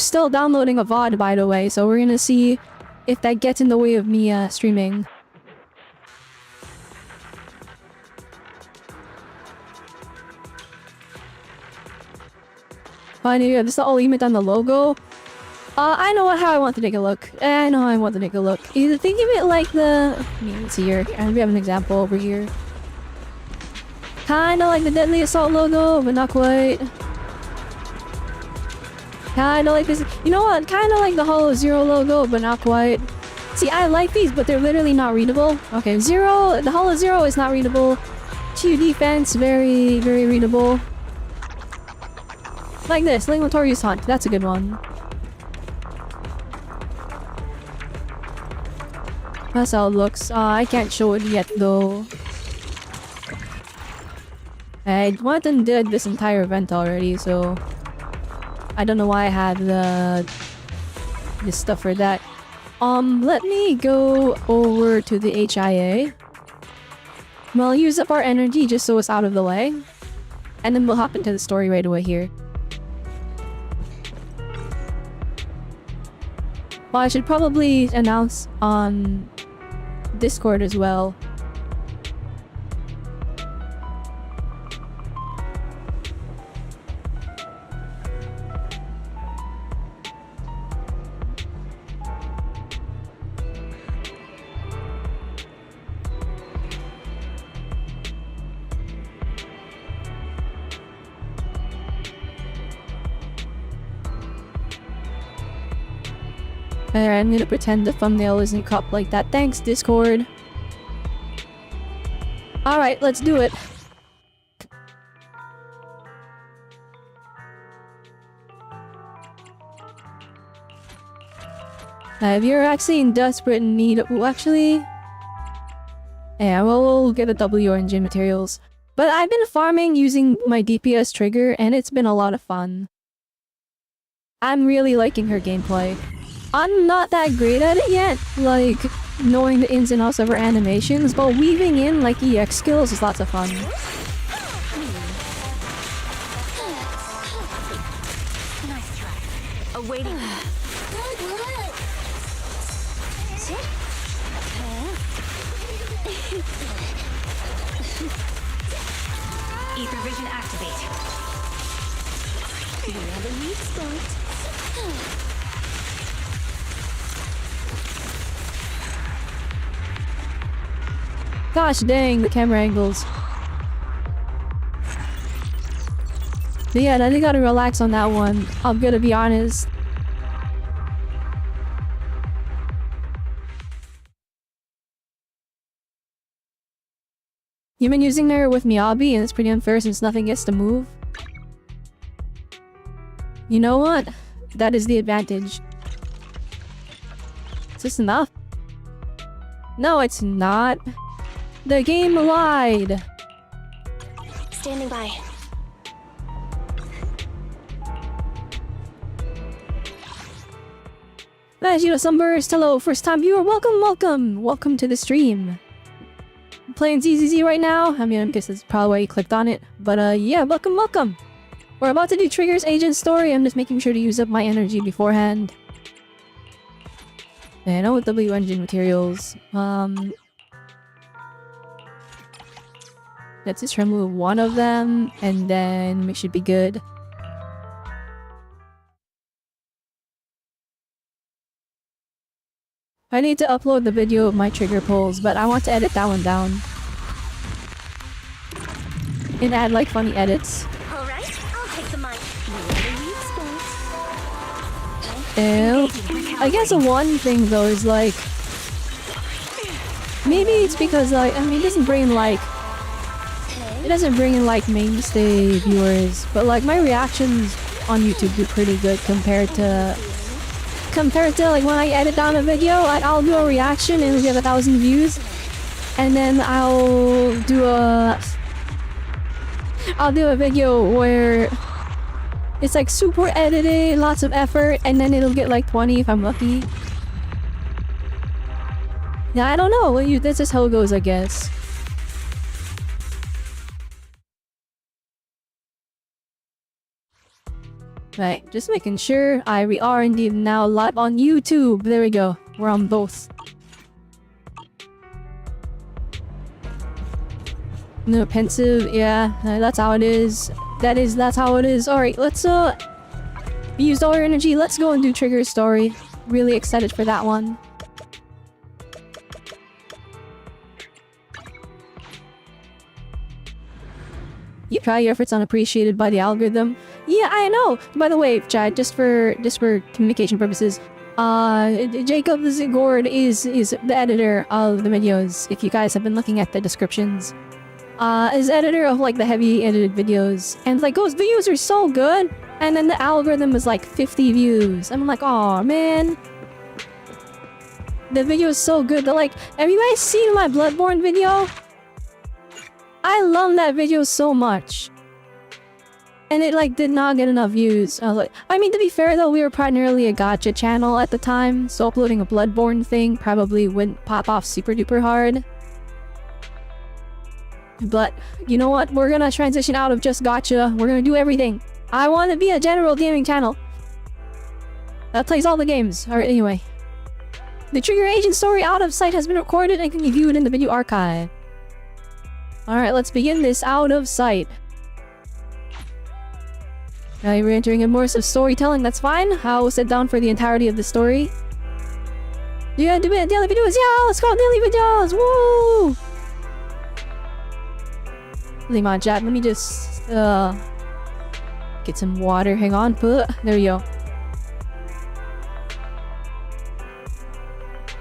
still downloading a VOD, by the way, so we're gonna see if that gets in the way of me streaming. Finally, this is the all limit on the logo. I know how I want to take a look. I know how I want to take a look. Either think of it like the... let's see here. And we have an example over here. Kinda like the Deadly Assault logo, but not quite. Kinda like this. You know what? Kinda like the Hollow Zero logo, but not quite. See, I like these, but they're literally not readable. Okay, Zero... The Hollow Zero is not readable. Chiyu Defense, very, very readable. Like this, Notorious Hunt. That's a good one. That's how it looks. I can't show it yet, though. I went and did this entire event already, so... I don't know why I had this stuff for that. Let me go over to the HIA. We'll use up our energy just so it's out of the way. And then we'll hop into the story right away here. Well, I should probably announce on Discord as well. I'm gonna pretend the thumbnail isn't cropped like that. Thanks, Discord. Alright, let's do it. If you're actually in desperate need of... Well, actually... Yeah, we'll get a W engine materials. But I've been farming using my DPS trigger, and it's been a lot of fun. I'm really liking her gameplay. I'm not that great at it yet, like, knowing the ins and outs of her animations, but weaving in, like, EX skills is lots of fun. Nice try. Awaiting. Ether vision activate. You have a weak spot. Gosh dang, the camera angles. But yeah, I gotta relax on that one. I'm gonna be honest. You've been using her with Miyabi, and it's pretty unfair since nothing gets to move. You know what? That is the advantage. Is this enough? No, it's not. The game lied! Standing by. Vegeta Sunburst, hello, first time viewer, welcome, welcome! Welcome to the stream. I'm playing ZZZ right now. I mean, I guess that's probably why you clicked on it. But yeah, welcome, welcome! We're about to do Trigger's agent story. I'm just making sure to use up my energy beforehand. And I know with W engine materials. Let's just remove one of them, and then we should be good. I need to upload the video of my trigger pulls, but I want to edit that one down. And add like funny edits. Alright, I'll take the mic. Ew. I guess one thing though is like... Maybe it's because like, I mean, it doesn't bring in like mainstay viewers, but like my reactions on YouTube do pretty good compared to like when I edit down a video, I'll do a reaction and it'll get 1,000 views, and then I'll do a video where it's like super edited, lots of effort, and then it'll get like 20 if I'm lucky. Yeah, I don't know. This is how it goes, I guess. Right, just making sure. We are indeed now live on YouTube. There we go. We're on both. No, pensive, yeah, that's how it is. That's how it is. Alright, let's we used all our energy. Let's go and do Trigger's story. Really excited for that one. You try your efforts unappreciated by the algorithm. Yeah, I know. By the way, chat, just for communication purposes, Jacob Zigord is the editor of the videos. If you guys have been looking at the descriptions, is editor of like the heavy edited videos, and like those videos are so good. And then the algorithm is like 50 views. I'm like, oh man, the video is so good. That like, have you guys seen my Bloodborne video? I love that video so much. And it like did not get enough views. I mean, to be fair though, we were primarily a gacha channel at the time, so uploading a Bloodborne thing probably wouldn't pop off super duper hard. But you know what? We're gonna transition out of just gacha. We're gonna do everything. I want to be a general gaming channel that plays all the games. Alright, anyway. The Trigger Agent story Out of Sight has been recorded and can be viewed in the video archive. Alright, let's begin this Out of Sight. Now we're entering immersive storytelling, that's fine. I'll sit down for the entirety of the story. Yeah, do it, daily videos, yeah, let's go, daily videos, woo! Come on, chat, let me just, get some water, hang on, there we go.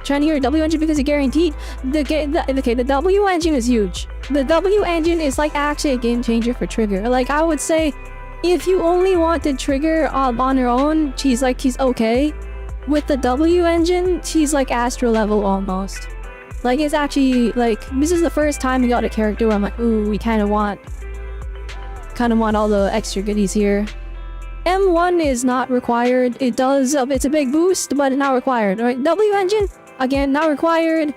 Trying to hear W engine because it's guaranteed. The W engine is huge. The W engine is like actually a game changer for Trigger. Like I would say, if you only wanted Trigger on her own, she's okay. With the W engine, she's like Astro level almost. Like it's actually like this is the first time we got a character where I'm like, ooh, we kind of want all the extra goodies here. M1 is not required. It does, it's a big boost, but not required. Alright, W engine, again, not required.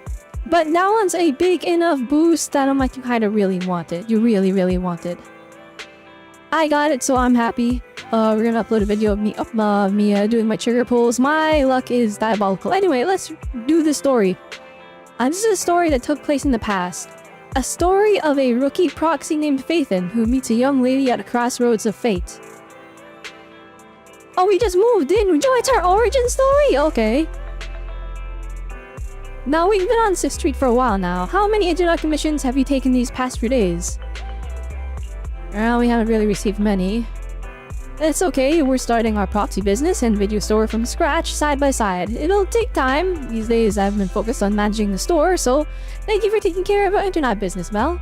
But that one's a big enough boost that I'm like, you kind of really want it. You really, really want it. I got it, so I'm happy. We're gonna upload a video of me doing my trigger pulls. My luck is diabolical. Anyway, let's do the story. This is a story that took place in the past. A story of a rookie proxy named Phaethon who meets a young lady at a crossroads of fate. Oh, we just moved in. It's our origin story? Okay. Now, we've been on 6th Street for a while now. How many internet commissions have you taken these past few days? Well, we haven't really received many. It's okay, we're starting our proxy business and video store from scratch, side by side. It'll take time. These days I've been focused on managing the store, so thank you for taking care of our internet business, Mel.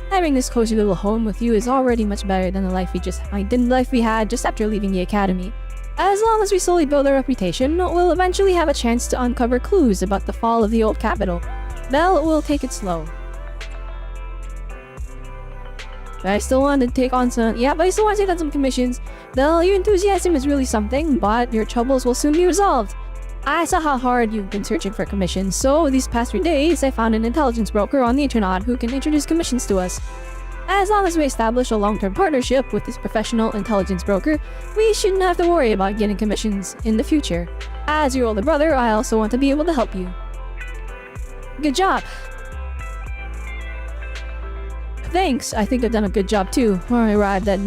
Having this cozy little home with you is already much better than the life we had just after leaving the academy. As long as we slowly build our reputation, we'll eventually have a chance to uncover clues about the fall of the old capital. Belle will take it slow. But I still want to take on some... Yeah, but I still want to take on some commissions. Belle, your enthusiasm is really something, but your troubles will soon be resolved. I saw how hard you've been searching for commissions, so these past few days I found an intelligence broker on the internet who can introduce commissions to us. As long as we establish a long-term partnership with this professional intelligence broker, we shouldn't have to worry about getting commissions in the future. As your older brother, I also want to be able to help you. Good job! Thanks, I think I've done a good job too. I arrived at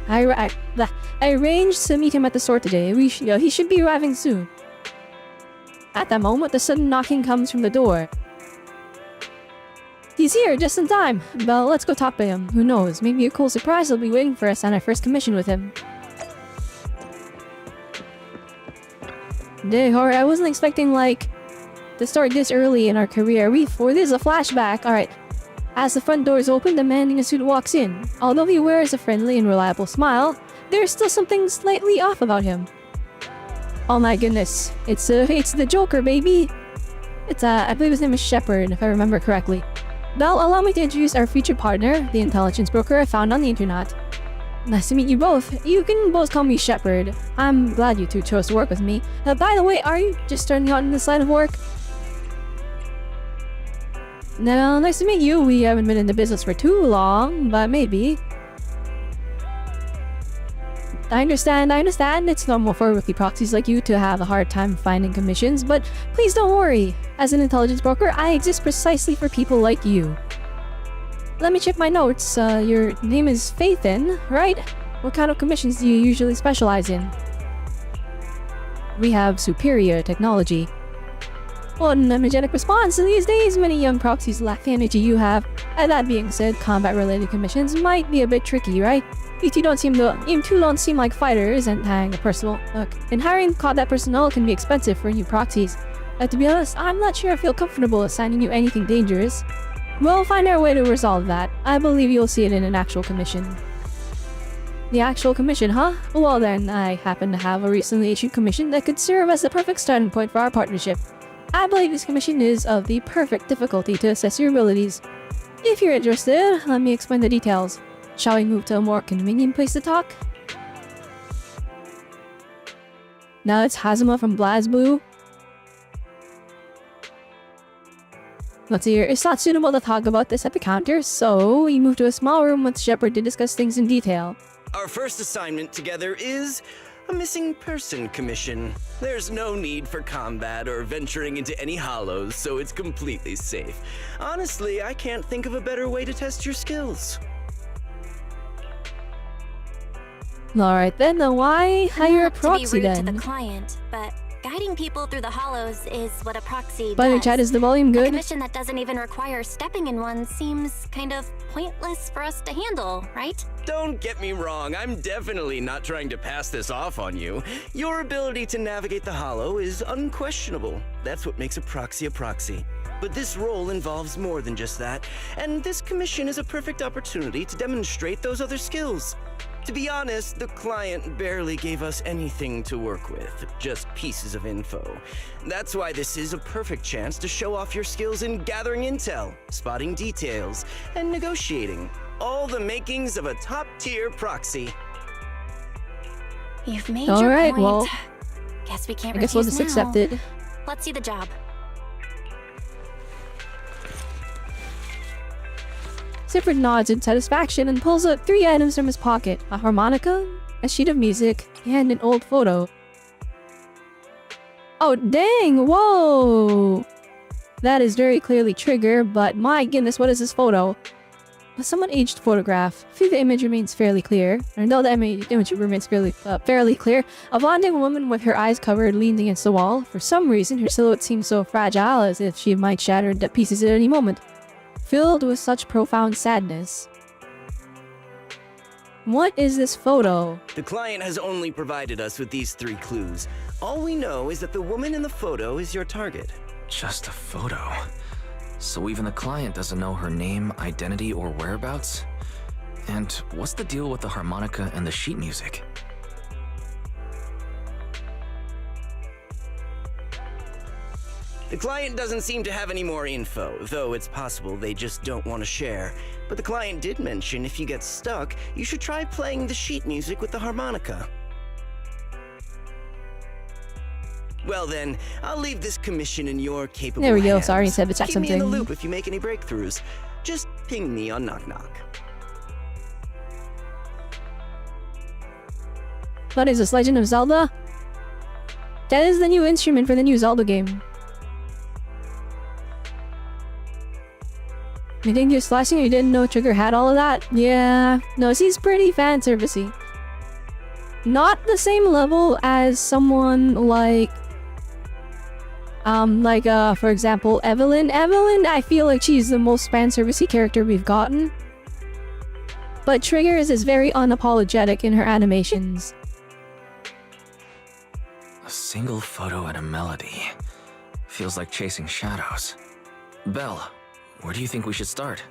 I arranged to meet him at the store today. He should be arriving soon. At that moment, a sudden knocking comes from the door. He's here, just in time. Well, let's go talk to him. Who knows, maybe a cool surprise will be waiting for us on our first commission with him. Dang, alright, I wasn't expecting, like, to start this early in our career. This is a flashback. Alright. As the front door is opened, a man in a suit walks in. Although he wears a friendly and reliable smile, there's still something slightly off about him. Oh my goodness. It's the Joker, baby! I believe his name is Shepard, if I remember correctly. Belle, allow me to introduce our featured partner, the intelligence broker I found on the internet. Nice to meet you both. You can both call me Shepard. I'm glad you two chose to work with me. By the way, are you just starting out in this line of work? No, nice to meet you. We haven't been in the business for too long, but maybe. I understand. It's normal for rookie proxies like you to have a hard time finding commissions, but please don't worry. As an intelligence broker, I exist precisely for people like you. Let me check my notes. Your name is Faithin, right? What kind of commissions do you usually specialize in? We have superior technology. What an energetic response! These days, many young proxies lack the energy you have. And that being said, combat-related commissions might be a bit tricky, right? You two don't seem like fighters, and hiring a personal look. And hiring combat personnel can be expensive for new proxies. To be honest, I'm not sure I feel comfortable assigning you anything dangerous. We'll find our way to resolve that. I believe you'll see it in an actual commission. The actual commission, huh? Well then, I happen to have a recently issued commission that could serve as the perfect starting point for our partnership. I believe this commission is of the perfect difficulty to assess your abilities. If you're interested, let me explain the details. Shall we move to a more convenient place to talk? Now it's Hazuma from BlazBlue. Let's see here. It's not suitable to talk about this at the counter, so we move to a small room with Shepard to discuss things in detail. Our first assignment together is a missing person commission. There's no need for combat or venturing into any hollows, so it's completely safe. Honestly, I can't think of a better way to test your skills. Alright then, why hire a proxy to be rude then? to the client, but guiding people through the hollows is what a proxy By the does. chat, is the volume A good? commission that doesn't even require stepping in one seems kind of pointless for us to handle, right? Don't get me wrong, I'm definitely not trying to pass this off on you. Your ability to navigate the hollow is unquestionable. That's what makes a proxy a proxy. But this role involves more than just that, and this commission is a perfect opportunity to demonstrate those other skills. To be honest, the client barely gave us anything to work with, just pieces of info. That's why this is a perfect chance to show off your skills in gathering intel, spotting details, and negotiating. All the makings of a top-tier proxy. You've made your Alright, point. well, Guess we can't I guess we'll refuse just now. accept it. Let's see the job. Shepard nods in satisfaction and pulls out 3 items from his pocket. A harmonica, a sheet of music, and an old photo. Oh dang, whoa! That is very clearly Trigger, but my goodness, what is this photo? A somewhat aged photograph. I feel the image remains fairly clear. Or no, the image remains fairly clear. A blonde woman with her eyes covered leaned against the wall. For some reason, her silhouette seems so fragile, as if she might shatter to pieces at any moment. Filled with such profound sadness. What is this photo? The client has only provided us with these 3 clues. All we know is that the woman in the photo is your target. Just a photo. So even the client doesn't know her name, identity, or whereabouts? And what's the deal with the harmonica and the sheet music? The client doesn't seem to have any more info, though it's possible they just don't want to share. But the client did mention if you get stuck, you should try playing the sheet music with the harmonica. Well then, I'll leave this commission in your capable There we go, hands. sorry, I said to check Keep me in the something. loop if you make any breakthroughs. Just ping me on Knock Knock. What is this, Legend of Zelda? That is the new instrument for the new Zelda game. You think you're slashing or you didn't know Trigger had all of that? Yeah, no, she's pretty fan servicey. Not the same level as someone like for example, Evelyn. Evelyn, I feel like she's the most fan servicey character we've gotten. But Trigger is very unapologetic in her animations. A single photo and a melody. Feels like chasing shadows. Belle, where do you think we should start?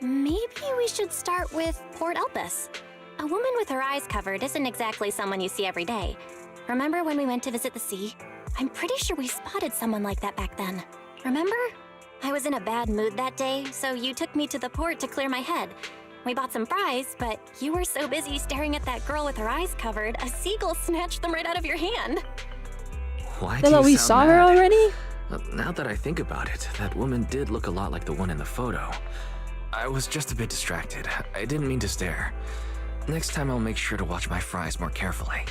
Maybe we should start with Port Elpis. A woman with her eyes covered isn't exactly someone you see every day. Remember when we went to visit the sea? I'm pretty sure we spotted someone like that back then. Remember? I was in a bad mood that day, so you took me to the port to clear my head. We bought some fries, but you were so busy staring at that girl with her eyes covered, a seagull snatched them right out of your hand. Why do Hello, you we sound saw her mad? already? Now that I think about it, that woman did look a lot like the one in the photo. I was just a bit distracted. I didn't mean to stare. Next time I'll make sure to watch my fries more carefully.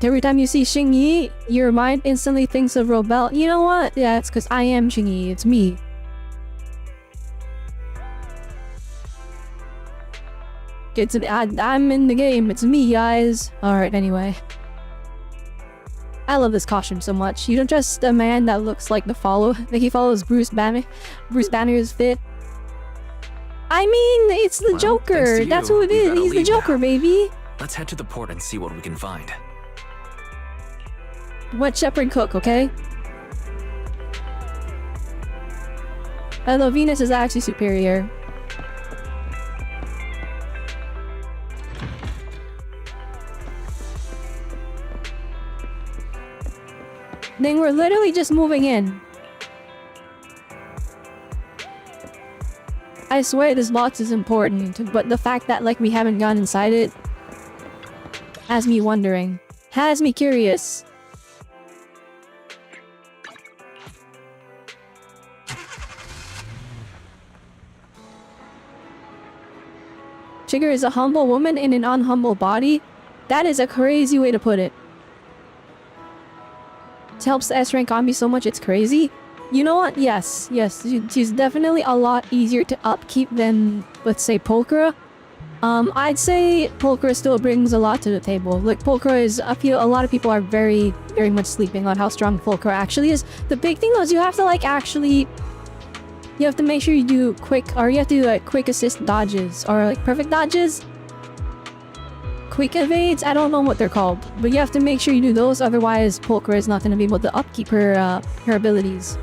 Every time you see Xingyi, your mind instantly thinks of Robelle. You know what? Yeah, it's because I am Xingyi. It's me. I'm in the game. It's me, guys. Alright, anyway. I love this costume so much. You don't trust a man that looks like he follows Bruce Banner. Bruce Banner's fit. I mean, it's the Joker. That's who it is. He's the Joker, baby. Let's head to the port and see what we can find. What Shepherd cook, okay? Although Venus is actually superior. Then we're literally just moving in. I swear this box is important, but the fact that like we haven't gone inside it has me wondering. Has me curious. Trigger is a humble woman in an unhumble body. That is a crazy way to put it. It helps the S-rank on me so much it's crazy. You know what? Yes, she's definitely a lot easier to upkeep than, let's say, Pulchra. I'd say Pulchra still brings a lot to the table. Like, Pulchra is, I feel a lot of people are very much sleeping on how strong Pulchra actually is. The big thing though is you have to like actually... You have to make sure you do quick, or you have to do like quick assist dodges, or like perfect dodges. Quick evades, I don't know what they're called, but you have to make sure you do those, otherwise Pulchra is not going to be able to upkeep her abilities.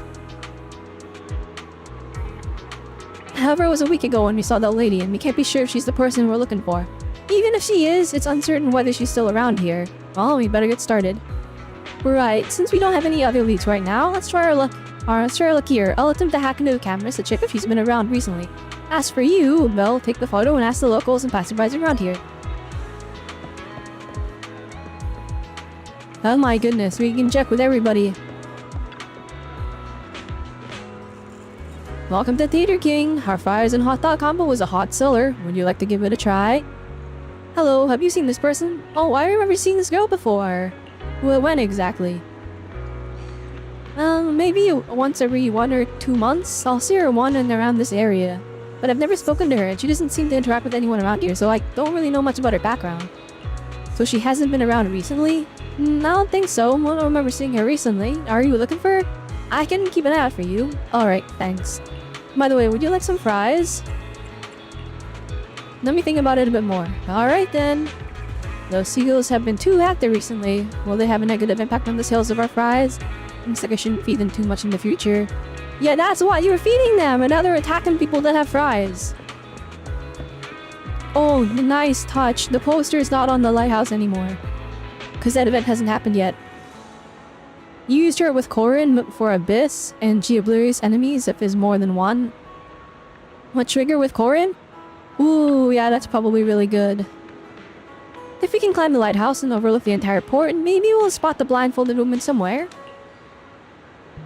However, it was a week ago when we saw that lady, and we can't be sure if she's the person we're looking for. Even if she is, it's uncertain whether she's still around here. Well, we better get started. Right, since we don't have any other leads right now, let's try our luck. Let's try our luck here. I'll attempt to hack into the cameras to check if she's been around recently. As for you, Belle, take the photo and ask the locals and passerbys around here. Oh my goodness, we can check with everybody. Welcome to Theater King. Our fries and hot dog combo was a hot seller. Would you like to give it a try? Hello, have you seen this person? Oh, I remember seeing this girl before. Well, when exactly? Maybe once every 1 or 2 months. I'll see her one and around this area. But I've never spoken to her and she doesn't seem to interact with anyone around here, so I don't really know much about her background. So she hasn't been around recently? I don't think so. I don't remember seeing her recently. Are you looking for her? I can keep an eye out for you. Alright, thanks. By the way, would you like some fries? Let me think about it a bit more. Alright then. Those seagulls have been too active recently. Will they have a negative impact on the sales of our fries? Looks like I shouldn't feed them too much in the future. Yeah, that's why you're feeding them, and now they're attacking people that have fries. Oh, nice touch. The poster is not on the lighthouse anymore. Because that event hasn't happened yet. You used her with Corin for Abyss, and she obliterates enemies if there's more than one. What trigger with Corin? Ooh, yeah, that's probably really good. If we can climb the lighthouse and overlook the entire port, maybe we'll spot the blindfolded woman somewhere.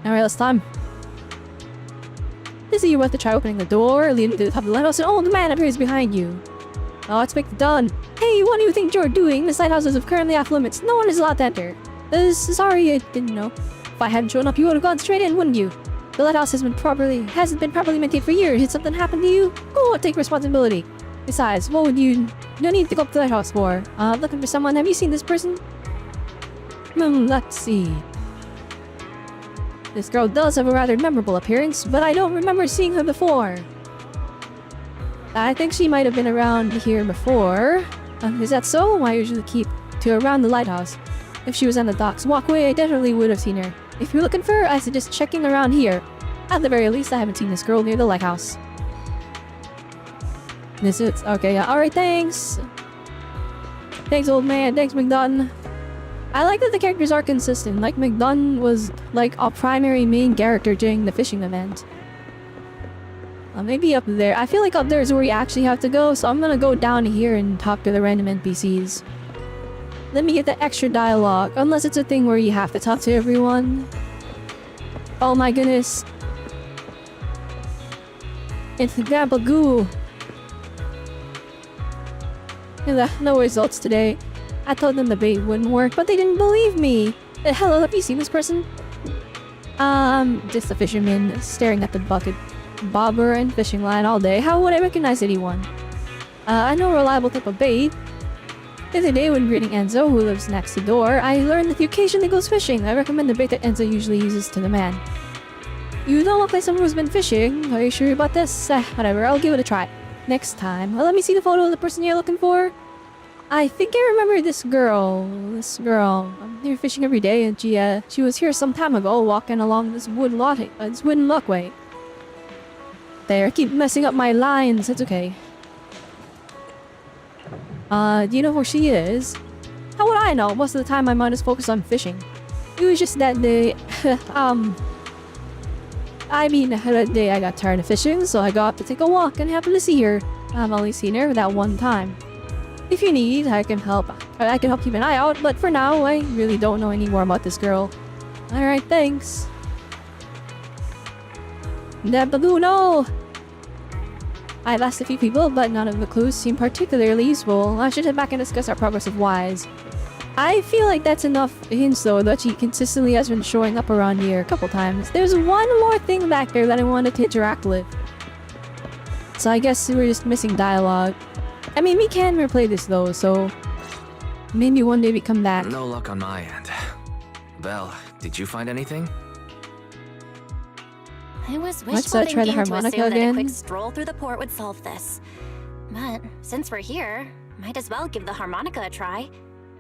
Alright, let's climb. This is you want to try opening the door, leading to the top of the lighthouse, and oh, the man appears behind you. Oh, expect done. Hey, what do you think you're doing? This lighthouse is currently off limits. No one is allowed to enter. Sorry, I didn't know. If I hadn't shown up, you would have gone straight in, wouldn't you? The lighthouse hasn't been properly maintained for years. Did something happen to you? Go on, take responsibility. Besides, what would you... No need to go up to the lighthouse for. Looking for someone. Have you seen this person? Let's see. This girl does have a rather memorable appearance, but I don't remember seeing her before. I think she might have been around here before. Is that so? I usually keep to around the lighthouse. If she was on the docks walkway, I definitely would have seen her. If you're looking for her, I suggest checking around here. At the very least, I haven't seen this girl near the lighthouse. This is... Okay, yeah. Alright, thanks. Thanks, old man. Thanks, McDunn. I like that the characters are consistent. Like, McDunn was, like, a primary main character during the fishing event. Maybe up there. I feel like up there is where we actually have to go, so I'm gonna go down here and talk to the random NPCs. Let me get the extra dialogue, unless it's a thing where you have to talk to everyone. Oh my goodness. It's Gabagoo. No results today. I told them the bait wouldn't work, but they didn't believe me. Hello, have you seen this person? Just a fisherman staring at the bucket bobber and fishing line all day. How would I recognize anyone? I know a reliable type of bait. The other day when greeting Enzo, who lives next door, I learned that he occasionally goes fishing. I recommend the bait that Enzo usually uses to the man. You don't look like someone who's been fishing. Are you sure about this? Whatever, I'll give it a try. Next time. Let me see the photo of the person you're looking for. I think I remember this girl. They were fishing every day, and she was here some time ago, walking along this wooden walkway. There, I keep messing up my lines. It's okay. Do you know where she is? How would I know? Most of the time, my mind is focused on fishing. It was just that day. That day I got tired of fishing, so I got up to take a walk and happened to see her. I've only seen her that one time. If you need, I can help keep an eye out, but for now, I really don't know any more about this girl. Alright, thanks. Debaguno! I've asked a few people, but none of the clues seem particularly useful. I should head back and discuss our progress of Wise. I feel like that's enough hints though, that she consistently has been showing up around here a couple times. There's one more thing back there that I wanted to interact with. So I guess we're just missing dialogue. I mean, we can replay this though, so maybe one day we come back. No luck on my end. Belle, did you find anything? I was Let's wishful try the thinking to harmonica assume that a again. quick stroll through the port would solve this. But since we're here, might as well give the harmonica a try.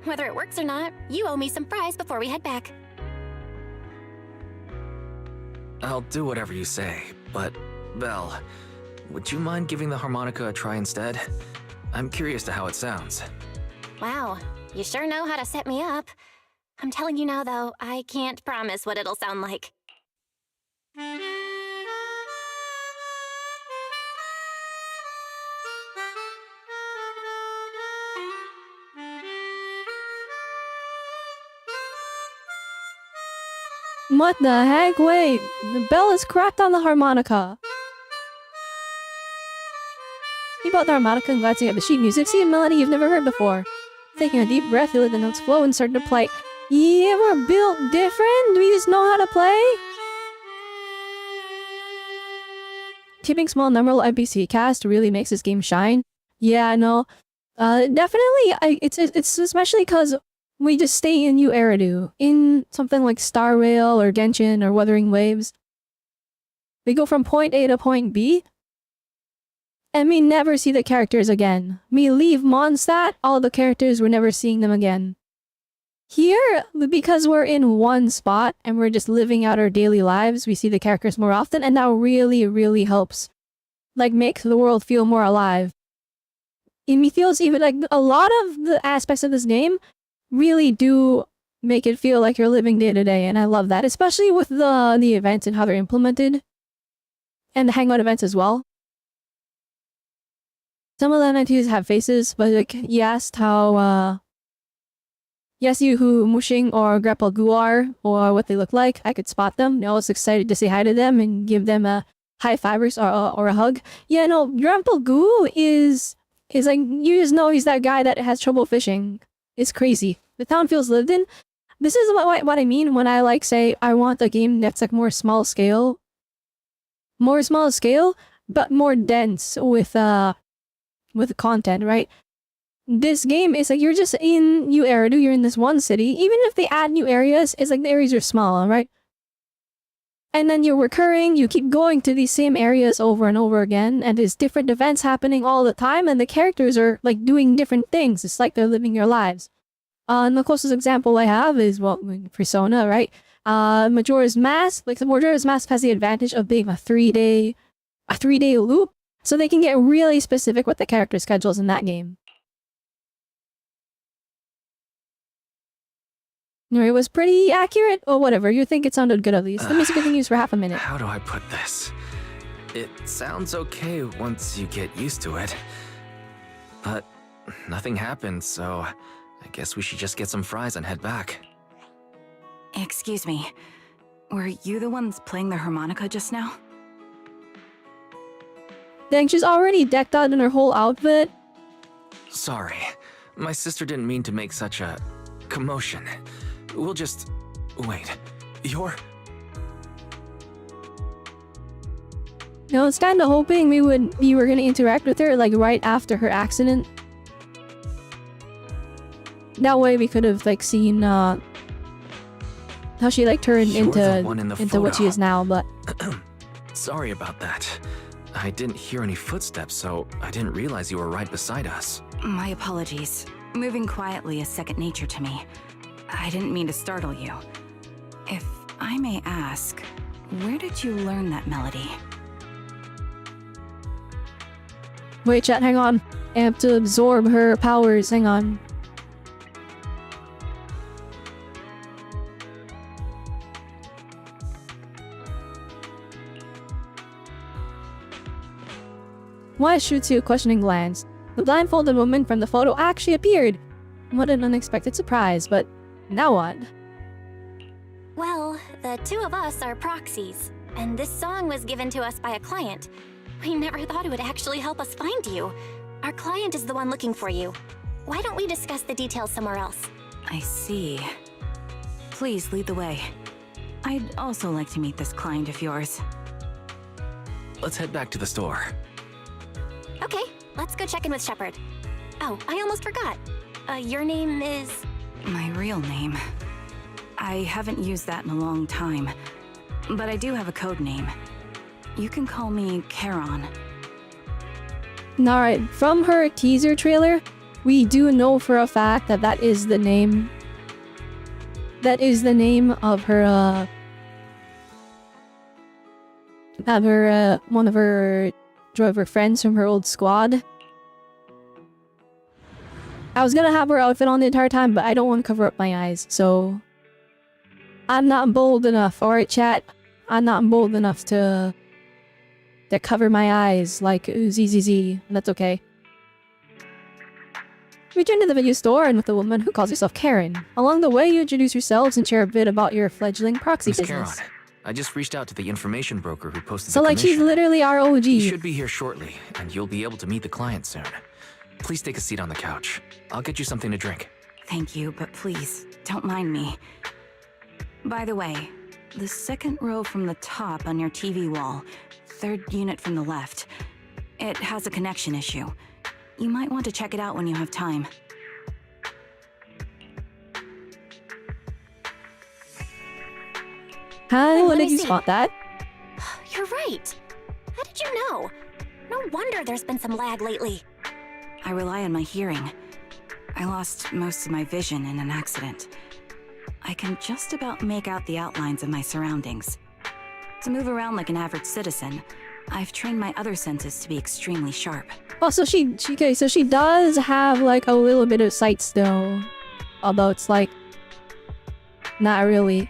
Whether it works or not, you owe me some fries before we head back. I'll do whatever you say, but Belle, would you mind giving the harmonica a try instead? I'm curious to how it sounds. Wow, you sure know how to set me up. I'm telling you now though, I can't promise what it'll sound like. What the heck? Wait, the bell is cracked on the harmonica. You bought the harmonica and glancing at the sheet music, see a melody you've never heard before. Taking a deep breath, you let the notes flow and start to play. Yeah, we're built different. We just know how to play. Keeping small number NPC cast really makes this game shine. Yeah, no. Definitely. It's especially because we just stay in New Eridu, in something like Star Rail or Genshin or Wuthering Waves. We go from point A to point B, and we never see the characters again. We leave Mondstadt, all the characters, we're never seeing them again. Here, because we're in one spot and we're just living out our daily lives, we see the characters more often, and that really, really helps. Like, makes the world feel more alive. It feels even like a lot of the aspects of this game really do make it feel like you're living day to day, and I love that, especially with the events and how they're implemented, and the hangout events as well. Some of the NFTs have faces, but like you asked how Yasu who Mushing or Grapple Gu are, or what they look like, I could spot them. I was excited to say hi to them and give them a high fivers or a hug. Yeah, no, Grapple Gu is like, you just know he's that guy that has trouble fishing. It's crazy. The town feels lived in. This is what I mean when I like say I want a game that's like more small scale, but more dense with content, right? This game is like you're just in New Eridu, you're in this one city. Even if they add new areas, it's like the areas are small, right? And then you're recurring, you keep going to these same areas over and over again, and there's different events happening all the time, and the characters are like doing different things. It's like they're living your lives. And the closest example I have is, well, Persona, right? Majora's Mask. Like, the Majora's Mask has the advantage of being a 3-day loop, so they can get really specific with the character schedules in that game. It was pretty accurate, or whatever. You think it sounded good at least. The music continues for half a minute. How do I put this? It sounds okay once you get used to it. But nothing happened, so I I guess we should just get some fries and head back. Excuse me. Were you the ones playing the harmonica just now? Dang, she's already decked out in her whole outfit. Sorry. My sister didn't mean to make such a commotion. We'll just... Wait. You're... I was kind of hoping we were gonna interact with her like right after her accident. That way we could have like seen how she like turned You're the one in the into what she photo. is now, but Sorry about that. I didn't hear any footsteps, so I didn't realize you were right beside us. My apologies. Moving quietly is second nature to me. I didn't mean to startle you. If I may ask, where did you learn that melody? wait, chat, hang on. I have to absorb her powers. Hang on. Why shoots you a questioning glance? The blindfolded woman from the photo actually appeared. What an unexpected surprise, but now what? Well, the two of us are proxies, and this song was given to us by a client. We never thought it would actually help us find you. Our client is the one looking for you. Why don't we discuss the details somewhere else? I see. Please lead the way. I'd also like to meet this client of yours. Let's head back to the store. Okay, let's go check in with Shepard. Oh, I almost forgot. Your name is... My real name. I haven't used that in a long time, but I do have a code name. You can call me Charon. Alright, from her teaser trailer, we do know for a fact that that is the name. That is the name of her, one of her driver friends from her old squad. I was gonna have her outfit on the entire time, but I don't want to cover up my eyes, so... I'm not bold enough, alright chat? I'm not bold enough to cover my eyes like ZZZ. That's okay. We return to the video store and with a woman who calls herself Karen. Along the way, you introduce yourselves and share a bit about your fledgling proxy Miss Charon, business. I just reached out to the information broker who posted So the like she's commission. literally our OG. He should be here shortly, and you'll be able to meet the client soon. Please take a seat on the couch. I'll get you something to drink. Thank you, but please, don't mind me. By the way, the second row from the top on your TV wall, third unit from the left, it has a connection issue. You might want to check it out when you have time. How let did me you see. spot that? You're right. How did you know? No wonder there's been some lag lately. I rely on my hearing. I lost most of my vision in an accident. I can just about make out the outlines of my surroundings. To move around like an average citizen, I've trained my other senses to be extremely sharp. Oh, so she does have like a little bit of sight still. Although it's like, not really.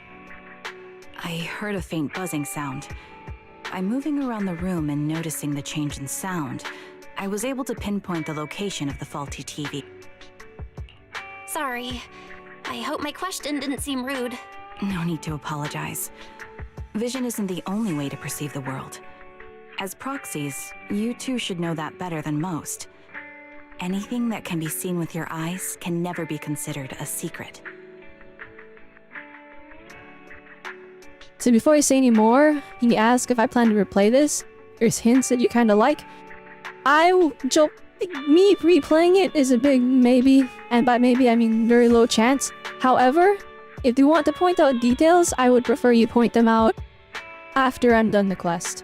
I heard a faint buzzing sound. By moving around the room and noticing the change in sound, I was able to pinpoint the location of the faulty TV. Sorry. I hope my question didn't seem rude. No need to apologize. Vision isn't the only way to perceive the world. As proxies, you two should know that better than most. Anything that can be seen with your eyes can never be considered a secret. So before I say any more, can you ask if I plan to replay this? There's hints that you kinda like. Me replaying it is a big maybe, and by maybe I mean very low chance. However, if you want to point out details, I would prefer you point them out after I'm done the quest.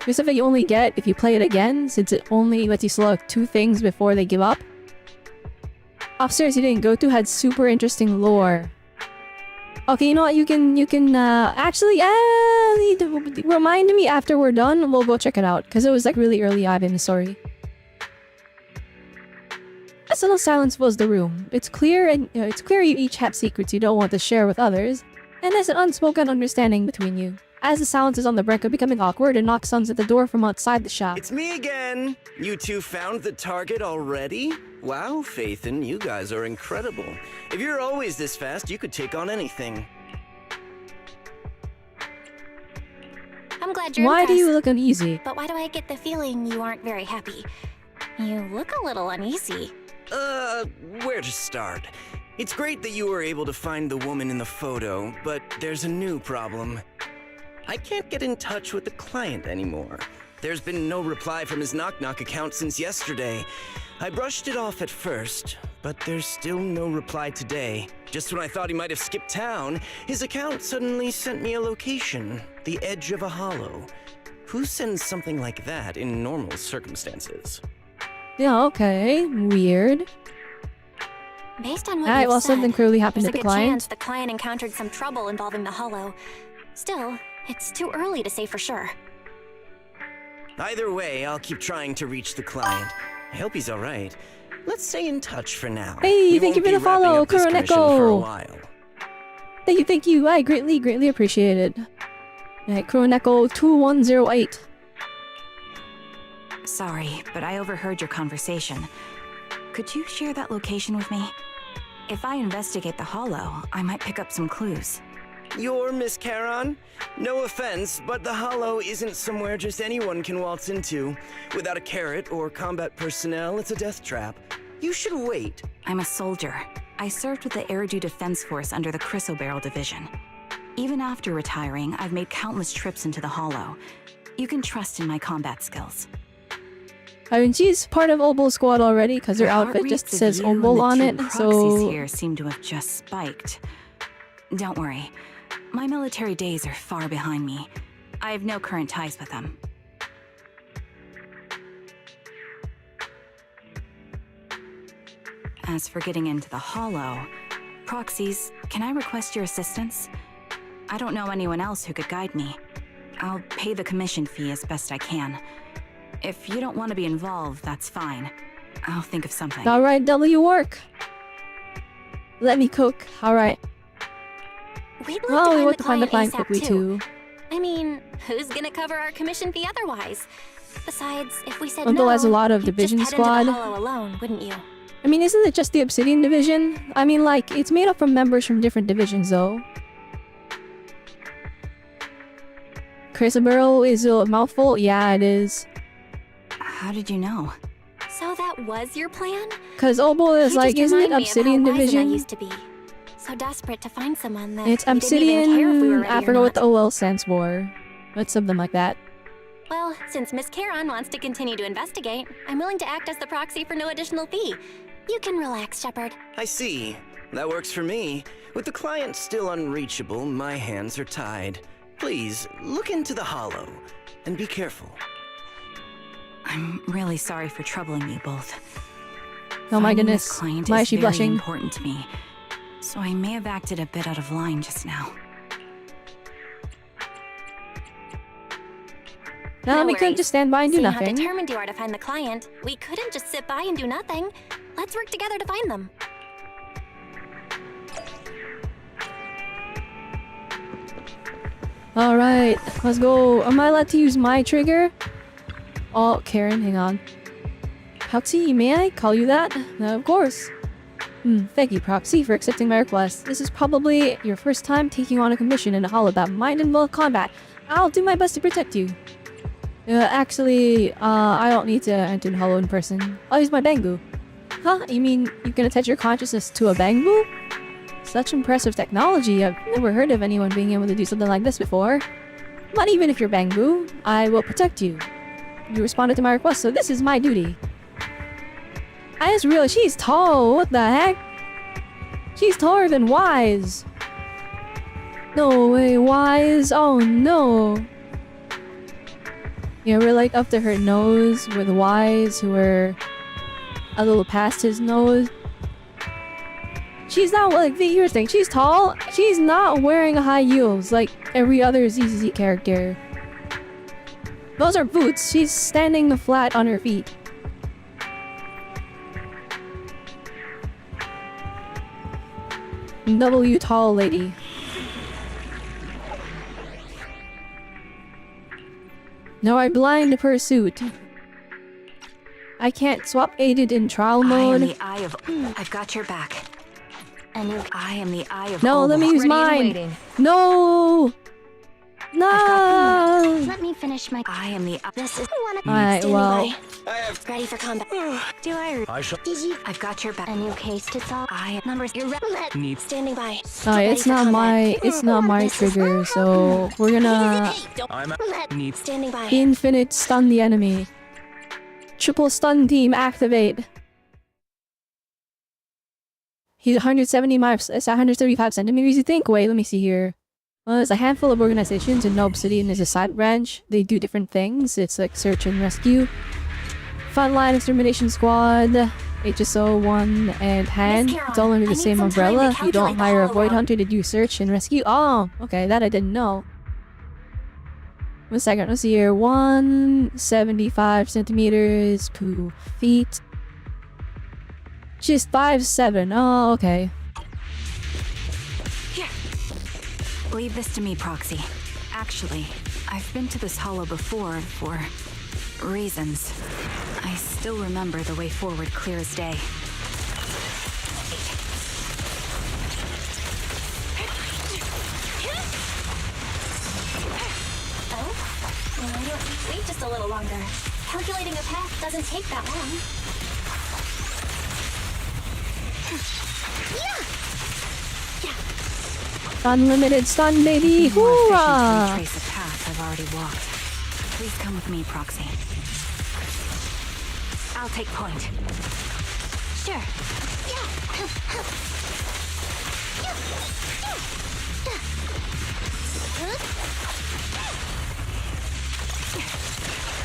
This stuff that you only get if you play it again, since it only lets you select 2 things before they give up. Upstairs you didn't go to had super interesting lore. Okay, you know what, you can actually, remind me after we're done, we'll go check it out, because it was like really early on in the story. A subtle silence fills the room. It's clear you each have secrets you don't want to share with others, and there's an unspoken understanding between you. As the silence is on the brink of becoming awkward, a knock sounds at the door from outside the shop. It's me again! You two found the target already? Wow, Faithin, you guys are incredible. If you're always this fast, you could take on anything. I'm glad you're Why do you impressed. look uneasy? But why do I get the feeling you aren't very happy? You look a little uneasy. Where to start? It's great that you were able to find the woman in the photo, but there's a new problem. I can't get in touch with the client anymore. There's been no reply from his Knock Knock account since yesterday. I brushed it off at first, but there's still no reply today. Just when I thought he might have skipped town, his account suddenly sent me a location, the edge of a hollow. Who sends something like that in normal circumstances? Yeah, okay. Weird. Based on what Alright, you've well, said, something clearly happened there's to a the good chance client. the client encountered some trouble involving the Hollow. Still, it's too early to say for sure. Either way, I'll keep trying to reach the client. I hope he's alright. Let's stay in touch for now. Hey, We thank you won't for be the wrapping follow, up this commission for a Kuroneko. while. Thank you. I greatly appreciate it. Alright, Kuroneko 2108. Sorry, but I overheard your conversation. Could you share that location with me? If I investigate the Hollow, I might pick up some clues. You're Miss Charon? No offense, but the Hollow isn't somewhere just anyone can waltz into. Without a carrot or combat personnel, it's a death trap. You should wait. I'm a soldier. I served with the Eridu Defense Force under the Chrysoberyl Division. Even after retiring, I've made countless trips into the Hollow. You can trust in my combat skills. I mean, she's part of Obel's squad already because her The heart outfit just rates of says you and Obel the on two it, proxies so... here seem to have just spiked. Don't worry. My military days are far behind me. I have no current ties with them. As for getting into the Hollow, proxies, can I request your assistance? I don't know anyone else who could guide me. I'll pay the commission fee as best I can. If you don't want to be involved, that's fine. I'll think of something. Alright, W work. Let me cook. Alright. We'd love Well, we to want to find the client client ASAP quickly too. I mean, who's gonna cover our commission fee otherwise? Besides, if we said Obel no, has a lot of you'd division just head squad. into the Hollow alone, wouldn't you? I mean, isn't it just the Obsidian division? I mean, like, it's made up from members from different divisions, though. Chrysoberyl is a mouthful? Yeah, it is. How did you know? So that was your plan? Cause Obel is You like, just isn't it remind me of how Obsidian wise I division? used to be. So desperate to find someone that It's we didn't even care if we were Obsidian. ready I or forgot what the not. OL stands for. But something like that. Well, since Miss Charon wants to continue to investigate, I'm willing to act as the proxy for no additional fee. You can relax, Shepard. I see. That works for me. With the client still unreachable, my hands are tied. Please, look into the Hollow, and be careful. I'm really sorry for troubling you both. Oh my Finding this goodness. client Why is is she very blushing? important to me, so I may have acted a bit out of line just now. No, No we couldn't worries. just stand by and do Seeing how nothing. determined you are to find the client, we couldn't just sit by and do nothing. Let's work together to find them. Alright, let's go. Am I allowed to use my trigger? Oh, Karen, hang on. Proxy, may I call you that? Of course. Thank you, Proxy, for accepting my request. This is probably your first time taking on a commission in a hollow that might involve combat. I'll do my best to protect you. Actually, I don't need to enter the hollow in person. I'll use my bangbu. Huh? You mean you can attach your consciousness to a bangbu? Such impressive technology. I've never heard of anyone being able to do something like this before. But even if you're bangbu, I will protect you. You responded to my request, so this is my duty. I just realized she's tall. What the heck? She's taller than Wise. No way, Wise. Oh no. Yeah, we're like up to her nose with Wise, who are a little past his nose. She's not like here's the thing. She's tall. She's not wearing high heels like every other ZZZ character. Those are boots. She's standing flat on her feet. W tall lady. No, I blind pursuit. I can't swap aided in trial I am mode. the eye of. I've got your back. And I am the eye of. No, let me use Ready and mine. waiting. No! No! Let me finish my. I am the. This is. Alright, well. I have. Ready for combat. Do I? shall. Did you? I've got your back. A new case to solve. I numbers. You're Need. standing by. It's not my trigger, so we're gonna I'm need. Standing by. infinite stun the enemy. Triple stun team activate. He's 175 centimeters, you think? Wait, let me see here. Well, there's a handful of organizations, and No Obsidian is a side branch. They do different things. It's like search and rescue. Frontline Extermination Squad, HSO 1, and Hand. Miss Caron, It's all under I the need same some time to umbrella. You calculate don't the hire a hollow Void round. Hunter to do search and rescue. Oh, okay, that I didn't know. 1 second, let's see here. 175 centimeters, 2 feet. She's 5'7". Oh, okay. Leave this to me, Proxy. Actually, I've been to this hollow before for reasons. I still remember the way forward clear as day. Why don't you wait just a little longer? Calculating a path doesn't take that long. Unlimited stun, baby! More efficient to Hoorah! retrace a path I've already walked. Please come with me, Proxy. I'll take point. Sure.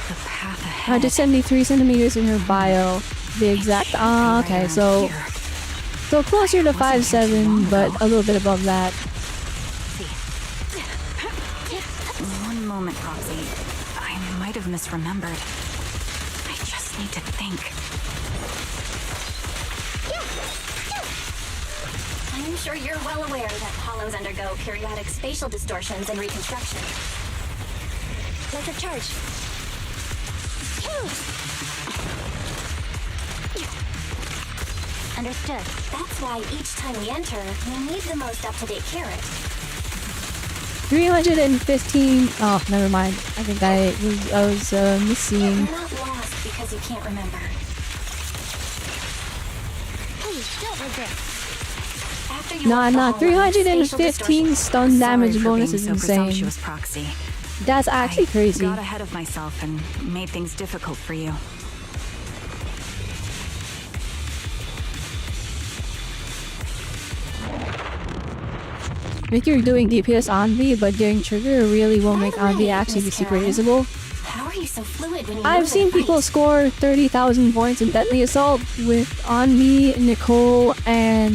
The path ahead. Just 73 centimeters in her bio. The exact. Ah, okay, Right so around here. closer to 5'7", but a little bit above that. One moment, Proxy. I might have misremembered. I just need to think. I'm sure you're well aware that hollows undergo periodic spatial distortions and reconstruction. Electric charge. Understood. That's why each time we enter, we need the most up-to-date carrot. 315. Oh, never mind. I think I was missing. You're not lost because you can't remember. Please, don't resist. After you No, walk I'm the not. hallway, 315 spatial stun Sorry damage for bonus being is so insane. presumptuous, Proxy. That's actually I crazy. got ahead of myself and made things difficult for you. If you're doing DPS on me, but doing trigger really will make By the Anvi way, actually be Miss super Karen, usable. How are you so fluid when you I've move seen and people fight? score 30,000 points in Deadly Assault with Anvi, Nicole, and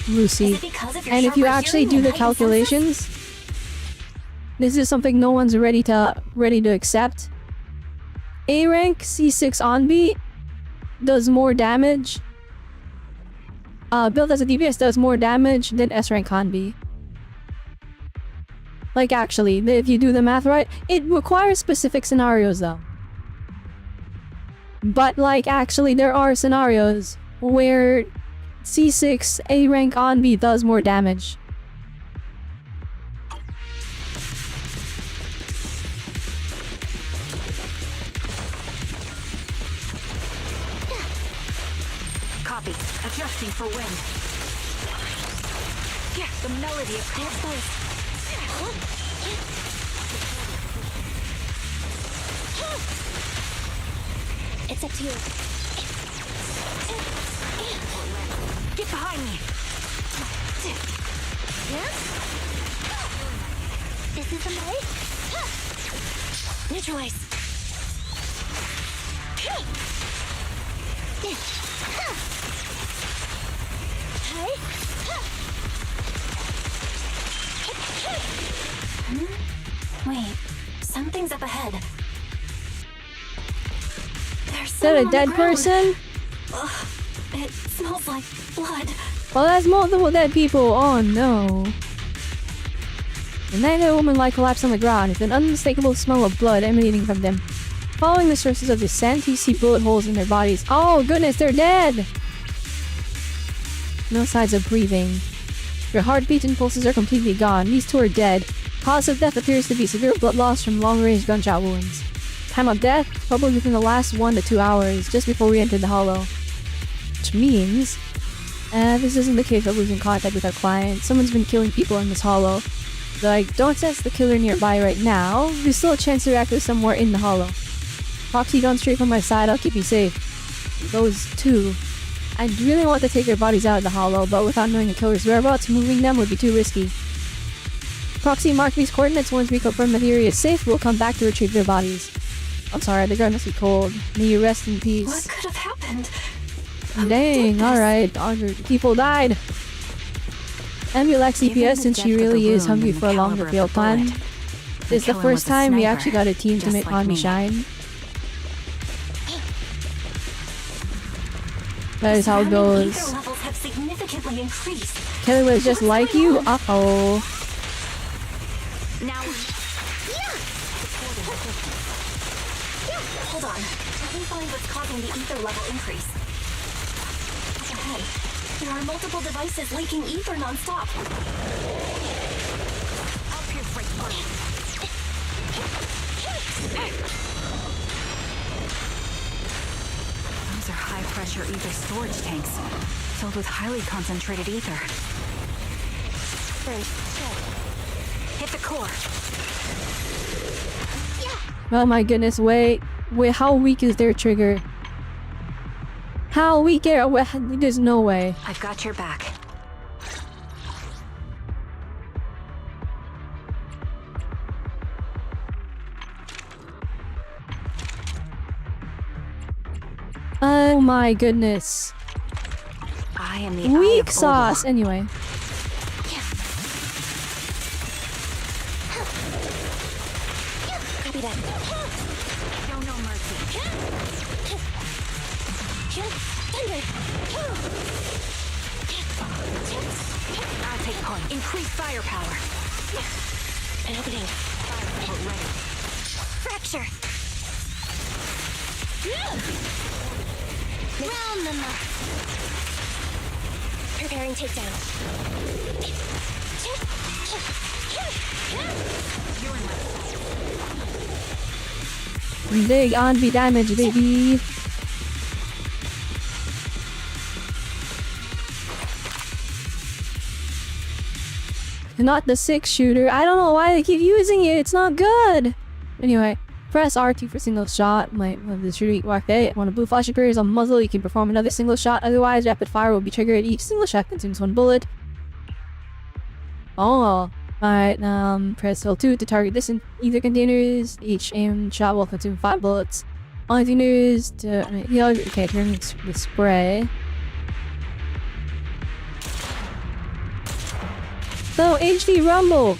Lucy. Is it because of your And if you sharper actually hearing do and the heightened senses? calculations, this is something no one's ready to accept. A rank C6 Anvi does more damage. Built as a DPS does more damage than S rank Anvi. Like actually, if you do the math right, it requires specific scenarios though. But like actually there are scenarios where C6 A rank Anvi does more damage. Copy. Adjusting for wind. Yeah, the melody of It's up to you. Get behind me! This is the way. Neutralize. Wait, something's up ahead. There's Is that a someone on dead the ground. person? Ugh, it smells like blood. Well, that's multiple dead people. Oh no. The night woman lie collapsed on the ground with an unmistakable smell of blood emanating from them. Following the sources of descent, you see bullet holes in their bodies. Oh goodness, they're dead! No signs of breathing. Their heartbeat and pulses are completely gone. These two are dead. Cause of death appears to be severe blood loss from long-range gunshot wounds. Time of death? Probably within the last 1 to 2 hours, just before we entered the hollow. Which means... this isn't the case of losing contact with our client. Someone's been killing people in this hollow. Though I don't sense the killer nearby right now, there's still a chance to react with somewhere in the hollow. Proxy, don't stray from my side, I'll keep you safe. Those two. I'd really want to take their bodies out of the hollow, but without knowing the killer's whereabouts, moving them would be too risky. Proxy, mark these coordinates. Once we confirm that the area is safe, we'll come back to retrieve their bodies. I'm sorry, the ground must be cold. May you rest in peace. What could have happened? Dang, alright, 100 people died. Emmy lacks CPS since she really is hungry for a longer field plan. This is the first time we actually got a team to make Tommy shine. That is how it goes. Ether levels have significantly increased. Kelly was just like you? Uh-oh. Now hold on. Let me find what's causing the ether level increase. Up ahead, there are multiple devices leaking ether non-stop. Up here, freight party. Those are high-pressure ether storage tanks, filled with highly concentrated ether. Right. Hit the core. Oh my goodness, wait, how weak is their trigger? How weak are there's no way. I've got your back. Oh my goodness. I am the eye Weak of sauce, Odal. anyway. Copy that. Show no mercy. Thunder. I'll take point. Increase firepower. An opening. Fire ready. Fracture. Round them up. Preparing takedown. You're in my Big on-beat damage, baby. Not the 6-shooter. I don't know why they keep using it. It's not good. Anyway, press R2 for single shot. The shooter okay. When a blue flash appears on muzzle, you can perform another single shot. Otherwise, rapid fire will be triggered. Each single shot consumes 1 bullet. Oh, alright. Press L2 to target this in either containers. Each aimed shot will consume 5 bullets. All containers to okay, turn the spray. So HD Rumble.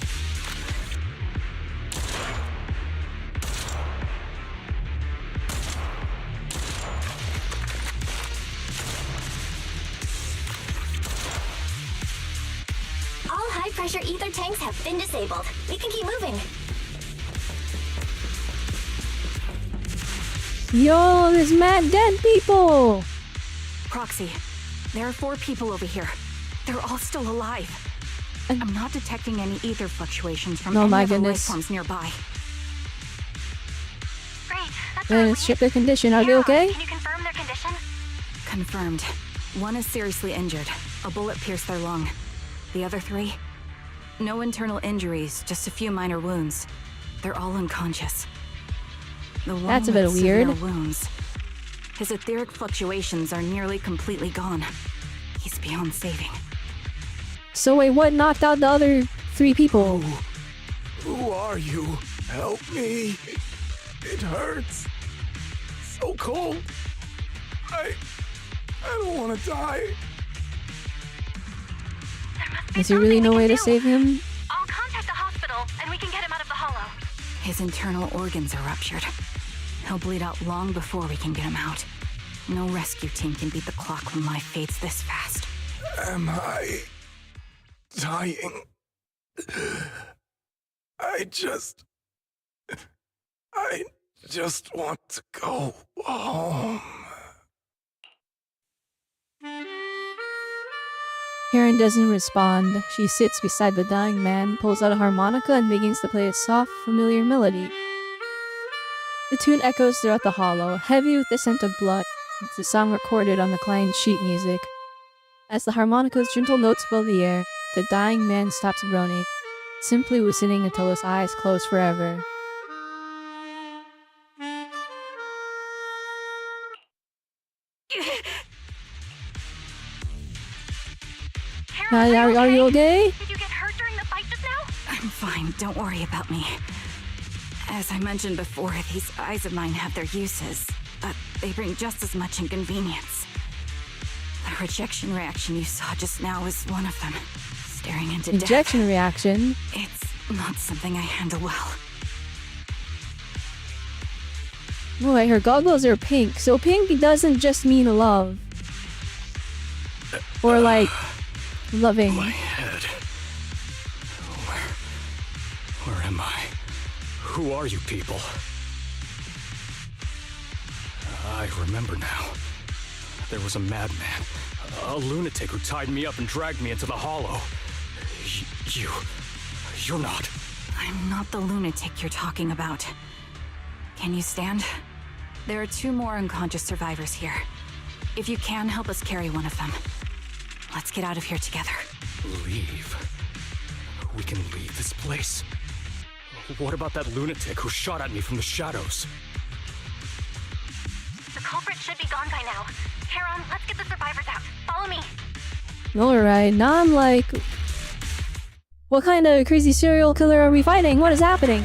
All high-pressure ether tanks have been disabled. We can keep moving. Yo, there's mad dead people. Proxy, there are 4 people over here. They're all still alive. I'm not detecting any ether fluctuations from Oh any my other life goodness. forms nearby. Great. That's Check their condition. Are they okay? Can you confirm their condition? Confirmed. 1 is seriously injured. A bullet pierced their lung. The other 3? No internal injuries, just a few minor wounds. They're all unconscious. The one That's a bit with severe weird. wounds. His etheric fluctuations are nearly completely gone. He's beyond saving. So wait, what knocked out the other 3 people? Who are you? Help me. It hurts. So cold. I don't want to die. Is there really no way to save him? I'll contact the hospital, and we can get him out of the hollow. His internal organs are ruptured. He'll bleed out long before we can get him out. No rescue team can beat the clock when life fades this fast. Am I dying? I just want to go home. Karen doesn't respond. She sits beside the dying man, pulls out a harmonica, and begins to play a soft, familiar melody. The tune echoes throughout the hollow, heavy with the scent of blood. It's the song recorded on the client's sheet music. As the harmonica's gentle notes fill the air, the dying man stops groaning, simply listening until his eyes close forever. Are you okay? Did you get hurt during the fight just now? I'm fine, don't worry about me. As I mentioned before, these eyes of mine have their uses, but they bring just as much inconvenience. The rejection reaction you saw just now was one of them. Staring into death. Injection reaction? It's not something I handle well. Oh, wait, her goggles are pink, so pink doesn't just mean love. Or like, loving. My head. Where am I? Who are you people? I remember now. There was a madman, a lunatic who tied me up and dragged me into the hollow. You're not. I'm not the lunatic you're talking about. Can you stand? There are 2 more unconscious survivors here. If you can, help us carry one of them. Let's get out of here together. Leave? We can leave this place? What about that lunatic who shot at me from the shadows? The culprit should be gone by now. Heron, let's get the survivors out. Follow me. Alright, now I'm like... What kind of crazy serial killer are we fighting? What is happening?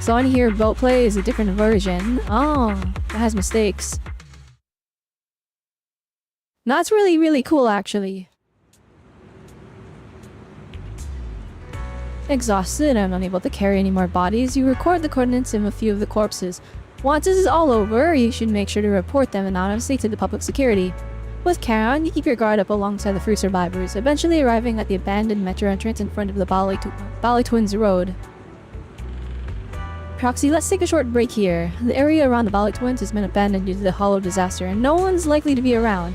So on here, boat play is a different version. Oh, that has mistakes. That's really, really cool, actually. Exhausted and unable to carry any more bodies, you record the coordinates of a few of the corpses. Once this is all over, you should make sure to report them anonymously to the public security. With Karen, you keep your guard up alongside the 3 survivors, eventually arriving at the abandoned metro entrance in front of the Bali Twins Road. Proxy, let's take a short break here. The area around the Bali Twins has been abandoned due to the hollow disaster, and no one's likely to be around.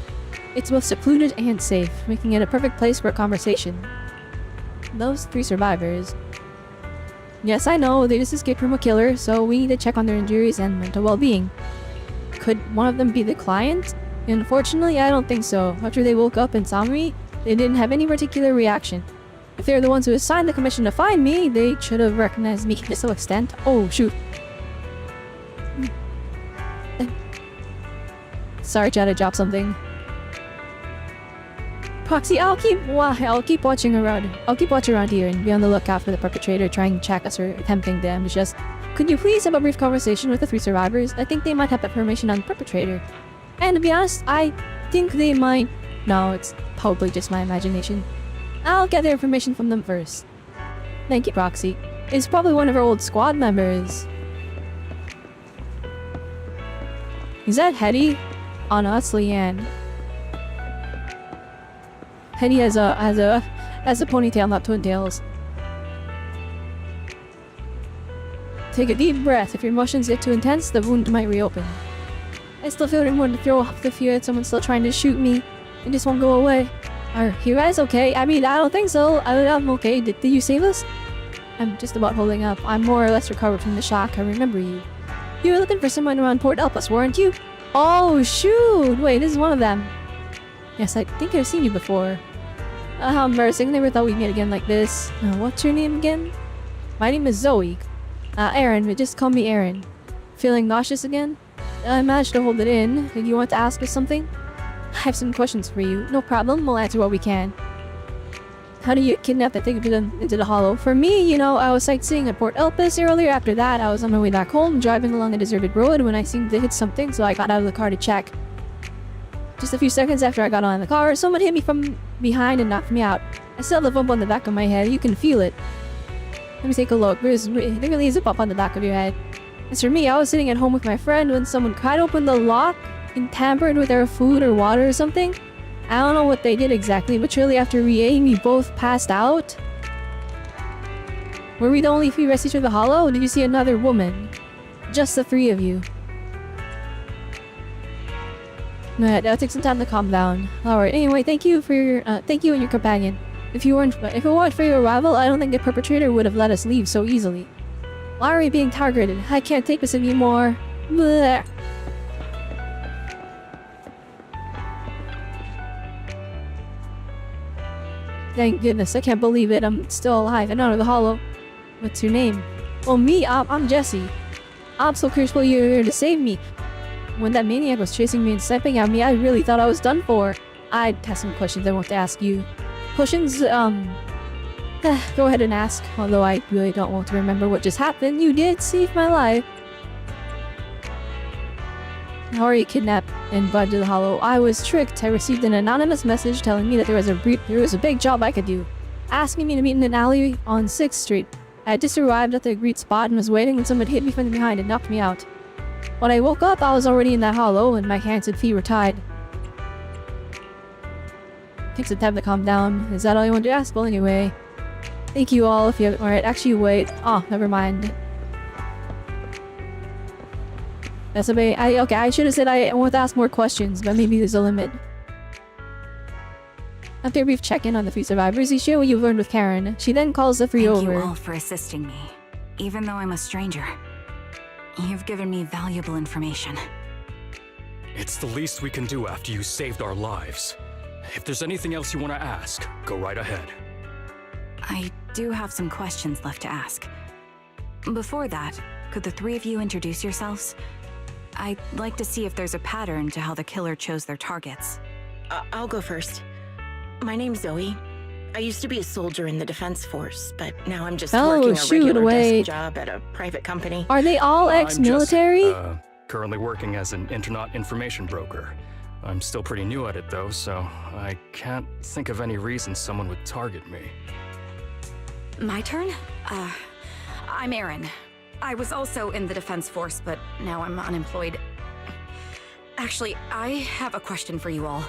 It's both secluded and safe, making it a perfect place for a conversation. Those 3 survivors. Yes, I know, they just escaped from a killer, so we need to check on their injuries and mental well-being. Could one of them be the client? Unfortunately, I don't think so. After they woke up and saw me, they didn't have any particular reaction. If they're the ones who assigned the commission to find me, they should have recognized me to some extent. Oh, shoot. Sorry, Chad, I dropped something. Proxy, I'll keep watching around. I'll keep watching around here and be on the lookout for the perpetrator trying to track us or attempting to ambush us. Could you please have a brief conversation with the 3 survivors? I think they might have information on the perpetrator. And to be honest, I think they might... No, it's probably just my imagination. I'll get the information from them first. Thank you, Proxy. It's probably one of our old squad members. Is that Hetty? Oh no, that's Leanne. Hetty has a ponytail, not twin tails. Take a deep breath. If your emotions get too intense, the wound might reopen. I still feel more to throw off the fear that someone's still trying to shoot me. It just won't go away. Are you guys okay? I mean, I don't think so. I'm okay. Did you save us? I'm just about holding up. I'm more or less recovered from the shock. I remember you. You were looking for someone around Port Elpis, weren't you? Oh, shoot! Wait, this is one of them. Yes, I think I've seen you before. How embarrassing. Never thought we'd meet again like this. What's your name again? My name is Zoe. Aaron, but just call me Aaron. Feeling nauseous again? I managed to hold it in. Do you want to ask us something? I have some questions for you. No problem, we'll answer what we can. How do you kidnap that thing into the hollow? For me, I was sightseeing at Port Elpis earlier. After that, I was on my way back home, driving along a deserted road when I seemed to hit something, so I got out of the car to check. Just a few seconds after I got on the car, someone hit me from behind and knocked me out. I still have a bump on the back of my head. You can feel it. Let me take a look. There really is a bump on the back of your head. As for me, I was sitting at home with my friend when someone tried to open the lock and tampered with our food or water or something. I don't know what they did exactly, but shortly after we ate, we both passed out. Were we the only three rescued through the hollow, or did you see another woman? Just the three of you. Alright, that'll take some time to calm down. Alright, anyway, thank you and your companion. If it weren't for your arrival, I don't think the perpetrator would have let us leave so easily. Why are we being targeted? I can't take this anymore. Blech. Thank goodness, I can't believe it. I'm still alive and out of the hollow. What's your name? Well, I'm Jesse. I'm so grateful you're here to save me. When that maniac was chasing me and sniping at me, I really thought I was done for. I have some questions I want to ask you. Questions, go ahead and ask. Although I really don't want to remember what just happened. You did save my life. How are you kidnapped and brought to the hollow? I was tricked. I received an anonymous message telling me that there was a big job I could do. Asking me to meet in an alley on 6th Street. I had just arrived at the agreed spot and was waiting when someone hit me from behind and knocked me out. When I woke up, I was already in that hollow and my hands and feet were tied. Take some time to calm down. Is that all you want to ask? Well, anyway. Thank you all if you have— Alright, actually wait. Oh, never mind. That's okay. I should have said I want to ask more questions, but maybe there's a limit. After a brief check-in on the three survivors, you share what you've learned with Karen. She then calls the three over. Thank you all for assisting me, even though I'm a stranger. You've given me valuable information. It's the least we can do after you saved our lives. If there's anything else you want to ask, go right ahead. I do have some questions left to ask. Before that, could the three of you introduce yourselves? I'd like to see if there's a pattern to how the killer chose their targets. I'll go first. My name's Zoe. I used to be a soldier in the Defense Force, but now I'm just working a regular desk job at a private company. Are they all ex-military? I'm currently working as an internet information broker. I'm still pretty new at it though, so I can't think of any reason someone would target me. My turn? I'm Erin. I was also in the Defense Force, but now I'm unemployed. Actually, I have a question for you all.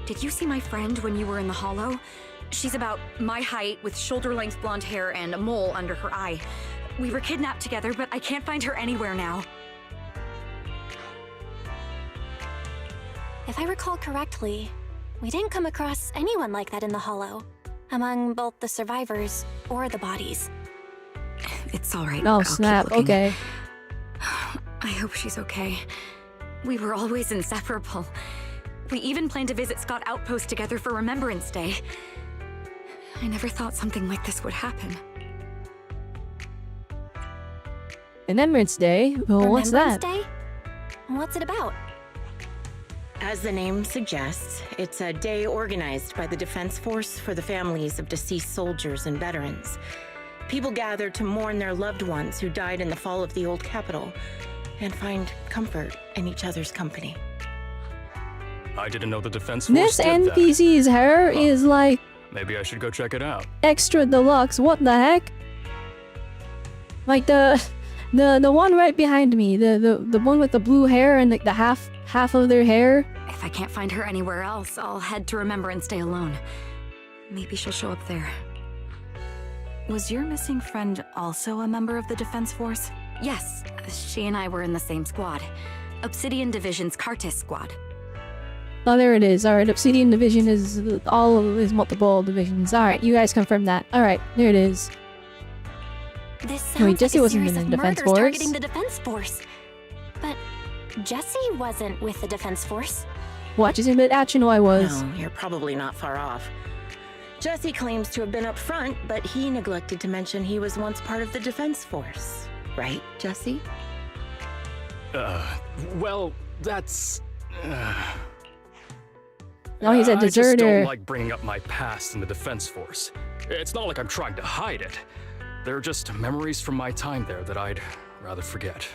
Did you see my friend when you were in the hollow? She's about my height, with shoulder-length blonde hair and a mole under her eye. We were kidnapped together, but I can't find her anywhere now. If I recall correctly, we didn't come across anyone like that in the hollow, among both the survivors or the bodies. It's all right. Oh, I'll snap. keep looking. Okay. I hope she's okay. We were always inseparable. We even planned to visit Scott Outpost together for Remembrance Day. I never thought something like this would happen. Remembrance Day? Well, what's that? Remembrance Day? What's it about? As the name suggests, it's a day organized by the Defense Force for the families of deceased soldiers and veterans. People gather to mourn their loved ones who died in the fall of the old capital and find comfort in each other's company. I didn't know the Defense Force This did that. NPC's hair is like Maybe I should go check it out. extra deluxe. What the heck? Like the one right behind me, the one with the blue hair and like the half of their hair. If I can't find her anywhere else, I'll head to Remembrance Day alone. Maybe she'll show up there. Was your missing friend also a member of the Defense Force? Yes, she and I were in the same squad. Obsidian Division's Cartis squad. Oh, there it is. Alright, Obsidian Division is multiple divisions. Alright, you guys confirm that. Alright, there it is. This sounds Wait, Jesse like a wasn't series in of the Defense murders Force? targeting the Defense Force. But Jesse wasn't with the Defense Force. What? Just admit action? No, I was. No, you're probably not far off. Jesse claims to have been up front, but he neglected to mention he was once part of the Defense Force. Right, Jesse? Well, that's... No, he's a I just deserter. don't like bringing up my past in the Defense Force. It's not like I'm trying to hide it. They're just memories from my time there that I'd rather forget.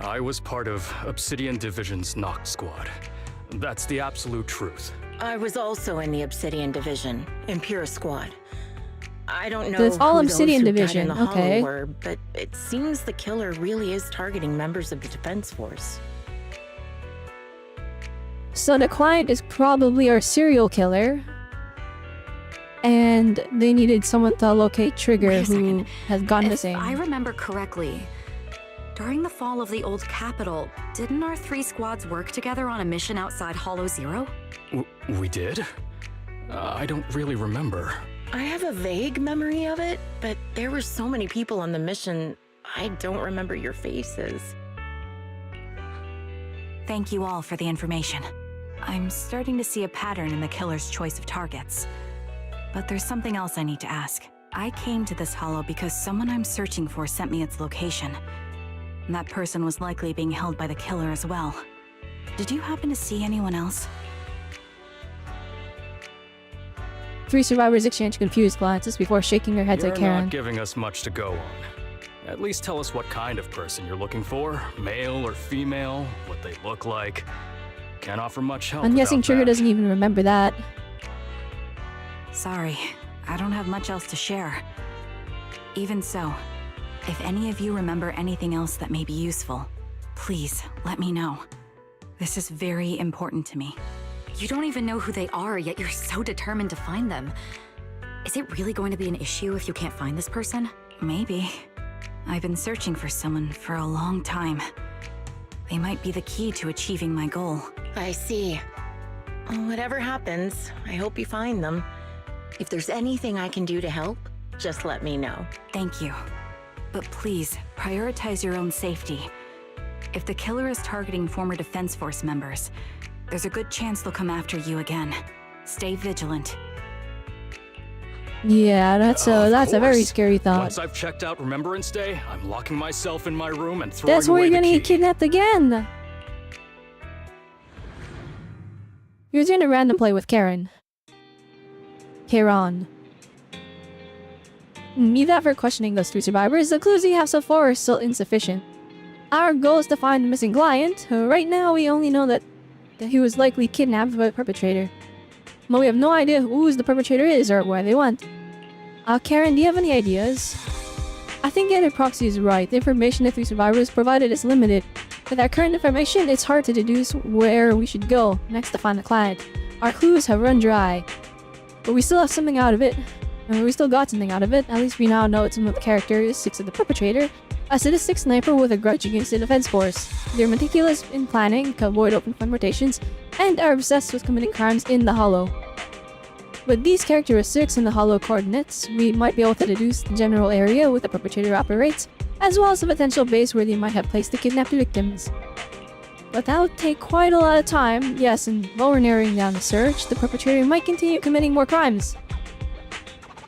I was part of Obsidian Division's Knock Squad. That's the absolute truth. I was also in the Obsidian Division, Impura Squad. I don't know So it's all who Obsidian those who died Division, in the Hollow okay. were, but it seems the killer really is targeting members of the Defense Force. So the client is probably our serial killer. and they needed someone to locate Trigger, Wait a who second. has gone If missing. I remember correctly, during the fall of the old capital, didn't our 3 squads work together on a mission outside Hollow Zero? We did? I don't really remember. I have a vague memory of it, but there were so many people on the mission, I don't remember your faces. Thank you all for the information. I'm starting to see a pattern in the killer's choice of targets. But there's something else I need to ask. I came to this hollow because someone I'm searching for sent me its location. And that person was likely being held by the killer as well. Did you happen to see anyone else? 3 survivors exchange confused glances before shaking their heads You're at Karen. not giving us much to go on. At least tell us what kind of person you're looking for. Male or female, what they look like. Can't offer much help. I'm guessing without Trigger that. doesn't even remember that. Sorry, I don't have much else to share. Even so, if any of you remember anything else that may be useful, please let me know. This is very important to me. You don't even know who they are, yet you're so determined to find them. Is it really going to be an issue if you can't find this person? Maybe. I've been searching for someone for a long time. They might be the key to achieving my goal. I see. Whatever happens, I hope you find them. If there's anything I can do to help, just let me know. Thank you. But please, prioritize your own safety. If the killer is targeting former Defense Force members, there's a good chance they'll come after you again. Stay vigilant. Yeah, that's Of a very course. scary thought. Once I've checked out Remembrance Day, I'm locking myself in my room and throwing That's where away you're gonna the get key. kidnapped again! You're doing a random play with Karen. Karen. Leave that for questioning those 3 survivors. The clues you have so far are still insufficient. Our goal is to find the missing client. Right now, we only know that he was likely kidnapped by the perpetrator. But we have no idea who the perpetrator is or where they went. Karen, do you have any ideas? I think Edit Proxy is right. The information the 3 survivors provided is limited. With our current information, it's hard to deduce where we should go next to find the client. Our clues have run dry. But we still have something out of it. And we still got something out of it. At least we now know some of the characteristics of the perpetrator. A sadistic sniper with a grudge against the defense force. They're meticulous in planning to avoid open confrontations, and are obsessed with committing crimes in the Hollow. With these characteristics and the Hollow coordinates, we might be able to deduce the general area where the perpetrator operates, as well as the potential base where they might have placed the kidnapped victims. But that would take quite a lot of time, yes, and while we're narrowing down the search, the perpetrator might continue committing more crimes.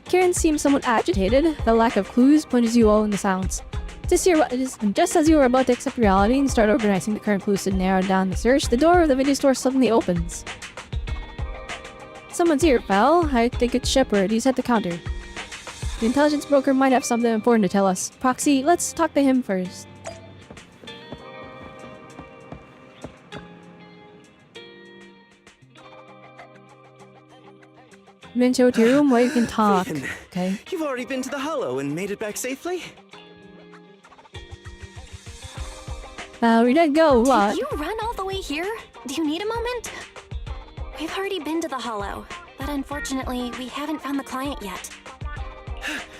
Karen seems somewhat agitated. The lack of clues plunges you all in the silence. Just as you are about to accept reality and start organizing the current clues to narrow down the search, the door of the video store suddenly opens. Someone's here, pal. I think it's Shepard. He's at the counter. The intelligence broker might have something important to tell us. Proxy, let's talk to him first. Been to your room where you can talk. Finn, Okay. You've already been to the Hollow and made it back safely? We did go. What? Did you run all the way here? Do you need a moment? We've already been to the Hollow, but unfortunately, we haven't found the client yet.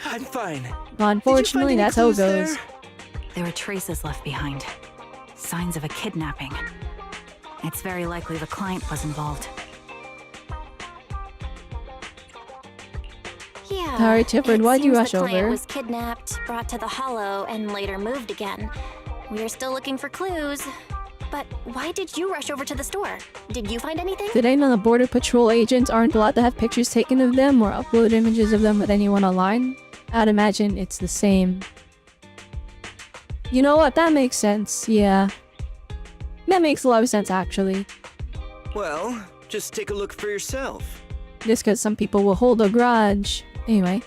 I'm fine. Unfortunately, Did you that's find how it any goes. clues There were traces left behind. Signs of a kidnapping. It's very likely the client was involved. Yeah. Alright, Shepard, it why'd you seems rush the client over? was kidnapped, brought to the Hollow, and later moved again. We are still looking for clues. But why did you rush over to the store? Did you find anything? Did I know the Border Patrol agents aren't allowed to have pictures taken of them or upload images of them with anyone online? I'd imagine it's the same. You know what? That makes sense. Yeah. That makes a lot of sense, actually. Well, just take a look for yourself. Just because some people will hold a grudge. Anyway.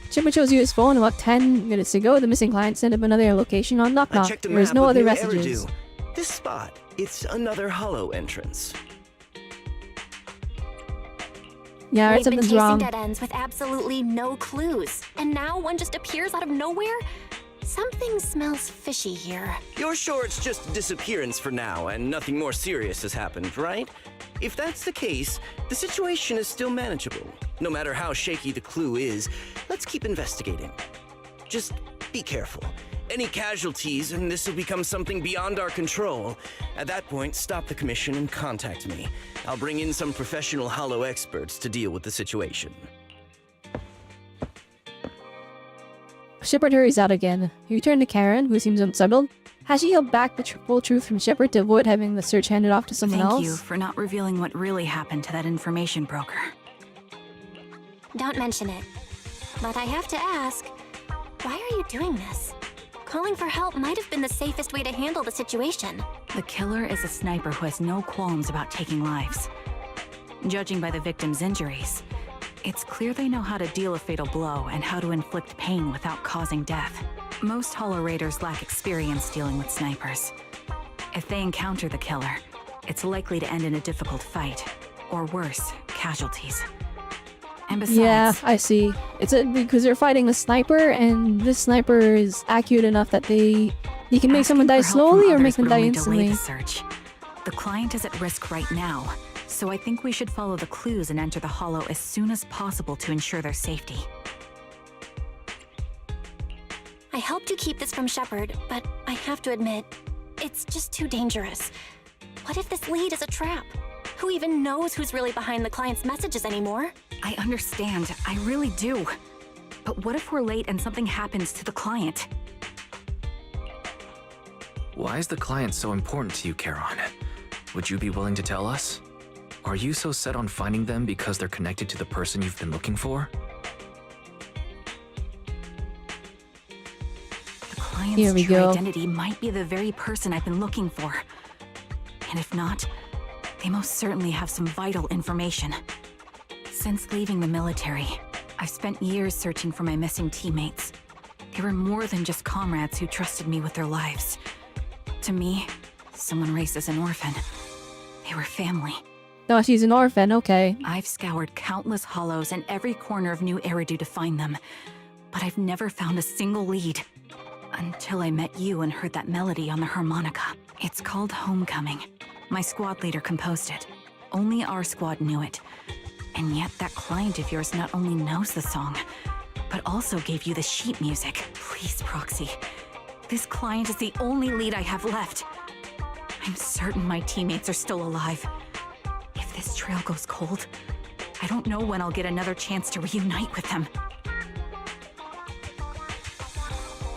Chipper chose you his phone about 10 minutes ago. The missing client sent up another location on Knock I Knock. checked a There is map no with other new messages. Eridu. This spot, it's another Hollow entrance. Yeah, We've been something's chasing wrong. dead ends with absolutely no clues. And now one just appears out of nowhere? Something smells fishy here. You're sure it's just disappearance for now and nothing more serious has happened, right? If that's the case, the situation is still manageable. No matter how shaky the clue is, let's keep investigating. Just be careful. Any casualties, and this will become something beyond our control. At that point, stop the commission and contact me. I'll bring in some professional hollow experts to deal with the situation. Shepard hurries out again. He returned to Karen, who seems unsettled. Has she held back the full truth from Shepard to avoid having the search handed off to someone else? Thank you for not revealing what really happened to that information broker. Don't mention it. But I have to ask, why are you doing this? Calling for help might have been the safest way to handle the situation. The killer is a sniper who has no qualms about taking lives. Judging by the victim's injuries, it's clear they know how to deal a fatal blow and how to inflict pain without causing death. Most Hollow Raiders lack experience dealing with snipers. If they encounter the killer, it's likely to end in a difficult fight, or worse, casualties. And besides, Yeah, I see. It's because they're fighting a sniper, and this sniper is accurate enough that he can make someone die asking for help from slowly or make others them would die only delay instantly. the search. The client is at risk right now, so I think we should follow the clues and enter the Hollow as soon as possible to ensure their safety. I helped you keep this from Shepard, but I have to admit, it's just too dangerous. What if this lead is a trap? Who even knows who's really behind the client's messages anymore? I understand, I really do. But what if we're late and something happens to the client? Why is the client so important to you, Charon? Would you be willing to tell us? Are you so set on finding them because they're connected to the person you've been looking for? The client's Here we true go. identity might be the very person I've been looking for. And if not, they most certainly have some vital information. Since leaving the military, I've spent years searching for my missing teammates. They were more than just comrades who trusted me with their lives. To me, someone raised as an orphan, they were family. No, she's an orphan, okay. I've scoured countless hollows and every corner of New Eridu to find them, but I've never found a single lead. Until I met you and heard that melody on the harmonica. It's called Homecoming. My squad leader composed it. Only our squad knew it. And yet that client of yours not only knows the song, but also gave you the sheet music. Please, Proxy. This client is the only lead I have left. I'm certain my teammates are still alive. If this trail goes cold, I don't know when I'll get another chance to reunite with them.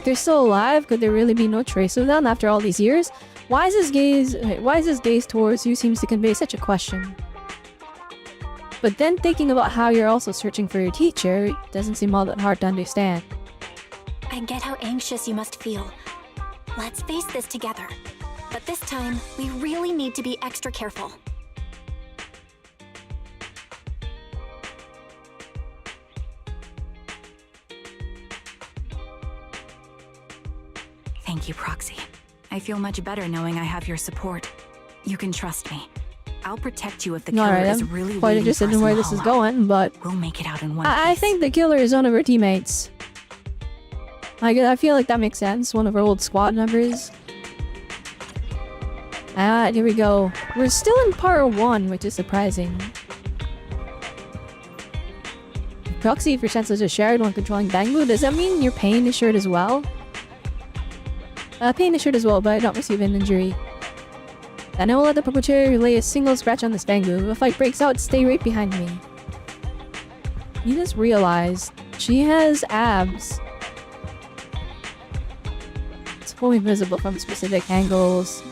They're still alive? Could there really be no trace of them after all these years? Why is his gaze towards you seems to convey such a question? But then thinking about how you're also searching for your teacher doesn't seem all that hard to understand. I get how anxious you must feel. Let's face this together. But this time, we really need to be extra careful. Thank you, Proxy. I feel much better knowing I have your support. You can trust me. I'll protect you if the killer Alright, is I'm really quite waiting for interested us in where the this is Hollow. going, but We'll make it out in one I piece. think the killer is one of her teammates. I feel like that makes sense. One of our old squad members. Ah, here we go. We're still in part 1, which is surprising. Proxy, if your senses are shared when controlling Bangbu, does that mean your pain is shared as well? Pain is shared as well, but I don't receive an injury. And I will let the perpetrator lay a single scratch on this Bangbu. If a fight breaks out, stay right behind me. You just realized she has abs. It's fully visible from specific angles.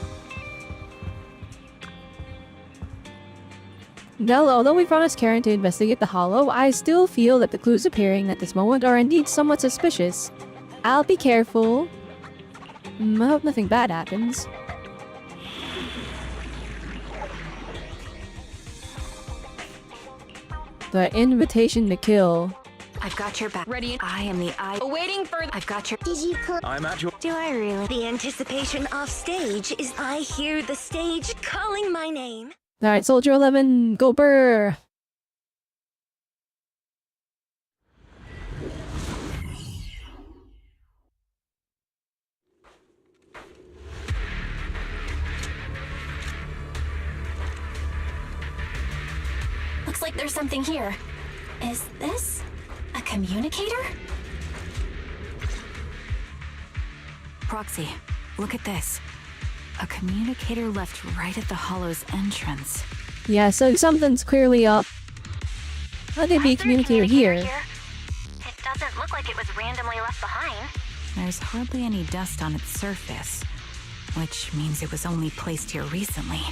Now, although we promised Karen to investigate the Hollow, I still feel that the clues appearing at this moment are indeed somewhat suspicious. I'll be careful. I hope nothing bad happens. The invitation to kill. I've got your back. Ready? I am the eye. Waiting for I've got your. Did you put? I'm at your... Do I really? The anticipation off stage is I hear the stage calling my name. Alright, Soldier 11, go burr! like there's something here. Is this a communicator? Proxy, look at this. A communicator left right at the Hollow's entrance. Yeah, so something's clearly up. How could be a communicator here? It doesn't look like it was randomly left behind. There's hardly any dust on its surface, which means it was only placed here recently.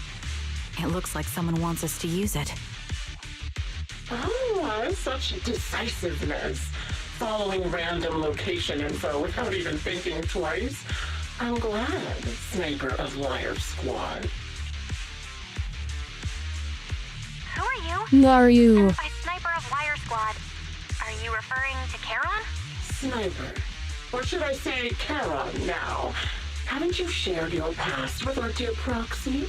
It looks like someone wants us to use it. Oh, such decisiveness. Following random location info without even thinking twice. I'm glad, Sniper of Liar Squad. Who are you? Who are you? And by Sniper of Liar Squad, are you referring to Charon? Sniper. Or should I say Charon now? Haven't you shared your past with our dear Proxy?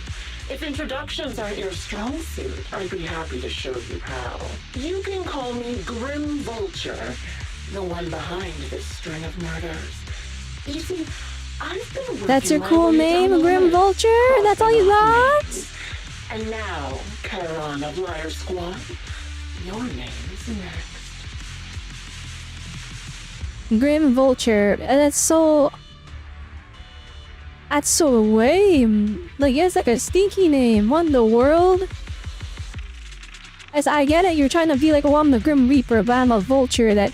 If introductions aren't your strong suit, I'd be happy to show you how. You can call me Grim Vulture, the one behind this string of murders. You see, I've been working That's your my cool way name, down the Grim list, Vulture? That's all you got? names. And now, Charon of Liar Squad, your name's next. Grim Vulture. That's so lame. Like, it's like a stinky name. What in the world? As I get it, you're trying to be like, oh, I'm the Grim Reaper, but I'm a vulture that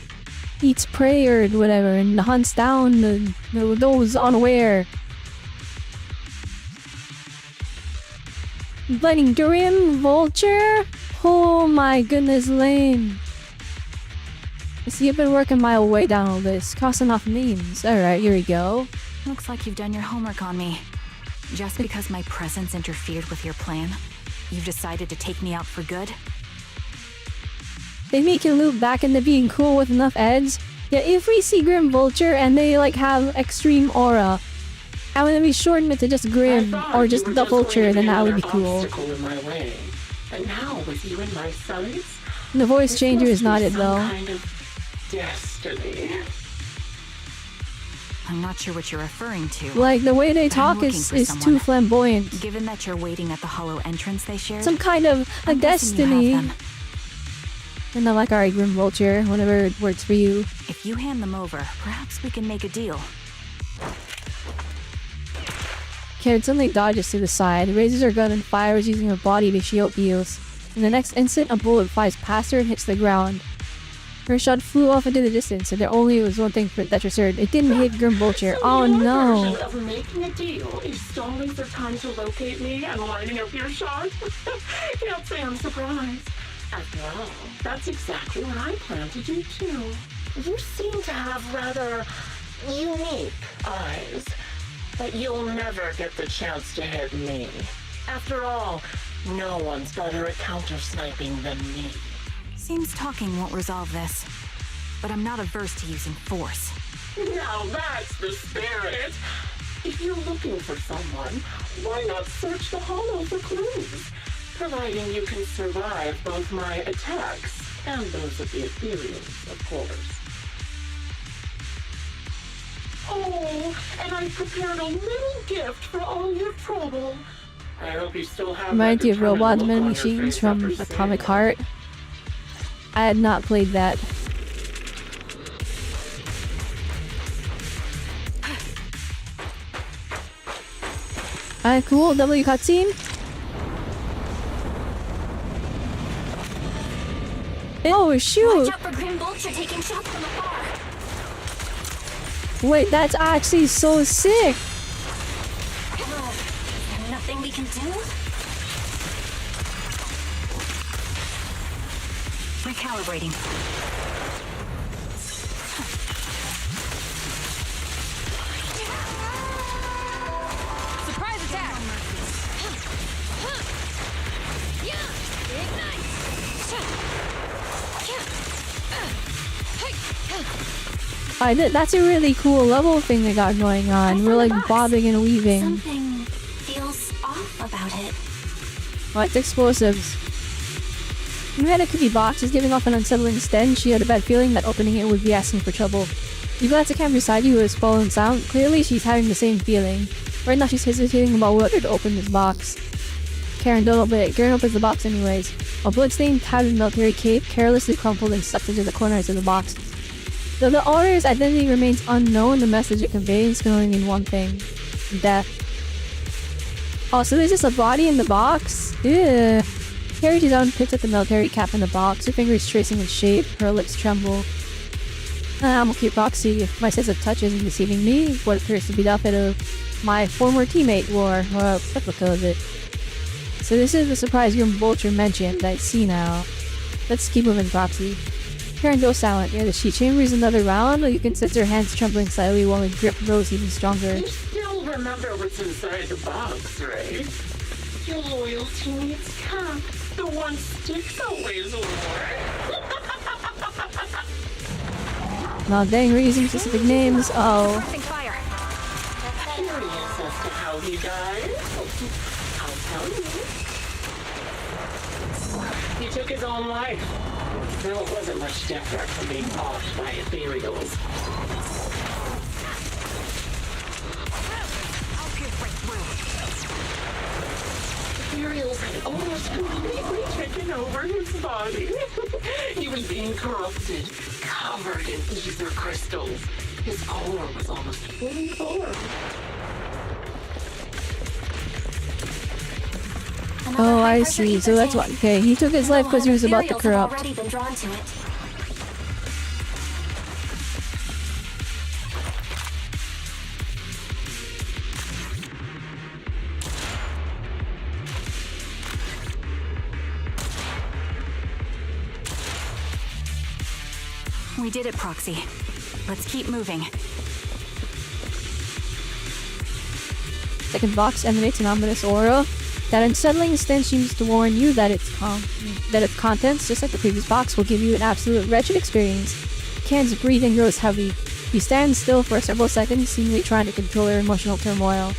eats prey or whatever and hunts down those unaware. But Grim Vulture? Oh my goodness, lame. See, I've been working my way down all this, crossing off names. Alright, here we go. Looks like you've done your homework on me. Just because my presence interfered with your plan, you've decided to take me out for good? They make you loop back into being cool with enough edge. Yeah, if we see Grim Vulture and they like have extreme aura, I want to be shortened to just Grim or just the Vulture, then that would be cool. In my way. And now with you in my sights, The voice this changer must is not be it some though. kind of destiny. I'm not sure what you're referring to. Like, the way they talk looking is for too someone. flamboyant. Given that you're waiting at the hollow entrance they shared, Some kind of a I'm guessing you destiny. have them. And I'm like, alright, Grim Vulture, whatever it works for you. If you hand them over, perhaps we can make a deal. Karen suddenly dodges to the side, raises her gun and fires using her body to shield Eos. In the next instant, a bullet flies past her and hits the ground. Her shot flew off into the distance, and there only was one thing that was certain. It didn't hit Grim Vulture. So Oh your no! version of making a deal is stalling for time to locate me and lining up your shot? Can't say I'm surprised. After all, that's exactly what I plan to do too. You seem to have rather unique eyes, but you'll never get the chance to hit me. After all, no one's better at counter-sniping than me. Seems talking won't resolve this, but I'm not averse to using force. Now that's the spirit! If you're looking for someone, why not search the hollow for clues? Providing you can survive both my attacks and those of the Ethereals, of course. Oh, and I prepared a little gift for all your trouble. I hope you still have Reminds that you of determined Robot look Men on your Machines face from after Atomic saying Heart. I had not played that. Alright, cool. W cutscene. Oh shoot! Watch out for Grim Vulture taking shots from afar. Wait, that's actually so sick! Oh, is there nothing we can do? Recalibrating. Surprise attack! That's a really cool level thing they got going on. We're like bobbing and weaving. Something feels off about it. Oh, it's explosives. You had a cookie box is giving off an unsettling stench. She had a bad feeling that opening it would be asking for trouble. You glance at Cam beside you who is following sound. Clearly she's having the same feeling. Right now she's hesitating about whether to open this box. Karen, don't open it. Karen opens the box anyways. A bloodstained, tattered military cape carelessly crumpled and stuffed into the corners of the box. Though the owner's identity remains unknown, the message it conveys can only mean one thing. Death. Oh, so there's just a body in the box? Ew. Carrie reaches out and picks up the military cap in the box, her fingers tracing its shape, her lips tremble. I'm okay, Proxy. If my sense of touch isn't deceiving me, what appears to be the outfit of my former teammate wore, or a replica of it. So this is the surprise Grim Vulture mentioned, I see now. Let's keep moving, Proxy. Karen goes silent near the sheet. Chambers another round, you can sense her hands trembling slightly while her grip grows even stronger. You still remember what's inside the box, right? Your loyal teammate's cap. The one Sticks always wore. Not dang, we're using specific names. Oh. Fire. Curious as to how he died? I'll tell you. He took his own life. Though it wasn't much different from being offed by ethereals. Ethereals had almost completely taken over his body. He was being corrupted, covered in ether crystals. His core was almost fully formed. Oh, I see. So that's what. Okay, he took his life because he was about to corrupt. Already been drawn to it. We did it, Proxy. Let's keep moving. Second box emanates an ominous aura. That unsettling stench seems to warn you that its contents, just like the previous box, will give you an absolute wretched experience. Karen's breathing grows heavy. He stands still for several seconds, seemingly trying to control her emotional turmoil.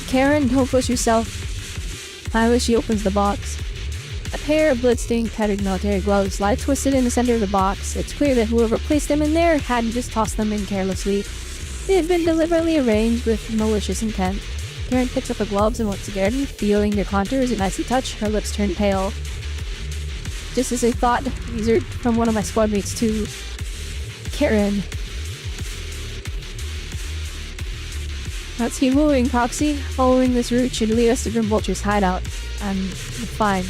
Karen, don't push yourself. I wish she opens the box. A pair of bloodstained, tattered military gloves lie twisted in the center of the box. It's clear that whoever placed them in there hadn't just tossed them in carelessly. They had been deliberately arranged with malicious intent. Karen picks up the gloves and once again, feeling their contours and icy touch, her lips turn pale. Just as I thought, these are from one of my squad mates too. Karen. Let's keep moving, Proxy. Following this route should lead us to Grim Vulture's hideout. I'm fine.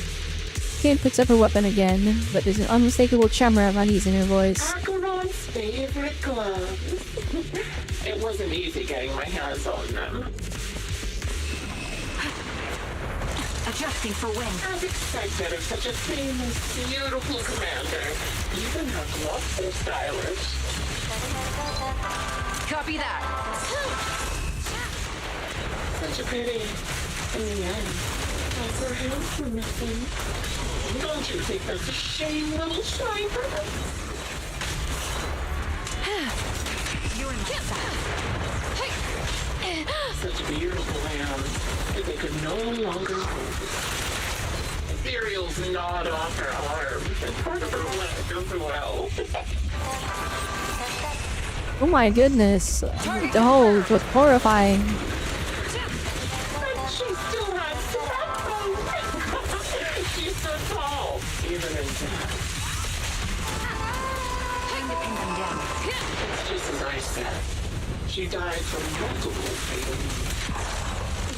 Karen picks up her weapon again, but there's an unmistakable tremor of unease in her voice. Acheron's favorite gloves. It wasn't easy getting my hands on them. Adjusting for wind. As expected of such a famous, beautiful commander. Even her gloves are stylish. Copy that. Such a pity. In the end, all her hands were missing. Don't you think that's a shame, little sniper? You're in Such beautiful hands that they could no longer hold. Ethereals gnawed off her arms and part of her leg as well. Oh my goodness. Oh, it was horrifying. And she still has backbone. She's so tall, even in death. It's just as I said. She died from multiple things.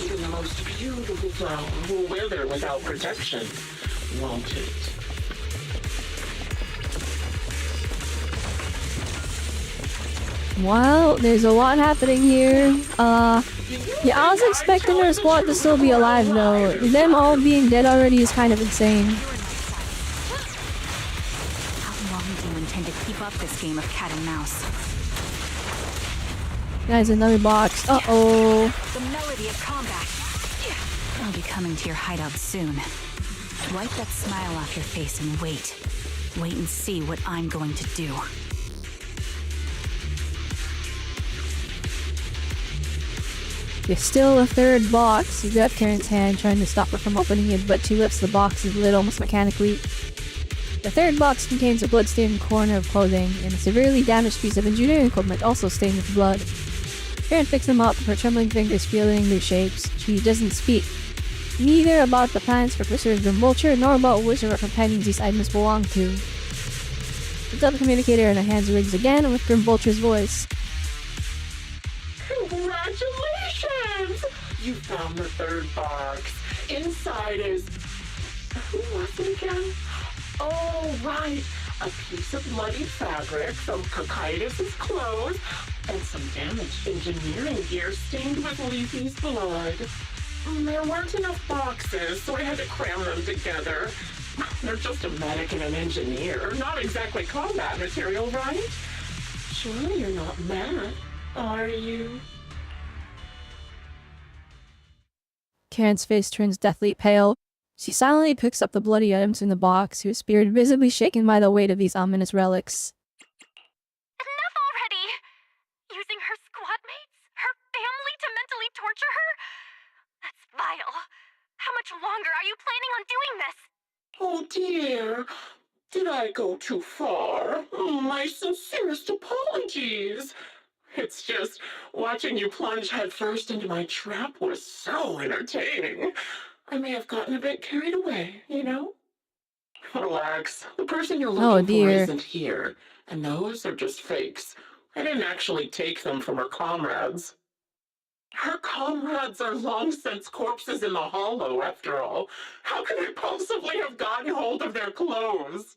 Even the most beautiful flower will wither without protection, won't it? Well, there's a lot happening here. Yeah, I was expecting her squad to still be alive though. Them all being dead already is kind of insane. How long do you intend to keep up this game of cat and mouse? Guys, another box. Uh-oh. The melody of combat. I'll be coming to your hideout soon. Wipe that smile off your face and wait. Wait and see what I'm going to do. There's still a third box. You grab Karen's hand, trying to stop her from opening it, but she lifts the box's lid almost mechanically. The third box contains a blood-stained corner of clothing and a severely damaged piece of engineering equipment also stained with blood. Karen picks them up, her trembling fingers feeling their shapes. She doesn't speak. neither about the plans for Preserved Grim Vulture nor about which of our companions these items belong to. The double communicator in her hands rings again with Grim Vulture's voice. Congratulations! You found the third box. Inside is... Who was it again? Oh, right. A piece of bloody fabric from Cocytus's clothes and some damaged engineering gear stained with Leafy's blood. There weren't enough boxes, so I had to cram them together. They're just a medic and an engineer, not exactly combat material, right? Surely you're not mad, are you? Karen's face turns deathly pale. She silently picks up the bloody items in the box, her spirit visibly shaken by the weight of these ominous relics. Enough already! Using her squad mates, her family to mentally torture her? That's vile. How much longer are you planning on doing this? Oh dear, did I go too far? My sincerest apologies. It's just, watching you plunge headfirst into my trap was so entertaining. I may have gotten a bit carried away, you know? Relax, the person you're looking for isn't here, and those are just fakes. I didn't actually take them from her comrades. Her comrades are long since corpses in the hollow, after all. How could I possibly have gotten hold of their clothes?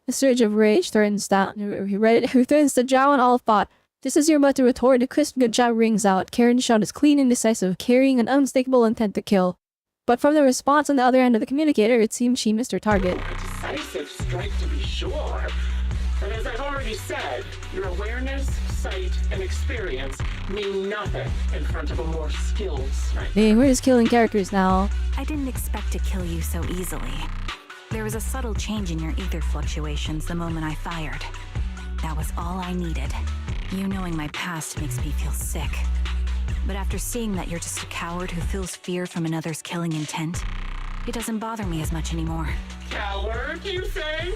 A surge of rage threatens who threatens to drown all thought. Just as you're about to retort, a crisp good job rings out. Karen's shot is clean and decisive, carrying an unmistakable intent to kill. But from the response on the other end of the communicator, it seems she missed her target. A decisive strike to be sure. But as I've already said, your awareness, sight, and experience mean nothing in front of a more skilled sniper. Dang, we're just killing characters now. I didn't expect to kill you so easily. There was a subtle change in your ether fluctuations the moment I fired. That was all I needed. You knowing my past makes me feel sick. But after seeing that you're just a coward who feels fear from another's killing intent, it doesn't bother me as much anymore. Coward, you say?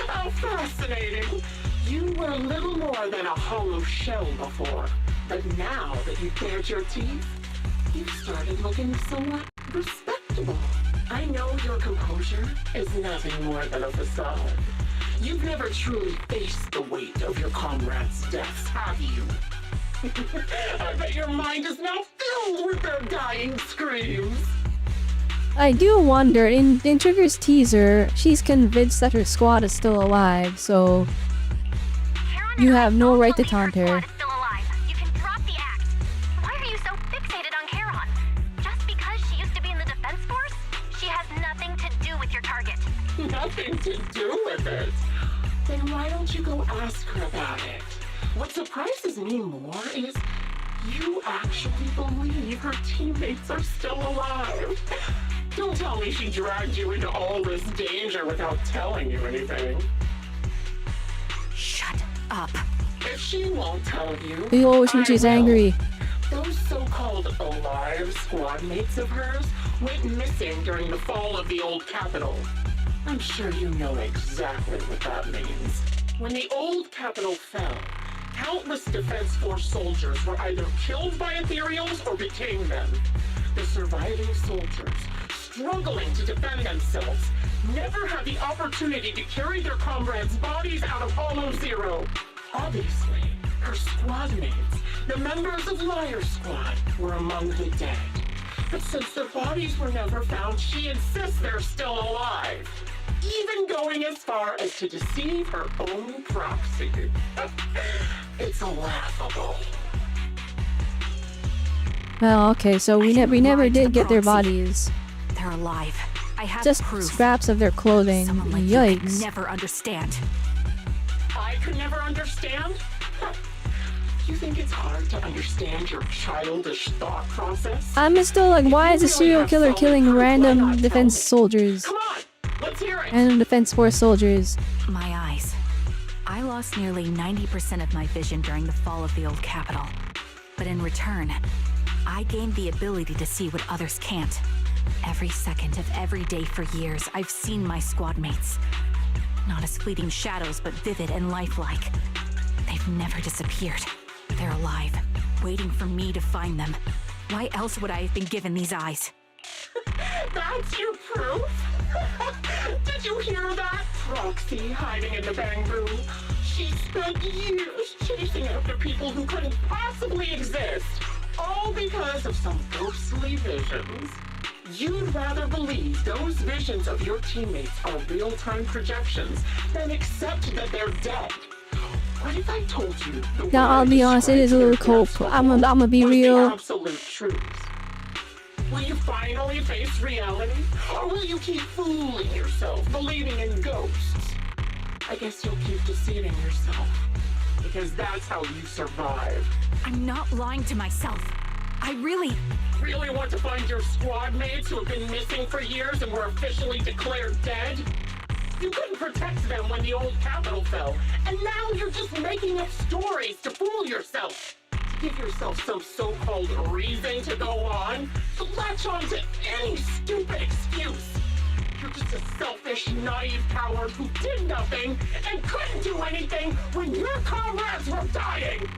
How fascinating. You were little more than a hollow shell before. But now that you've bared your teeth, you've started looking somewhat respectable. I know your composure is nothing more than a facade. You've never truly faced the weight of your comrades' deaths, have you? I bet your mind is now filled with their dying screams. I do wonder, in Trigger's teaser, she's convinced that her squad is still alive, so you have no right to taunt her. You can drop the act. Why are you so fixated on Charon? Just because she used to be in the defense force? She has nothing to do with your target. Nothing to do with it? Then why don't you go ask her about it? What surprises me more is you actually believe her teammates are still alive. Don't tell me she dragged you into all this danger without telling you anything. Shut up. If she won't tell you, We always when she's angry. Those so-called alive squad mates of hers went missing during the fall of the old capital. I'm sure you know exactly what that means. When the old capital fell, countless Defense Force soldiers were either killed by Ethereals or became them. The surviving soldiers, struggling to defend themselves, never had the opportunity to carry their comrades' bodies out of Hollow Zero. Obviously, her squad mates, the members of Liar Squad, were among the dead. But since their bodies were never found, she insists they're still alive. Even going as far as to deceive her own proxy. It's laughable. Well, okay, so we never did get their bodies. They're alive. I have Just proof. scraps of their clothing. Someone like you could Yikes. never understand. I could never understand? You think it's hard to understand your childish thought process? I'm still like, why is a serial killer killing random defense soldiers? Come on, let's hear it. Random defense force soldiers. My eyes. I lost nearly 90% of my vision during the fall of the old capital. But in return, I gained the ability to see what others can't. Every second of every day for years, I've seen my squad mates. Not as fleeting shadows, but vivid and lifelike. They've never disappeared. They're alive, waiting for me to find them. Why else would I have been given these eyes? That's your proof? Did you hear that? Proxy hiding in the bamboo. She spent years chasing after people who couldn't possibly exist, all because of some ghostly visions. You'd rather believe those visions of your teammates are real-time projections than accept that they're dead. What if I told you the Now, I'll be honest, it is a little cold. I'ma be real. The absolute truth? Will you finally face reality? Or will you keep fooling yourself, believing in ghosts? I guess you'll keep deceiving yourself. Because that's how you survive. I'm not lying to myself. I really want to find your squad mates who have been missing for years and were officially declared dead? You couldn't protect them when the old capital fell, and now you're just making up stories to fool yourself. To give yourself some so-called reason to go on, to latch on to any stupid excuse. You're just a selfish, naive coward who did nothing and couldn't do anything when your comrades were dying.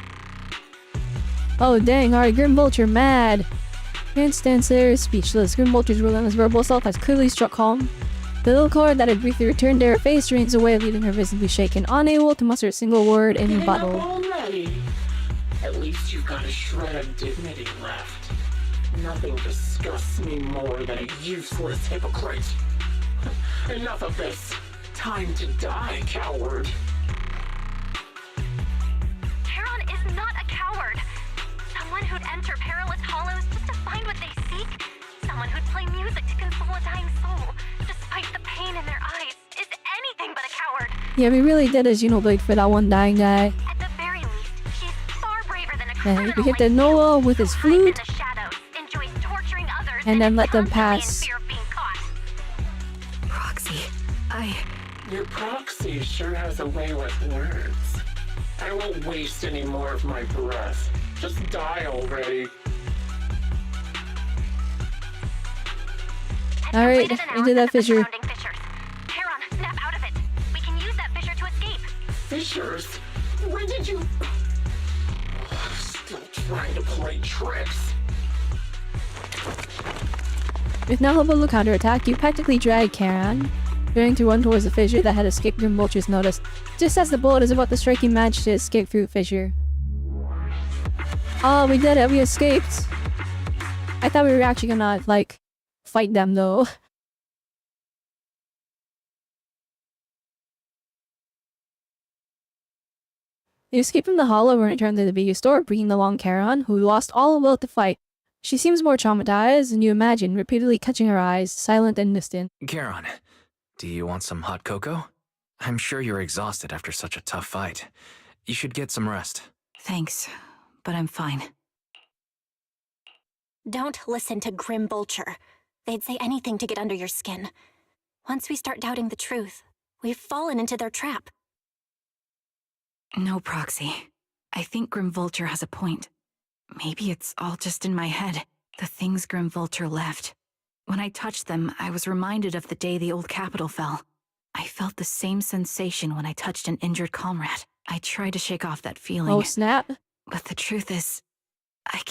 Oh dang, alright, Grim Vulture mad. Can't stand there, speechless. Grim Vulture's relentless verbal self has clearly struck home. The little chord that had briefly returned to her face drains away, leaving her visibly shaken, unable to muster a single word in rebuttal. Already. At least you've got a shred of dignity left. Nothing disgusts me more than a useless hypocrite. Enough of this. Time to die, coward. Charon is not a coward. Someone who'd enter perilous hollows just to find what they seek. Someone who'd play music to console a dying soul, despite the pain in their eyes, is anything but a coward. Yeah, we really did a Xenoblade for that one dying guy. At the very least, she's far braver than a Yeah, criminal we hit like the Noah with his who hides in flute, the shadows, enjoys torturing others, and then is let them constantly in pass. fear of being caught. Proxy. Your proxy sure has a way with words. I won't waste any more of my breath. Just die already. Alright, into that fissure. Charon, snap out of it. We can use that fissure to escape. Fissures? When did you... Still trying to play tricks. With now able to counterattack, you practically drag Charon, preparing to run towards the fissure that had escaped Grim Vulture's notice, just as the bullet is about to strike, he managed to escape through the fissure. Oh, we did it, we escaped! I thought we were actually gonna, like, fight them though. You escape from the hollow and return to the BU store, bringing along Charon, who lost all will to fight. She seems more traumatized than you imagine, repeatedly catching her eyes, silent and distant. Charon, do you want some hot cocoa? I'm sure you're exhausted after such a tough fight. You should get some rest. Thanks, but I'm fine. Don't listen to Grim Vulture. They'd say anything to get under your skin. Once we start doubting the truth, we've fallen into their trap. No, Proxy. I think Grim Vulture has a point. Maybe it's all just in my head. The things Grim Vulture left. When I touched them, I was reminded of the day the old capital fell. I felt the same sensation when I touched an injured comrade. I tried to shake off that feeling. Oh snap. But the truth is, I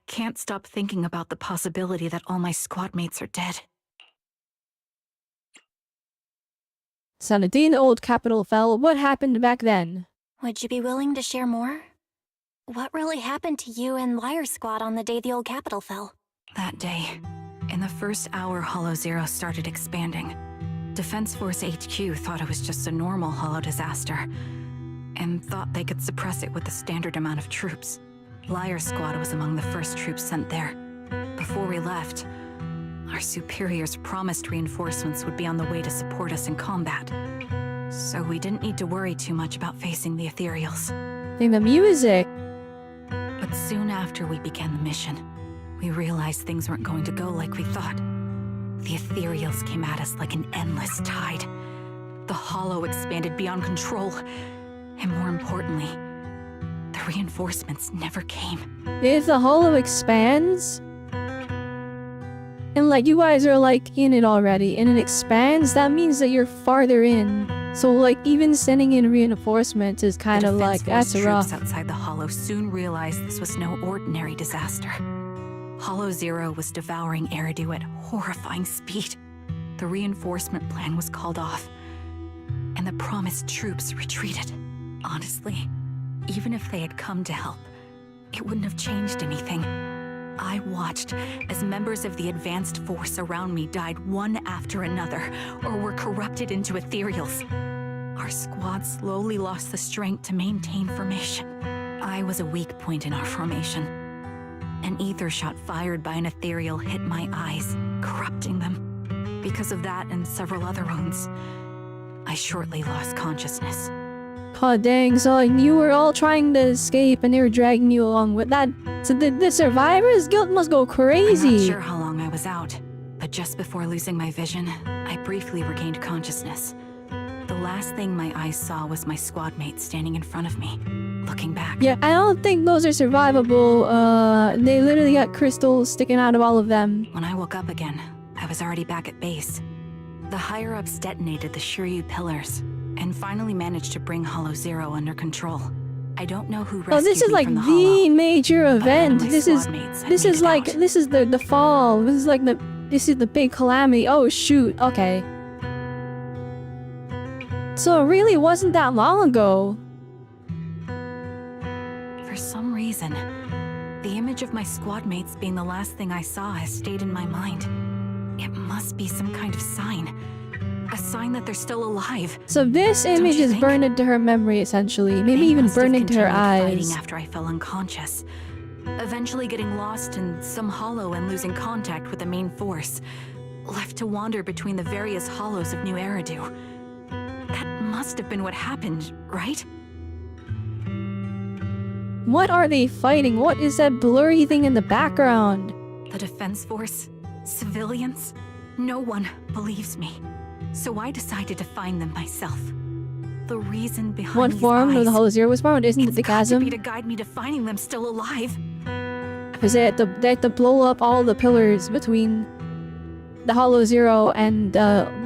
can't stop thinking about the possibility that all my squad mates are dead. So the day the old capital fell, what happened back then? Would you be willing to share more? What really happened to you and Liar Squad on the day the old capital fell? That day, in the first hour Hollow Zero started expanding, Defense Force HQ thought it was just a normal Hollow disaster, and thought they could suppress it with the standard amount of troops. Liar Squad was among the first troops sent there. Before we left, our superiors promised reinforcements would be on the way to support us in combat. So we didn't need to worry too much about facing the Ethereals. Think the music. But soon after we began the mission, we realized things weren't going to go like we thought. The Ethereals came at us like an endless tide. The Hollow expanded beyond control. And more importantly, the reinforcements never came. If the hollow expands, and like you guys are like in it already, and it expands, that means that you're farther in. So like even sending in reinforcements is kind of like that's rough. Troops outside the Hollow soon realized this was no ordinary disaster. Hollow Zero was devouring Eridu at horrifying speed. The reinforcement plan was called off, and the promised troops retreated. Honestly, even if they had come to help, it wouldn't have changed anything. I watched as members of the advanced force around me died one after another, or were corrupted into ethereals. Our squad slowly lost the strength to maintain formation. I was a weak point in our formation. An ether shot fired by an ethereal hit my eyes, corrupting them. Because of that and several other wounds, I shortly lost consciousness. Oh dang, so like, you were all trying to escape and they were dragging you along with that. So the survivor's guilt must go crazy. I'm not sure how long I was out, but just before losing my vision, I briefly regained consciousness. The last thing my eyes saw was my squad mates standing in front of me, looking back. Yeah, I don't think those are survivable. They literally got crystals sticking out of all of them. When I woke up again, I was already back at base. The higher-ups detonated the Shiryu pillars, and finally managed to bring Hollow Zero under control. I don't know who rescued Oh, this is me like from the the Hollow, major but event. none of my This is squad mates had this made is it like out. this is the fall. This is like the big calamity. Oh shoot. Okay. So it really wasn't that long ago. For some reason, the image of my squad mates being the last thing I saw has stayed in my mind. It must be some kind of sign. A sign that they're still alive. So this Don't image you is think? burned into her memory essentially. Maybe They even must have burned into her continued eyes. fighting after I fell unconscious. Eventually getting lost in some hollow and losing contact with the main force. Left to wander between the various hollows of New Eridu. That must have been what happened, right? What are they fighting? What is that blurry thing in the background? The defense force? Civilians? No one believes me. So I decided to find them myself. The reason behind What these form of eyes, the Hollow Zero was formed? Isn't it it's the got to chasm? be to guide me to finding them still alive. Because they had to blow up all the pillars between the Hollow Zero and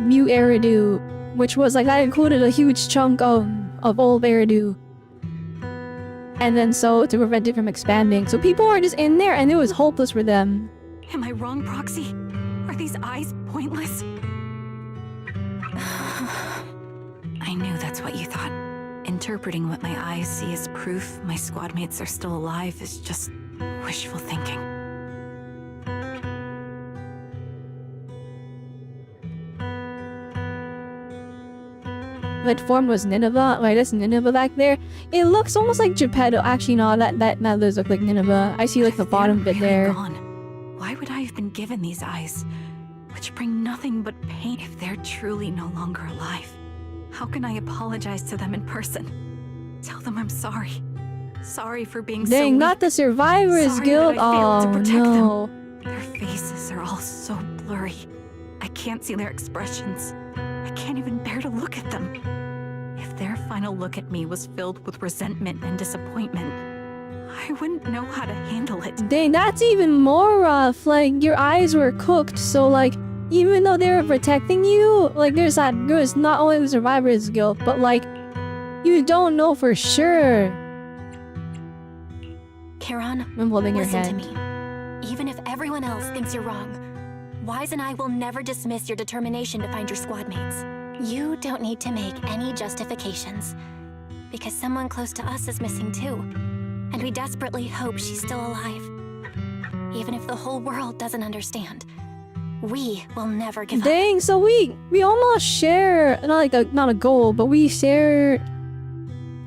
New Eridu, which was like that included a huge chunk of old Eridu. And then so to prevent it from expanding. So people were just in there and it was hopeless for them. Am I wrong, Proxy? Are these eyes pointless? I knew that's what you thought. Interpreting what my eyes see as proof my squad mates are still alive is just wishful thinking. What form was Nineveh? Right, that's Nineveh back there. It looks almost like Geppetto. Actually, no, that does look like Nineveh. I see like the If bottom they're bit really there. Gone, why would I have been given these eyes, which bring nothing but pain if they're truly no longer alive? How can I apologize to them in person? Tell them I'm sorry. Sorry for being so Dang, weak. not the Survivor's Sorry Guild. that I failed to Oh protect no. Their faces are all so blurry. I can't see their expressions. I can't even bear to look at them. If their final look at me was filled with resentment and disappointment, I wouldn't know how to handle it. Dang, that's even more rough. Like, your eyes were cooked, so like, even though they were protecting you, like, there's not only the Survivor's Guild, but like, you don't know for sure. Charon, I'm holding your listen hand. to me. Even if everyone else thinks you're wrong, Wise and I will never dismiss your determination to find your squad mates. You don't need to make any justifications, because someone close to us is missing too, and we desperately hope she's still alive. Even if the whole world doesn't understand, we will never give up. Dang, so we almost share not a goal, but we share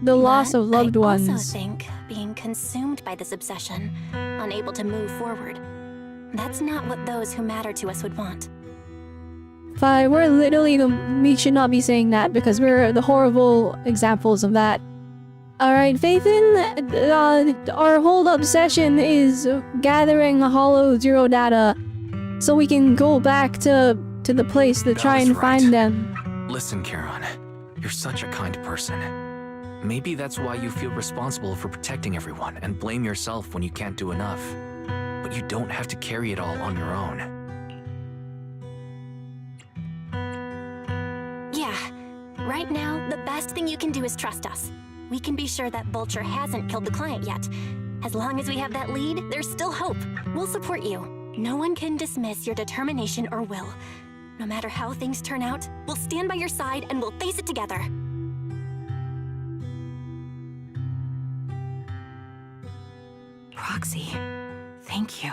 the loss But of loved I ones. also think being consumed by this obsession, unable to move forward, that's not what those who matter to us would want. But we're literally we should not be saying that because we're the horrible examples of that. Alright, Faithin, our hold-up session is gathering the Hollow Zero data so we can go back to the place to try and Bella's right. find them. Listen, Charon, you're such a kind person. Maybe that's why you feel responsible for protecting everyone and blame yourself when you can't do enough. But you don't have to carry it all on your own. Yeah, Right now, the best thing you can do is trust us. We can be sure that Vulture hasn't killed the client yet. As long as we have that lead, there's still hope. We'll support you. No one can dismiss your determination or will. No matter how things turn out, we'll stand by your side and we'll face it together. Proxy, thank you.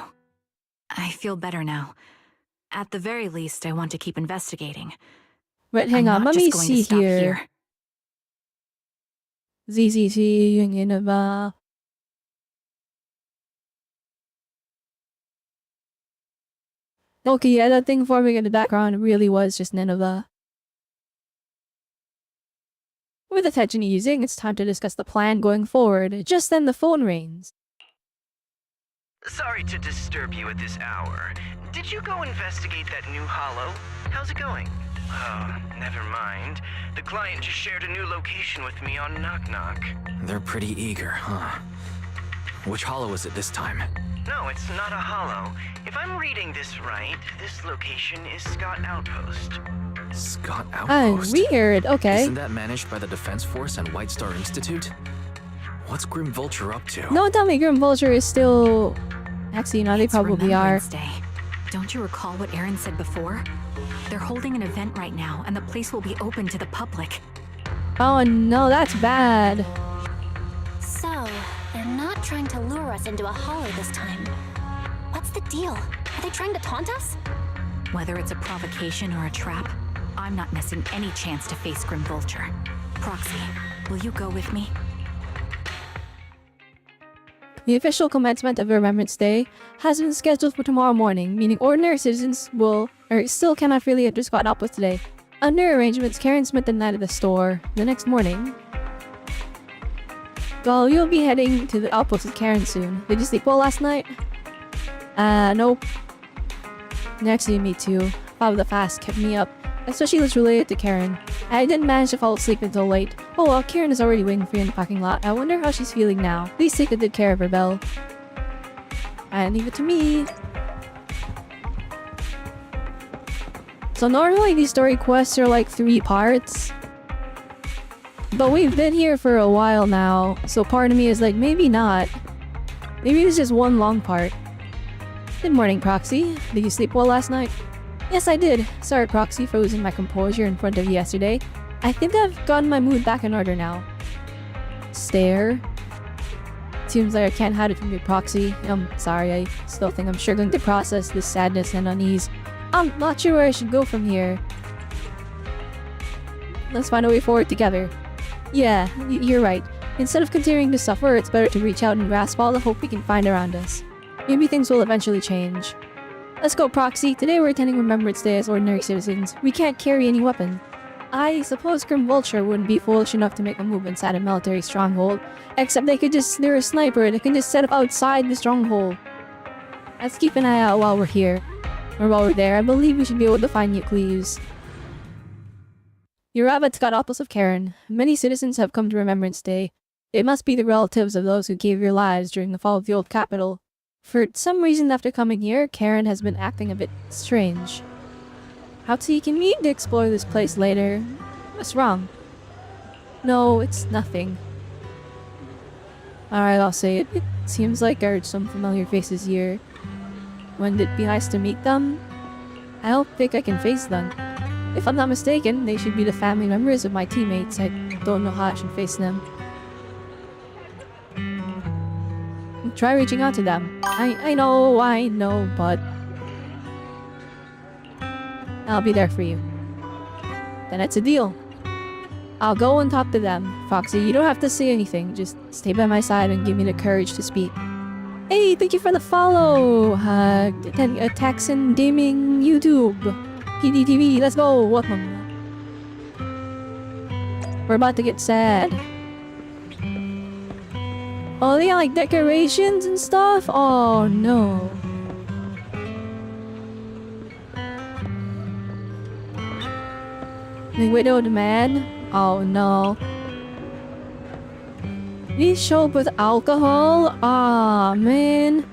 I feel better now. At the very least, I want to keep investigating. Wait, hang I'm on, not let me just going see to stop here. ZZT, yung Nineveh. Okay, yeah, that thing forming in the background really was just Nineveh. With attention easing, it's time to discuss the plan going forward. Just then the phone rings. Sorry to disturb you at this hour. Did you go investigate that new hollow? How's it going? Oh, never mind. The client just shared a new location with me on Knock Knock. They're pretty eager, huh? Which hollow is it this time? No, it's not a hollow. If I'm reading this right, this location is Scott Outpost. Scott Outpost? Weird, okay. Isn't that managed by the Defense Force and White Star Institute? What's Grim Vulture up to? No, tell me Grim Vulture is still... Actually, no, they It's probably are. Remembrance Day. Don't you recall what Aaron said before? They're holding an event right now, and the place will be open to the public. Oh no, that's bad. So, they're not trying to lure us into a hollow this time. What's the deal? Are they trying to taunt us? Whether it's a provocation or a trap, I'm not missing any chance to face Grim Vulture. Proxy, will you go with me? The official commencement of Remembrance Day has been scheduled for tomorrow morning, meaning ordinary citizens still cannot really enter Scott Outpost today. Under arrangements, Karen spent the night at the store. The next morning, well, you'll be heading to the outpost with Karen soon. Did you sleep well last night? Nope. Actually, me too. Probably the fast kept me up, especially what's related to Karen. I didn't manage to fall asleep until late. Oh well, Karen is already waiting for you in the parking lot. I wonder how she's feeling now. Please take good care of Robelle. And leave it to me. So normally these story quests are like 3 parts. But we've been here for a while now, so part of me is like, maybe not. Maybe it's just one long part. Good morning, Proxy. Did you sleep well last night? Yes, I did. Sorry, Proxy, for losing my composure in front of you yesterday. I think I've gotten my mood back in order now. Stare. Seems like I can't hide it from you, Proxy. I'm sorry, I still think I'm struggling to process this sadness and unease. I'm not sure where I should go from here. Let's find a way forward together. Yeah, you're right. Instead of continuing to suffer, it's better to reach out and grasp all the hope we can find around us. Maybe things will eventually change. Let's go, Proxy. Today we're attending Remembrance Day as ordinary citizens. We can't carry any weapon. I suppose Grim Vulture wouldn't be foolish enough to make a move inside a military stronghold. Except they're a sniper that can just set up outside the stronghold. Let's keep an eye out while we're here. Or while we're there, I believe we should be able to find new clues. You arrive at Scott Outpost of Karen. Many citizens have come to Remembrance Day. It must be the relatives of those who gave their lives during the fall of the old capital. For some reason after coming here, Karen has been acting a bit strange. How'd can meet to explore this place later? What's wrong? No, it's nothing. Alright, I'll say it. It seems like I heard some familiar faces here. Wouldn't it be nice to meet them? I don't think I can face them. If I'm not mistaken, they should be the family members of my teammates. I don't know how I should face them. Try reaching out to them. I know, but... I'll be there for you. Then it's a deal. I'll go and talk to them. Foxy, you don't have to say anything. Just stay by my side and give me the courage to speak. Hey, thank you for the follow! Taxon Gaming YouTube. PDTV, let's go! Welcome. We're about to get sad. Oh, they got like decorations and stuff? Oh no. The widowed man? Oh no. Please show up with alcohol? Ah, man.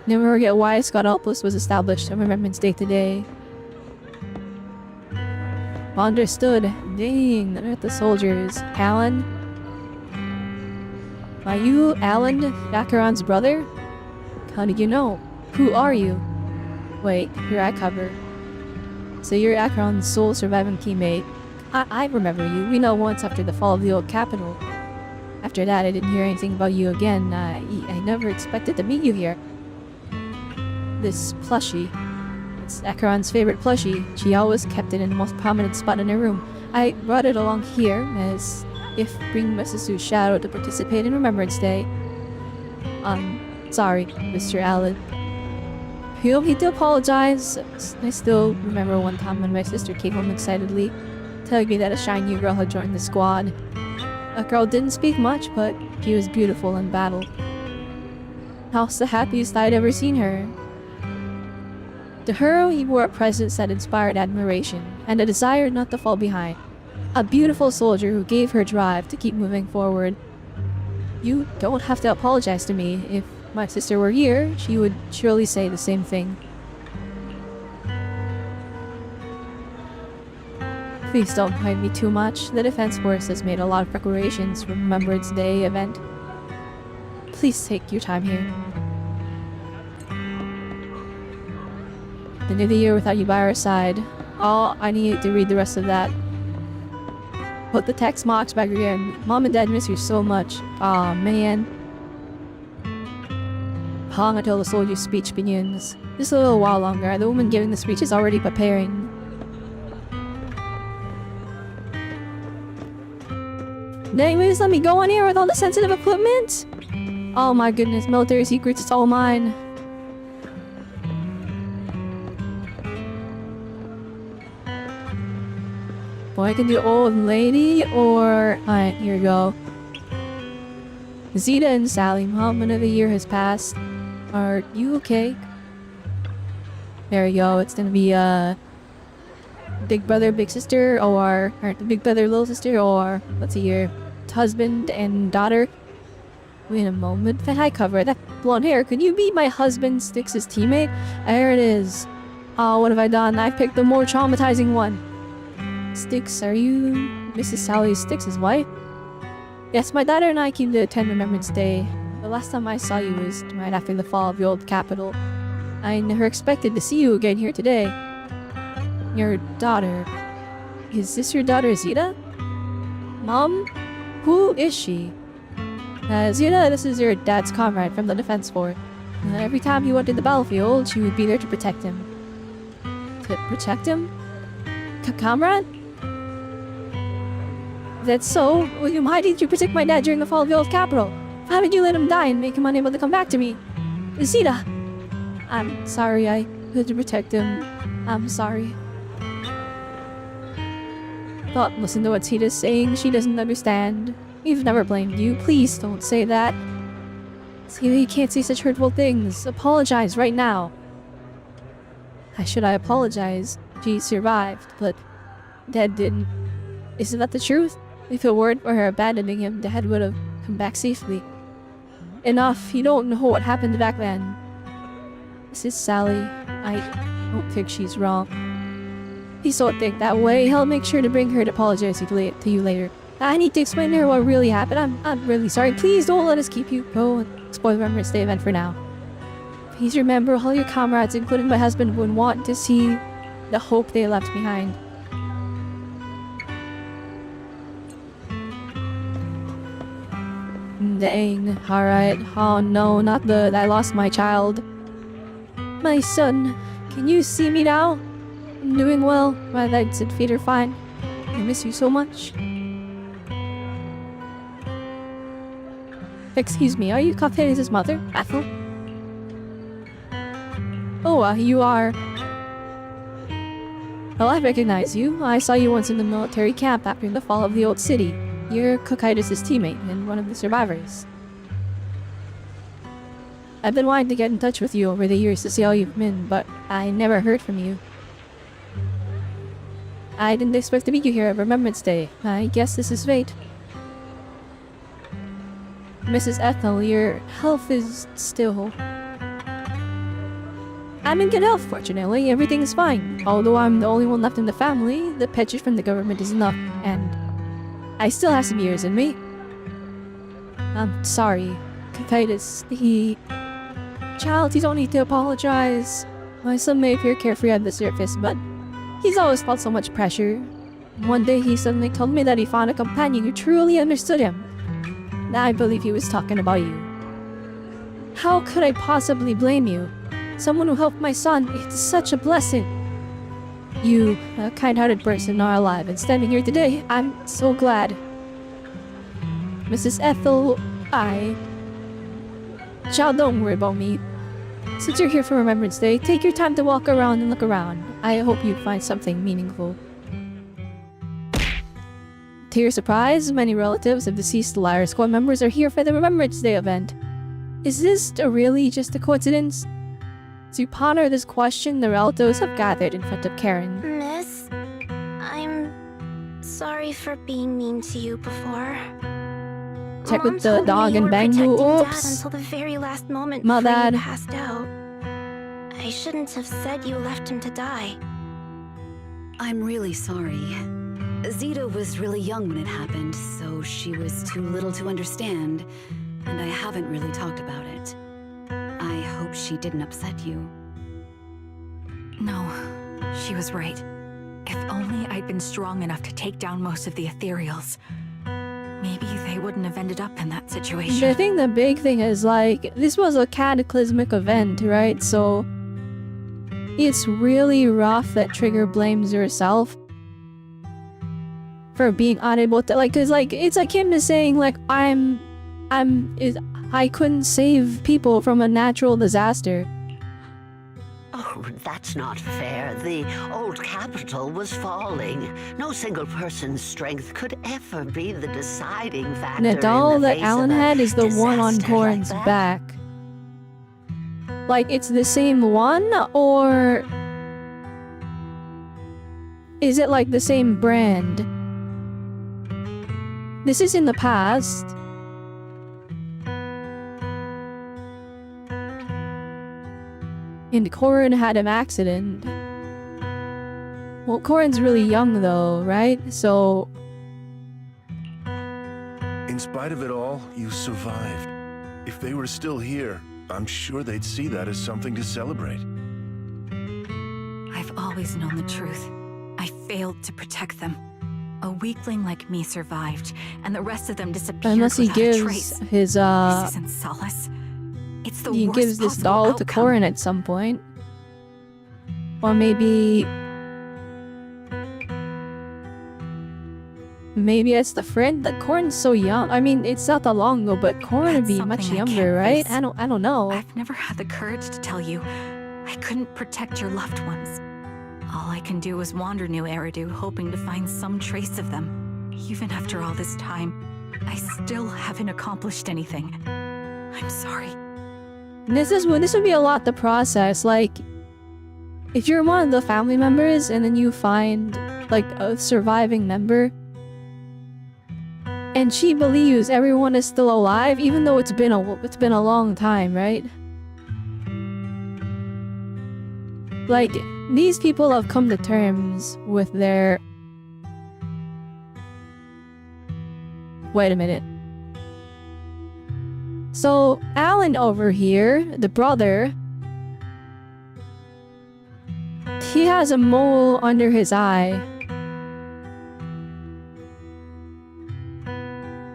Never forget why Scott Elpis was established on Remembrance Day today. Understood. Dang, they're the soldiers. Alan? Are you Alan, Acheron's brother? How did you know? Who are you? Wait, your eye cover. So you're Acheron's sole surviving teammate. I remember you. We know once after the fall of the old capital. After that, I didn't hear anything about you again. I never expected to meet you here. This plushie. It's Acheron's favorite plushie. She always kept it in the most prominent spot in her room. I brought it along here as if bring Mrs. Shadow to participate in Remembrance Day. Sorry, Mr. Allen. You'll need to apologize. I still remember one time when my sister came home excitedly, telling me that a shy new girl had joined the squad. A girl didn't speak much, but she was beautiful in battle. I was the happiest I'd ever seen her. To her, he wore a presence that inspired admiration, and a desire not to fall behind. A beautiful soldier who gave her drive to keep moving forward. You don't have to apologize to me. If my sister were here, she would surely say the same thing. Please don't mind me too much. The Defense Force has made a lot of preparations for Remembrance Day event. Please take your time here. The end of the year without you by our side. Oh, I need to read the rest of that. Put the text marks back again. Mom and Dad miss you so much. Aw, man. Hang until the soldier's speech begins. Just a little while longer. The woman giving the speech is already preparing. Anyways, let me go on here with all the sensitive equipment. Oh my goodness, military secrets, it's all mine. Boy, I can do old lady or... Alright, here we go. Zeta and Sally, Mom, another year has passed. Are you okay? There we go, it's gonna be big brother, big sister, or the big brother, little sister, or let's see here, husband and daughter. Wait a moment, that eye cover, that blonde hair, could you be my husband Styx's teammate? There it is. Oh, what have I done? I picked the more traumatizing one. Styx, are you Mrs. Sally Styx's wife? Yes, my daughter and I came to attend Remembrance Day. The last time I saw you was right after the fall of the old capital. I never expected to see you again here today. Your daughter. Is this your daughter Zeta? Mom? Who is she? Zeta, this is your dad's comrade from the Defense Force. Every time he went to the battlefield, she would be there to protect him. To protect him? Comrade? That's so. Why did you protect my dad during the fall of the old capital? How did you let him die and make him unable to come back to me? Zeta! I'm sorry, I had to protect him. I'm sorry. Don't listen to what Zeta's saying. She doesn't understand. We've never blamed you. Please don't say that. Zeta, you can't say such hurtful things. Apologize right now. How should I apologize? She survived, but Dad didn't. Isn't that the truth? If it weren't for her abandoning him, Dad would have come back safely. Enough. You don't know what happened back then. This is Sally. I don't think she's wrong. Please don't think that way. I'll make sure to bring her to apologize to you later. I need to explain to her what really happened. I'm really sorry. Please don't let us keep you go and spoil the Remembrance Day event for now. Please remember all your comrades, including my husband, would want to see the hope they left behind. Dang. Alright. Oh no, not the I lost my child. My son, can you see me now? I'm doing well. My legs and feet are fine. I miss you so much. Excuse me, are you Cocktail's mother, Ethel? Oh, you are. Well, I recognize you. I saw you once in the military camp after the fall of the old city. You're Cocytus' teammate and one of the survivors. I've been wanting to get in touch with you over the years to see how you've been, but I never heard from you. I didn't expect to meet you here at Remembrance Day. I guess this is fate. Mrs. Ethel, your health is still... I'm in good health, fortunately. Everything is fine. Although I'm the only one left in the family, the paycheck from the government is enough, and I still have some years in me. I'm sorry. Titus, Child, you don't need to apologize. My son may appear carefree on the surface, but he's always felt so much pressure. One day he suddenly told me that he found a companion who truly understood him. I believe he was talking about you. How could I possibly blame you? Someone who helped my son, it's such a blessing. You, a kind-hearted person, are alive and standing here today. I'm so glad. Mrs. Ethel, Child, don't worry about me. Since you're here for Remembrance Day, take your time to walk around and look around. I hope you find something meaningful. To your surprise, many relatives of deceased Lyra Squad members are here for the Remembrance Day event. Is this really just a coincidence? To ponder this question, the relatives have gathered in front of Karen. Miss, I'm sorry for being mean to you before. Check Mom with the told me dog you and were Bangbu. protecting Dad Oops. until the very last moment My before bad. you passed out. I shouldn't have said you left him to die. I'm really sorry. Zita was really young when it happened, so she was too little to understand, and I haven't really talked about it. I hope she didn't upset you. No, she was right. If only I'd been strong enough to take down most of the ethereals, maybe they wouldn't have ended up in that situation. I think the big thing is, like, this was a cataclysmic event, right? So it's really rough that Trigger blames herself for being unable to, like, cause like it's like him just saying like I couldn't save people from a natural disaster. Oh, that's not fair. The old capital was falling. No single person's strength could ever be the deciding factor. And the doll in the that face Alan of a had is the one on disaster like Corin's that. back. Like, it's the same one, or is it like the same brand? This is in the past. And Corin had an accident. Well, Corin's really young though, right? So In spite of it all, you survived. If they were still here, I'm sure they'd see that as something to celebrate. I've always known the truth. I failed to protect them. A weakling like me survived, and the rest of them disappeared unless he without a gives trace. his This isn't solace. It's the he worst gives this possible doll to outcome. Corin at some point. Or maybe it's the friend that Corin's so young. I mean, it's not that long ago, but Corin would That's be much something I younger, can't right? face. I don't know. I've never had the courage to tell you. I couldn't protect your loved ones. All I can do is wander New Eridu, hoping to find some trace of them. Even after all this time, I still haven't accomplished anything. I'm sorry. This would be a lot to process. Like, if you're one of the family members and then you find like a surviving member, and she believes everyone is still alive, even though it's been a long time, right? Like, these people have come to terms with their... Wait a minute. So, Alan over here, the brother, he has a mole under his eye.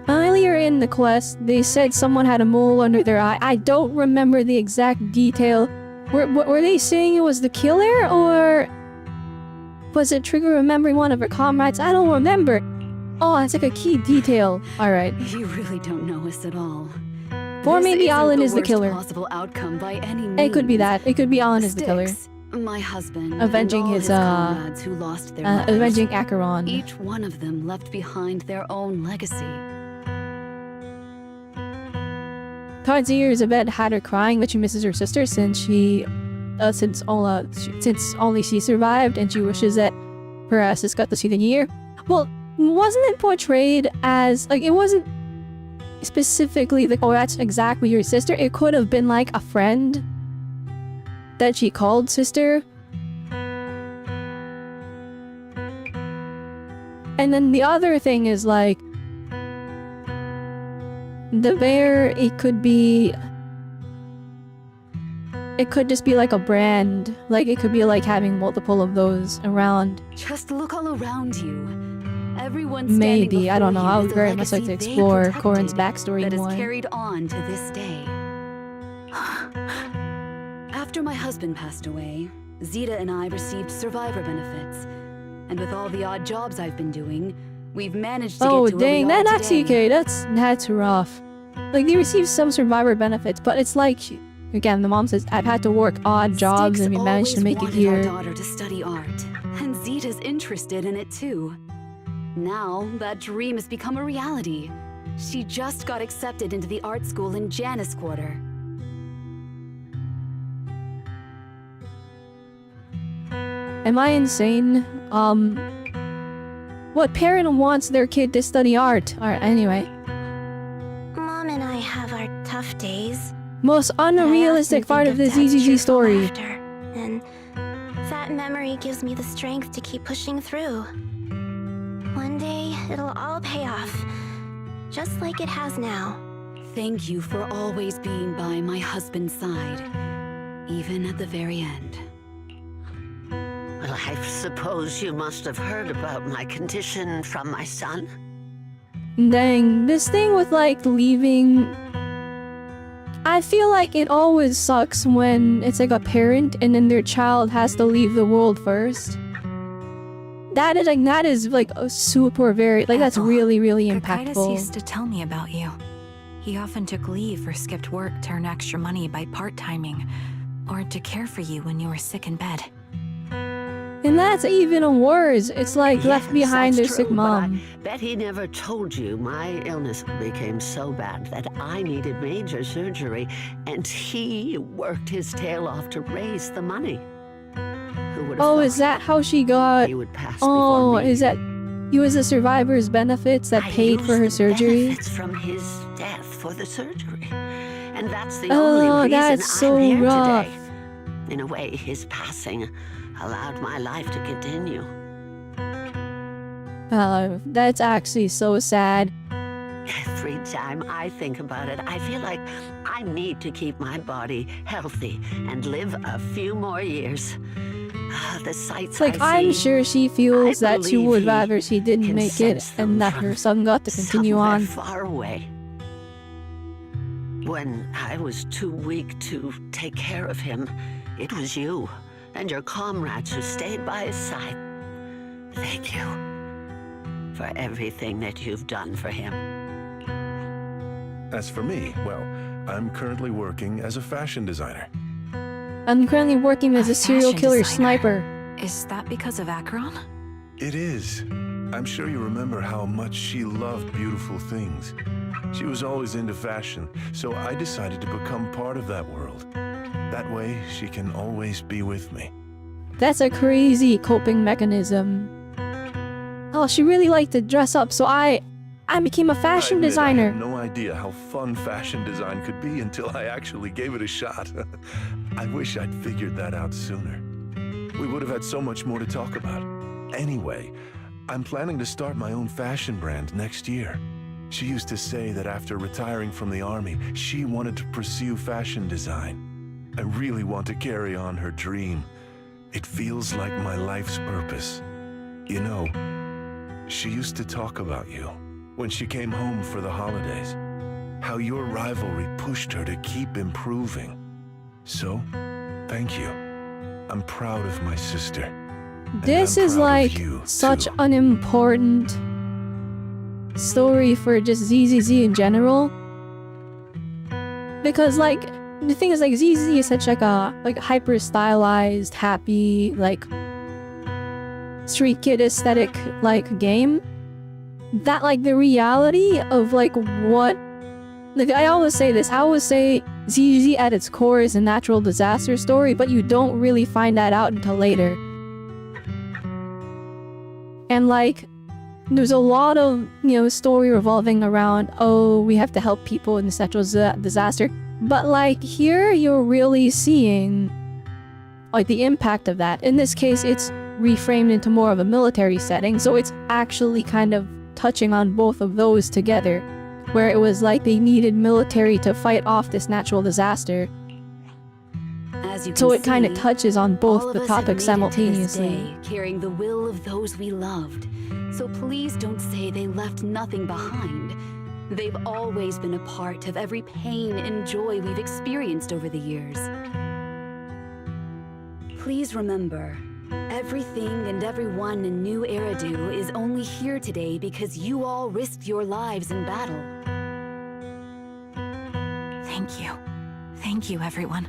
Earlier in the quest, they said someone had a mole under their eye. I don't remember the exact detail. Were they saying it was the killer, or was it Trigger remembering one of her comrades? I don't remember. Oh, it's like a key detail. Alright. You really don't know us at all. Or maybe This isn't Alan is the worst killer. Possible outcome by any means. It could be that. It could be Alan is the killer. Styx, my husband, Avenging and all his, comrades who lost their lives. avenging Acheron. Each one of them left behind their own legacy. Towards the years, Yvette had her crying that she misses her sister since since only she survived, and she wishes that her asses got to see the year. Well, wasn't it portrayed as like, it wasn't specifically like, oh, that's exactly your sister. It could have been like a friend, that she called sister. And then the other thing is like the bear, it could just be like a brand. Like it could be like having multiple of those around. Just look all around you. Everyone Maybe, I don't know. I would very much like to explore Corin's backstory that more. is carried on to this day. After my husband passed away, Zeta and I received survivor benefits. And with all the odd jobs I've been doing, we've managed to Oh get to where dang, we are that actually, today. okay, that's rough. Like they receive some survivor benefits, but it's like, again, the mom says, I've had to work odd jobs and we managed to make it Our here. daughter to study art, and Zeta's interested in it too. Now, that dream has become a reality. She just got accepted into the art school in Janus Quarter. Am I insane? What parent wants their kid to study art? Alright, anyway. Mom and I have our tough days. Most but I often unrealistic think part of the Dad's ZZZ cheerful story. laughter, and that memory gives me the strength to keep pushing through. One day, it'll all pay off, just like it has now. Thank you for always being by my husband's side, even at the very end. Well, I suppose you must have heard about my condition from my son. Dang, this thing with like leaving... I feel like it always sucks when it's like a parent and then their child has to leave the world first. That is like a super very, like that's really, really Kakaitis impactful. used to tell me about you. He often took leave or skipped work to earn extra money by part-timing, or to care for you when you were sick in bed. And that's even worse. It's like left Yes, behind their that's sick true, but mom. I bet he never told you my illness became so bad that I needed major surgery, and he worked his tail off to raise the money. Who would have Oh, thought is that how she got... he would pass Oh, before me? is that... You was the survivor's benefits that I paid for used her the surgery? benefits from his death for the surgery, and that's the only Oh, reason that's so I'm here rough. today. In a way, his passing allowed my life to continue. That's actually so sad. Every time I think about it, I feel like I need to keep my body healthy and live a few more years. The sights Like, I I'm see, sure she feels I that she believe would he rather she didn't can make it sense them and that from her son got to continue somewhere on. far away. When I was too weak to take care of him, it was you and your comrades who stayed by his side. Thank you for everything that you've done for him. As for me, well, I'm currently working as a fashion designer. I'm currently working as a serial fashion killer designer. sniper. Is that because of Acheron? It is. I'm sure you remember how much she loved beautiful things. She was always into fashion, so I decided to become part of that world. That way, she can always be with me. That's a crazy coping mechanism. Oh, she really liked to dress up, so I became a fashion I admit designer. I had no idea how fun fashion design could be until I actually gave it a shot. I wish I'd figured that out sooner. We would have had so much more to talk about. Anyway, I'm planning to start my own fashion brand next year. She used to say that after retiring from the army, she wanted to pursue fashion design. I really want to carry on her dream. It feels like my life's purpose. You know, she used to talk about you when she came home for the holidays. How your rivalry pushed her to keep improving. So, thank you. I'm proud of my sister. and This I'm is proud of like you, such too. an important story for just ZZZ in general. Because like the thing is like ZZZ is such like a hyper stylized, happy, like street kid aesthetic like game. That like the reality of like what, like I always say this, I always say ZZZ at its core is a natural disaster story, but you don't really find that out until later. And like there's a lot of, you know, story revolving around, oh, we have to help people in this natural disaster. But like here you're really seeing like the impact of that. In this case, it's reframed into more of a military setting, so it's actually kind of touching on both of those together, where it was like they needed military to fight off this natural disaster. As you can So it kind of see, touches on all both of the us have topics made it to this simultaneously. day, carrying the will of those we loved. So please don't say they left nothing behind. They've always been a part of every pain and joy we've experienced over the years. Please remember, everything and everyone in New Eridu is only here today because you all risked your lives in battle. Thank you. Thank you, everyone.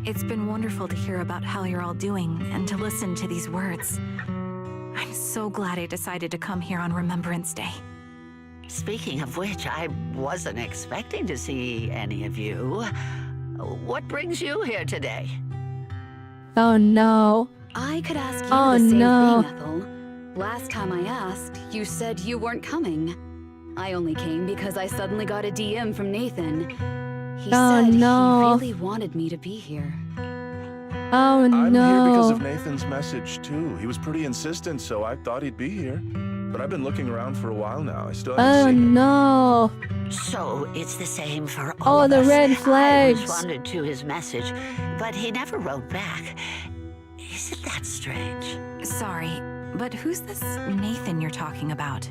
It's been wonderful to hear about how you're all doing and to listen to these words. I'm so glad I decided to come here on Remembrance Day. Speaking of which, I wasn't expecting to see any of you. What brings you here today? Oh no. I could ask you Oh, the same no. thing, Ethel. Last time I asked, you said you weren't coming. I only came because I suddenly got a DM from Nathan. He Oh, said no. he really wanted me to be here. Oh I'm here because no. of Nathan's message, too. He was pretty insistent, so I thought he'd be here. But I've been looking around for a while now. I still haven't Oh seen him. no. So it's the same for all Oh, of the us. red I flags. responded to his message, but he never wrote back. Isn't that strange? Sorry, but who's this Nathan you're talking about?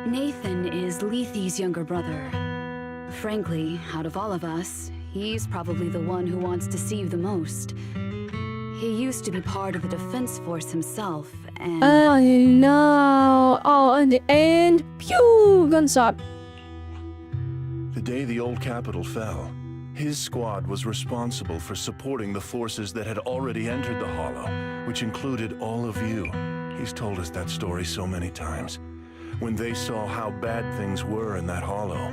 Nathan is Lethe's younger brother. Frankly, out of all of us, he's probably the one who wants to see you the most. He used to be part of the defense force himself, and... Oh no. Oh, and pew! Gunshot. The day the old capital fell, his squad was responsible for supporting the forces that had already entered the Hollow, which included all of you. He's told us that story so many times. When they saw how bad things were in that Hollow,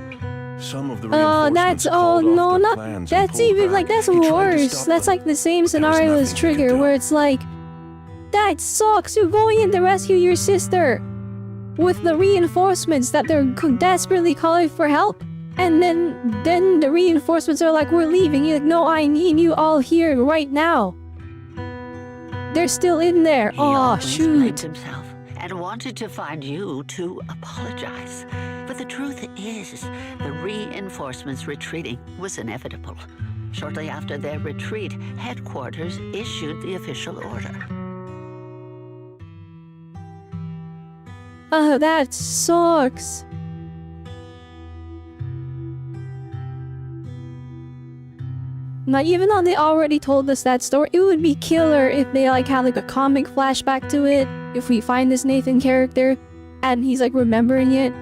some of the Oh, reinforcements that's called oh off no, their not plans and that's pulled even back. like that's He tried to worse. stop That's them, like the same but there was scenario as nothing he could Trigger, do. where it's like, that sucks. You're going in to rescue your sister with the reinforcements that they're desperately calling for help, and then the reinforcements are like, we're leaving. You're like, no, I need you all here right now. They're still in there. He Oh always blamed shoot. himself and wanted to find you to apologize. But the truth is, the reinforcements retreating was inevitable. Shortly after their retreat, headquarters issued the official order. Oh, that sucks. Now, even though they already told us that story, it would be killer if they like had like a comic flashback to it. If we find this Nathan character and he's like remembering it,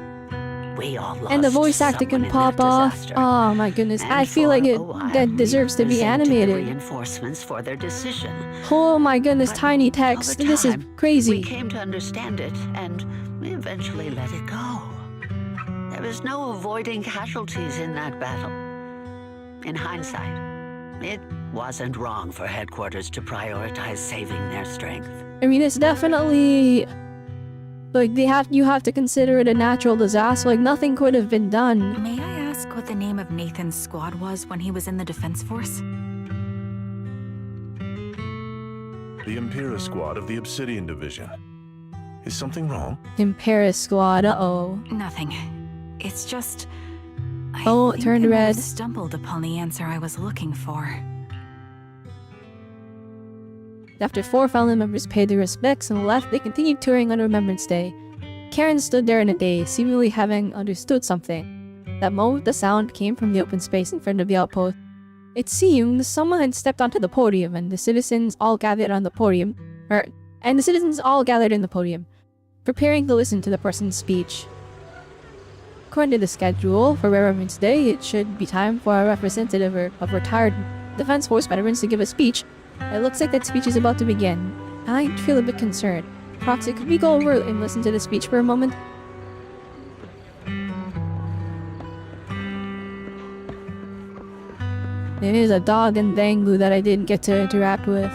We all lost and the voice actor someone can in pop that off. disaster. Oh my goodness, And I feel for like a it while, that we deserves to be resented the animated. reinforcements for their decision. Oh my goodness, But tiny over text. This is time, We crazy. came to understand it, and we eventually let it go. There was no avoiding casualties in that battle. In hindsight, it wasn't wrong for headquarters to prioritize saving their strength. I mean, it's definitely like you have to consider it a natural disaster. Like nothing could have been done. May I ask what the name of Nathan's squad was when he was in the defense force? The Impera squad of the Obsidian Division. Is something wrong? In Paris squad. Uh-oh. Nothing. It's just... I Oh, it think turned I might have red. stumbled upon the answer I was looking for. After 4 family members paid their respects and left, they continued touring on Remembrance Day. Karen stood there in a daze, seemingly having understood something. That moment, the sound came from the open space in front of the outpost. It seemed someone had stepped onto the podium, and the citizens all gathered in the podium, preparing to listen to the person's speech. According to the schedule for Remembrance Day, it should be time for a representative of retired Defense Force veterans to give a speech. It looks like that speech is about to begin. I feel a bit concerned. Proxy, could we go over and listen to the speech for a moment? There is a dog in Bangbu that I didn't get to interact with.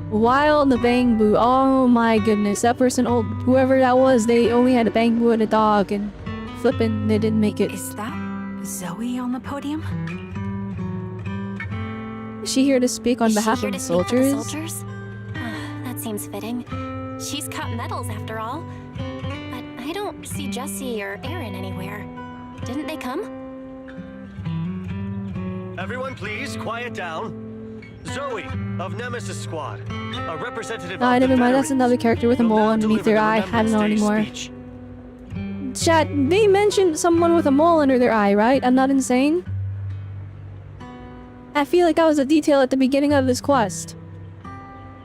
While the Bangbu, oh my goodness, that person, whoever that was, they only had a Bangbu and a dog, and flippin', they didn't make it. Is that Zoe on the podium? Is she here to speak on Is she behalf here of to the speak for the soldiers? soldiers? That seems fitting. She's cut medals after all. But I don't see Jesse or Aaron anywhere. Didn't they come? Everyone, please, quiet down. Zoe, of Nemesis Squad, a representative Ah, of the never mind, that's Veterans, another character with a will mole now underneath deliver their the eye. I don't know Remembrance anymore. Day speech. Chat, they mentioned someone with a mole under their eye, right? I'm not insane? I feel like that was a detail at the beginning of this quest.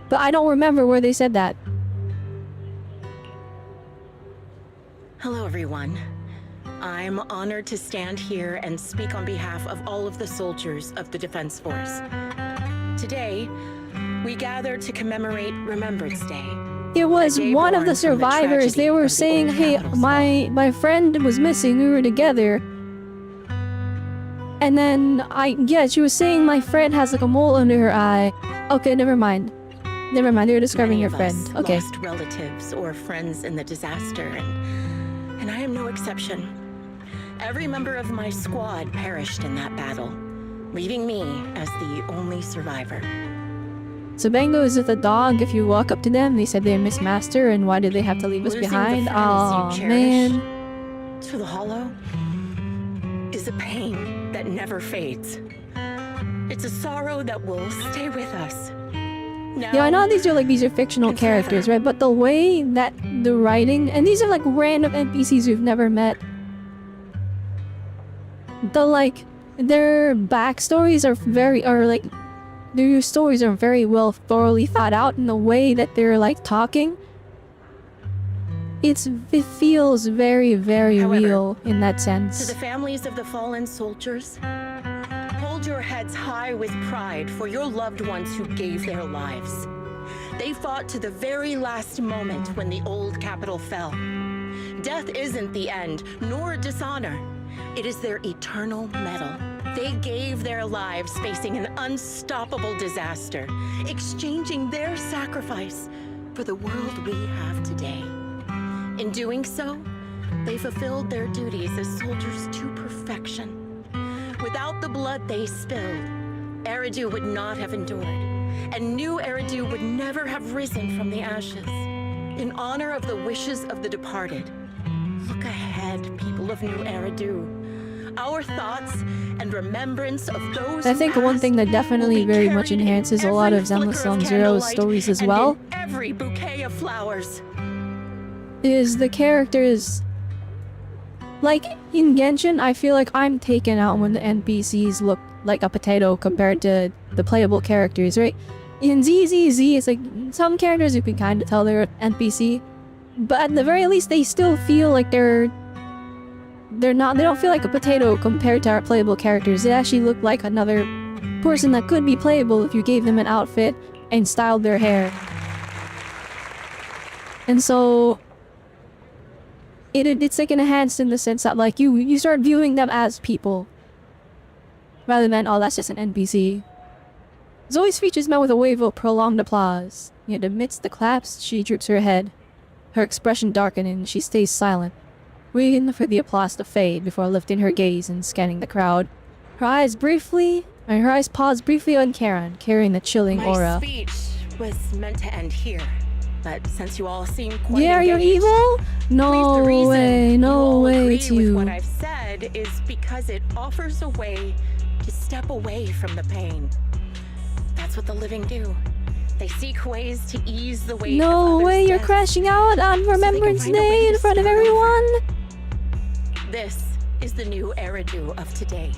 But I don't remember where they said that. Hello, everyone. I'm honored to stand here and speak on behalf of all of the soldiers of the Defense Force. Today, we gather to commemorate Remembrance Day. There was A day one of born the from the survivors, they tragedy were of the saying, old hey, capital's my friend was missing, we were together. And then she was saying my friend has like a mole under her eye. Okay, never mind. Never mind, they were describing Many your of friend. us Okay. lost relatives or friends in the disaster, and I am no exception. Every member of my squad perished in that battle, leaving me as the only survivor. So Bango is with a dog. If you walk up to them, they said they miss Master, and why did they have to leave us Losing the behind? friends Oh you cherish man. to the hollow is a pain that never fades. It's a sorrow that will stay with us. Now, Yeah, I know these are fictional and forever. characters, right? But the way that the writing, and these are like random NPCs we've never met. Their backstories their stories are very well thoroughly thought out in the way that they're like talking. It feels very, very However, real in that to sense. the families of the fallen soldiers, hold your heads high with pride for your loved ones who gave their lives. They fought to the very last moment when the old capital fell. Death isn't the end, nor dishonor. It is their eternal medal. They gave their lives facing an unstoppable disaster, exchanging their sacrifice for the world we have today. In doing so, they fulfilled their duties as soldiers to perfection. Without the blood they spilled, Eridu would not have endured, and new Eridu would never have risen from the ashes. In honor of the wishes of the departed, look ahead, people of New Eridu. Our thoughts and remembrance of those I think who one passed thing that definitely will be very much carried in enhances a lot every of Zenless flicker of on Zero's candlelight stories as and well in every bouquet of flowers. is the characters. Like in Genshin, I feel like I'm taken out when the NPCs look like a potato compared to the playable characters, right? In ZZZ, it's like some characters you can kind of tell they're an NPC, but at the very least, they still feel like they don't feel like a potato compared to our playable characters. They actually look like another person that could be playable if you gave them an outfit and styled their hair. And so it's like enhanced in the sense that like you start viewing them as people rather than, oh, that's just an NPC. Zoe's speech is met with a wave of prolonged applause. Yet amidst the claps, she droops her head, her expression darkening, and she stays silent, waiting for the applause to fade before lifting her gaze and scanning the crowd. Her eyes pause briefly on Karen, carrying the chilling My aura. speech was meant to end here, but since you all seem quite Yeah, you're engaged, evil? please, No the reason way, you no all way agree it's with you. what I've said is because it offers a way to step away from the pain. That's what the living do. They seek ways to ease the weight of No others' way, you're deaths. crashing out on can Remembrance find a way Day to in front of start over. everyone? This is the new Eridu of today.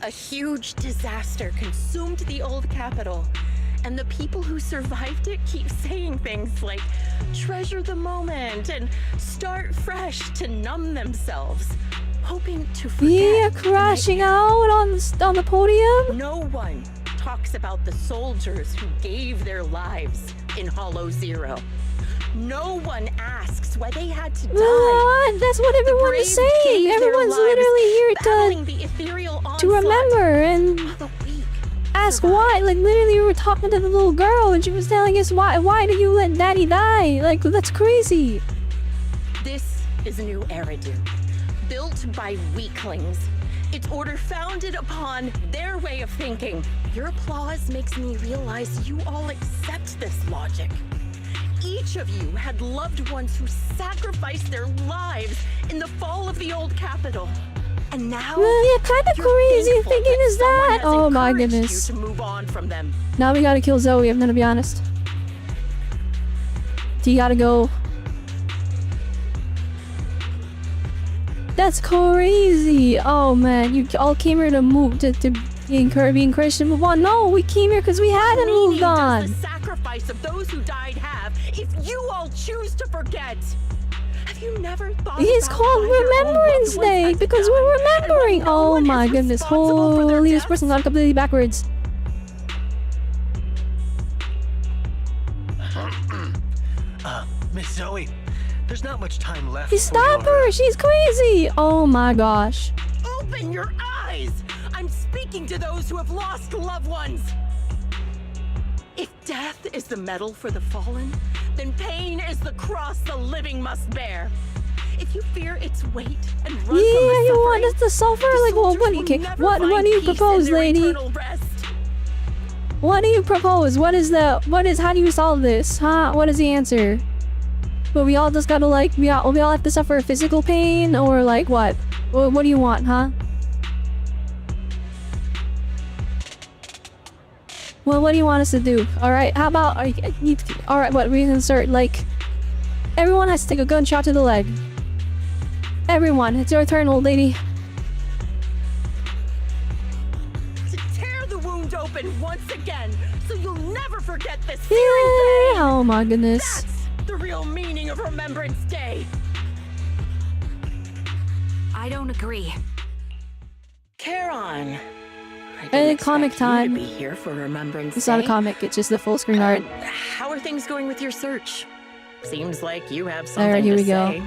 A huge disaster consumed the old capital, and the people who survived it keep saying things like, treasure the moment and start fresh to numb themselves, hoping to forget. Yeah, the crashing nightmare. out on the podium? No one talks about the soldiers who gave their lives in Hollow Zero. No one asks why they had to die. What? That's what everyone is brave saying. gave their Everyone's lives literally here battling the ethereal to onslaught remember and of the weak. ask why. Like literally, we were talking to the little girl and she was telling us why did you let Daddy die? Like that's crazy. This is new Eridu, built by weaklings, It's order founded upon their way of thinking. Your applause makes me realize you all accept this logic. Each of you had loved ones who sacrificed their lives in the fall of the old capital. And now yeah, kind of crazy thinking is that. Oh my encouraged goodness. you to move on from them. Now we gotta kill Zoe, I'm gonna be honest. He gotta go. That's crazy. Oh man, you all came here to move to be encouraged to move on. No, we came here because we hadn't moved on. Does the sacrifice of those who died have if you all choose to forget? Have you never thought It's about called why your own Remembrance loved ones Day had because died, we're and why remembering. no Oh one my is goodness, responsible for their holy, this deaths? person got completely backwards. Miss Zoe, there's not much time left. Stop her! She's crazy! Oh my gosh. Open your eyes! I'm speaking to those who have lost loved ones. If death is the medal for the fallen, then pain is the cross the living must bear. If you fear its weight and run from the You want suffering, us to suffer? Like, well, what do you propose, lady? What do you propose? How do you solve this? Huh? What is the answer? But we all just gotta like, we all have to suffer physical pain, or like what? What do you want, huh? Well, what do you want us to do? Alright, how about, alright, what, we can start, like, everyone has to take a gunshot to the leg. Everyone, it's your turn, old lady. To tear the wound open once again, so you'll never forget this Yeah, searing pain. oh my goodness. That's the real meaning of Remembrance Day. I don't agree. Charon. And comic time. Be here for Remembrance It's Day. not a comic, it's just the full screen art. How are things going with your search? Seems like you have something Alright, here to we go. say.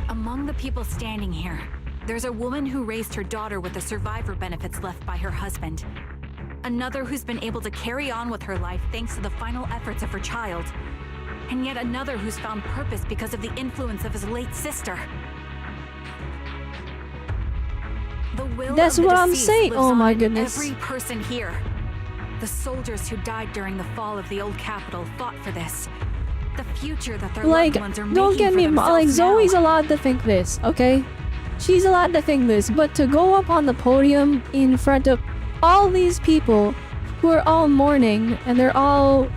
Among the people standing here, there's a woman who raised her daughter with the survivor benefits left by her husband. Another who's been able to carry on with her life thanks to the final efforts of her child. And yet another who's found purpose because of the influence of his late sister. The will That's of the what I'm deceased saying. lives Oh on my in goodness. every person here. The soldiers who died during the fall of the old capital fought for this. The future that their Like, loved ones are don't making get for me wrong, like, themselves Zoe's now. allowed to think this, okay? She's allowed to think this, but to go up on the podium in front of all these people who are all mourning, and they're all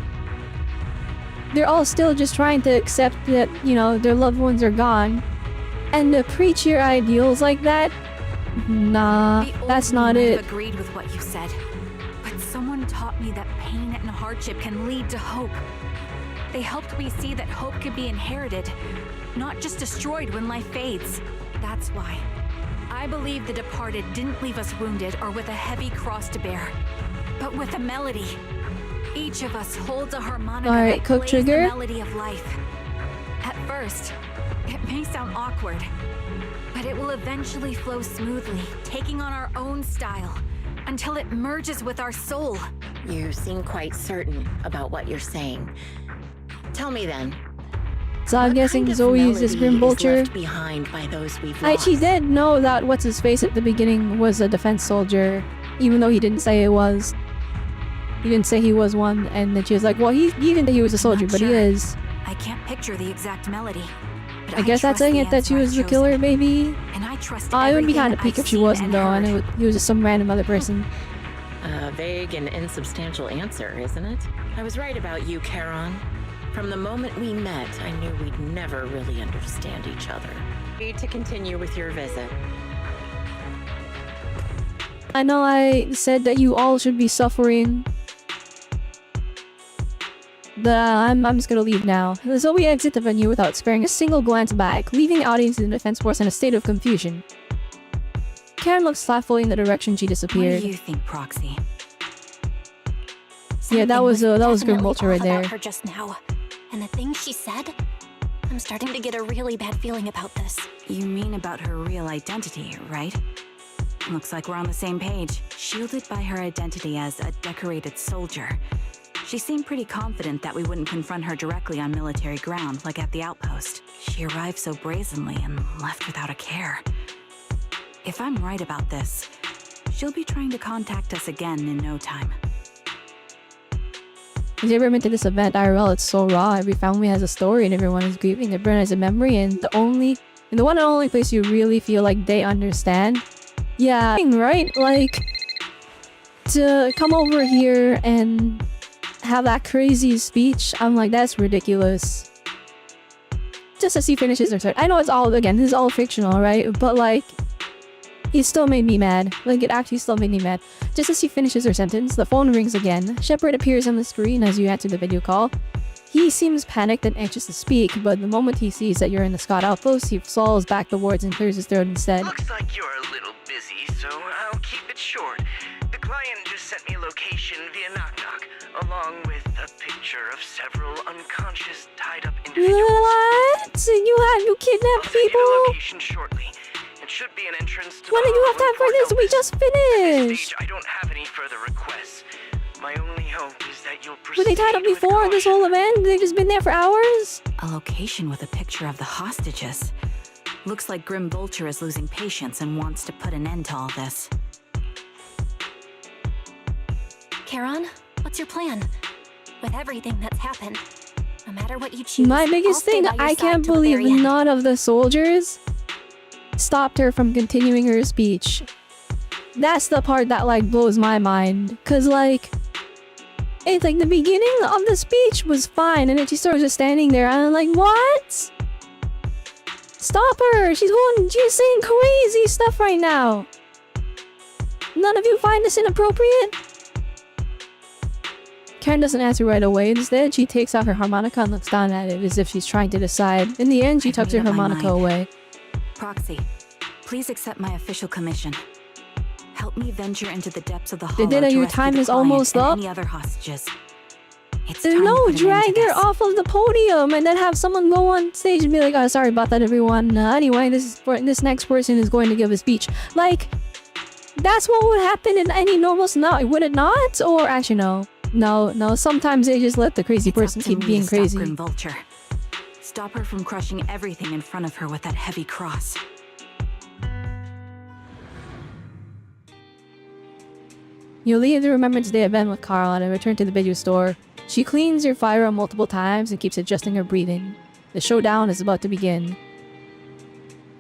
still just trying to accept that, you know, their loved ones are gone, and to preach your ideals like that, nah, that's not I it. agreed with what you said, but someone taught me that pain and hardship can lead to hope. They helped me see that hope could be inherited, not just destroyed when life fades. That's why I believe the departed didn't leave us wounded or with a heavy cross to bear, but with a melody. Each of us holds a harmonica Alright, that Cook plays Trigger. the melody of life. At first, it may sound awkward, but it will eventually flow smoothly, taking on our own style, until it merges with our soul. You seem quite certain about what you're saying. Tell me then. So I'm what guessing kind of Zoe's this melody Grim is Vulture. left behind by those we've lost? She did know that what's-his-face at the beginning was a defense soldier, even though he didn't say it was. He didn't say he was one, and then she was like, well, he didn't say he was a soldier, but he is. I can't picture the exact melody. But I guess that's trust saying the it that she answer was the I've killer, chosen. maybe? And I trust It would be kind of everything peak I've if she seen wasn't, and though, and heard. he was just some random other person. A vague and insubstantial answer, isn't it? I was right about you, Charon. From the moment we met, I knew we'd never really understand each other. Need to continue with your visit. I know I said that you all should be suffering. I'm just gonna leave now. Zoe exit the venue without sparing a single glance back, leaving the audience in the defense force in a state of confusion. Karen looks thoughtfully in the direction she What disappeared. do you think, Proxy? Yeah, that was Grim Definitely Vulture right off about there. her just now. And the things she said, I'm starting to get a really bad feeling about this. You mean about her real identity, right? Looks like we're on the same page. Shielded by her identity as a decorated soldier, she seemed pretty confident that we wouldn't confront her directly on military ground, like at the outpost. She arrived so brazenly and left without a care. If I'm right about this, she'll be trying to contact us again in no time. Have you ever been to this event IRL? It's so raw. Every family has a story and everyone is grieving. Everyone has a memory, and the one and only place you really feel like they understand. Yeah, right? Like, to come over here and have that crazy speech, I'm like, that's ridiculous. Just as he finishes her story. I know it's all, again, this is all fictional, right? But like, it still made me mad. Like, it actually still made me mad. Just as he finishes her sentence, the phone rings again. Shepard appears on the screen as you answer the video call. He seems panicked and anxious to speak, but the moment he sees that you're in the Scott outpost, he swallows back the words and clears his throat instead. Looks like you're a little busy, so I'll keep it short. The client just sent me a location via Knock Knock, along with a picture of several unconscious, tied-up individuals. What? You kidnapped people? I'll send you the location shortly. It should be an entrance to When the do you have time for this? We just At this finished! stage, I don't have any further requests. My only hope is that you'll proceed Were they tied up with before this whole event? They've just been there for hours? A location with a picture of the hostages. Looks like Grim Vulture is losing patience and wants to put an end to all this. Charon, what's your plan? With everything that's happened, no matter what you choose, My I'll biggest stay thing, by your I side can't till the believe very end. none of the soldiers stopped her from continuing her speech. That's the part that like blows my mind. Cause like, it's like the beginning of the speech was fine, and then she started just standing there, and I'm like, what? Stop her! She's saying crazy stuff right now. None of you find this inappropriate? Karen doesn't answer right away. Instead, she takes out her harmonica and looks down at it as if she's trying to decide. In the end, she tucks her made up my harmonica mind. away. Proxy, please accept my official commission. Help me venture into the depths of the hollow Did to your rescue time the is client almost and up? any other hostages. It's time to No, put an end drag to her this. off of the podium and then have someone go on stage and be like, oh, sorry about that, everyone. Anyway, this next person is going to give a speech. Like, that's what would happen in any normal scenario, would it not? Or actually, no. No, sometimes they just let the crazy person It's up keep to me being to stop crazy. Grim Vulture. Stop her from crushing everything in front of her with that heavy cross. You leave the Remembrance Day event with Carl and return to the video store. She cleans your firearm multiple times and keeps adjusting her breathing. The showdown is about to begin.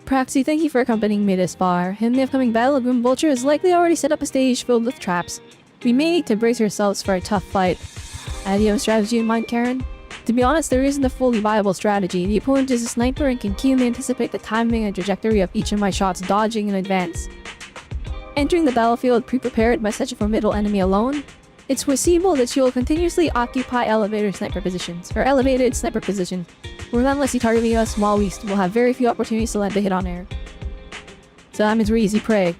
Praxi, thank you for accompanying me this far. In the upcoming battle, Grim Vulture has likely already set up a stage filled with traps. We may need to brace ourselves for a tough fight. Do you have a strategy in mind, Karen? To be honest, there isn't a fully viable strategy. The opponent is a sniper and can keenly anticipate the timing and trajectory of each of my shots, dodging in advance. Entering the battlefield pre-prepared by such a formidable enemy alone, it's foreseeable that she will continuously occupy elevated sniper positions, relentlessly targeting us while we will have very few opportunities to land the hit on air. So that means we're easy prey.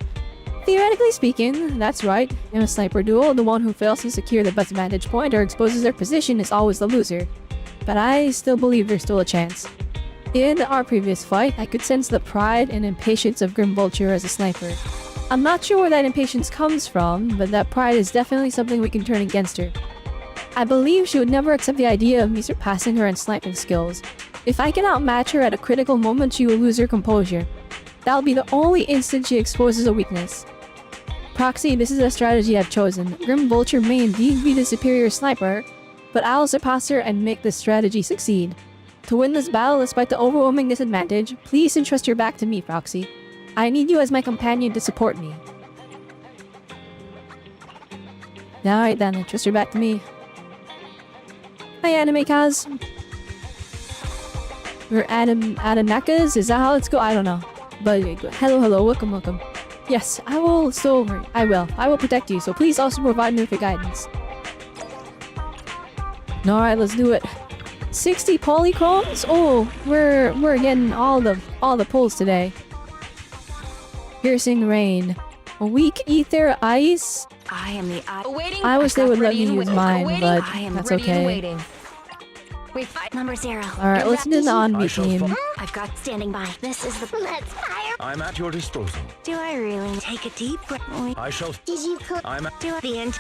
Theoretically speaking, that's right. In a sniper duel, the one who fails to secure the best vantage point or exposes their position is always the loser. But I still believe there's still a chance. In our previous fight, I could sense the pride and impatience of Grim Vulture as a sniper. I'm not sure where that impatience comes from, but that pride is definitely something we can turn against her. I believe she would never accept the idea of me surpassing her in sniping skills. If I can outmatch her at a critical moment, she will lose her composure. That'll be the only instant she exposes a weakness. Proxy, this is a strategy I've chosen. Grim Vulture may indeed be the superior sniper, but I'll surpass her and make this strategy succeed. To win this battle despite the overwhelming disadvantage, please entrust your back to me, Proxy. I need you as my companion to support me. Alright then, entrust your back to me. Hi, Anime Kaz. We're Adamekas? Is that how it's go? I don't know. But hello, welcome. Yes, I will protect you, so please also provide me with your guidance. Alright, let's do it. 60 polychromes? Oh, we're getting all the pulls today. Piercing rain. A weak ether ice? I am the I wish they would let me use mine, but that's okay. Wait, number 0. Alright, let's do the on-me team. I've got standing by. This is the. Let's fire. I'm at your disposal. Do I really take a deep breath? I shall. Did you cook? I'm at Do the end.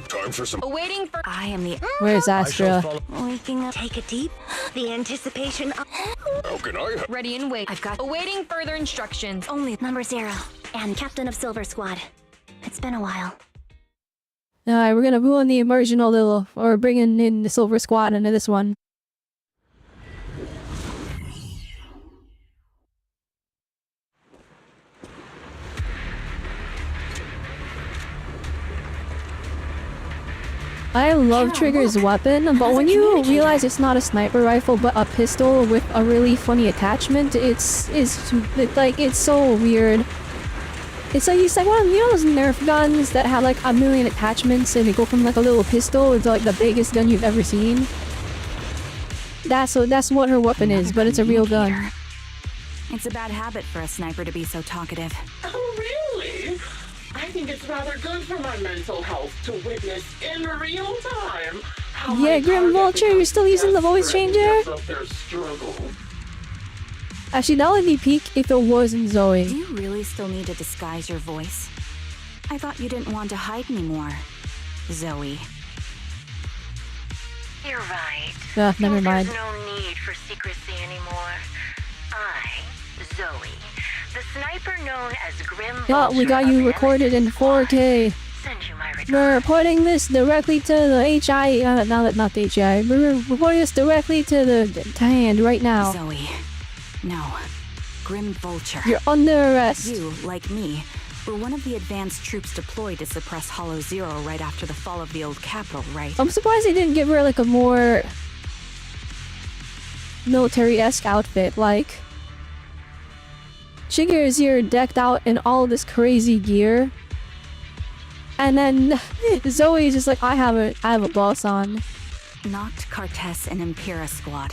time for some. Waiting for. I am the. Where's Astra? Waking up. Take a deep. The anticipation of. How can I? Ready and wait. I've got. Awaiting further instructions. Only number 0 and captain of Silver Squad. It's been a while. Alright, we're gonna ruin the immersion a little, or bringing in the Silver Squad into this one. I love Trigger's weapon, but when you realize it's not a sniper rifle but a pistol with a really funny attachment, it's so weird. It's like one of those Nerf guns that have like a million attachments and they go from like a little pistol to like the biggest gun you've ever seen. That's what her weapon is, but it's a real gun. It's a bad habit for a sniper to be so talkative. Oh, really? I think it's rather good for my mental health to witness in real time how Yeah, Grim Vulture, you're still using the voice changer? Actually, that would be peak if it wasn't Zoe. Do you really still need to disguise your voice? I thought you didn't want to hide anymore, Zoe. You're right. Never mind. There's no need for secrecy anymore. Zoe, the sniper known as Grim Vulture. Yeah, we got you recorded in 4K. We're reporting this directly to the HI. Not the HI. We're reporting this directly to the hand right now. Zoe, no. Grim Vulture. You're under arrest. You, like me, were one of the advanced troops deployed to suppress Hollow Zero right after the fall of the old capital, right? I'm surprised they didn't give her like a more military-esque outfit. Like, Trigger is here decked out in all this crazy gear, and then Zoe's just like, I have a boss on. Noct, Cartes, and Impera squad.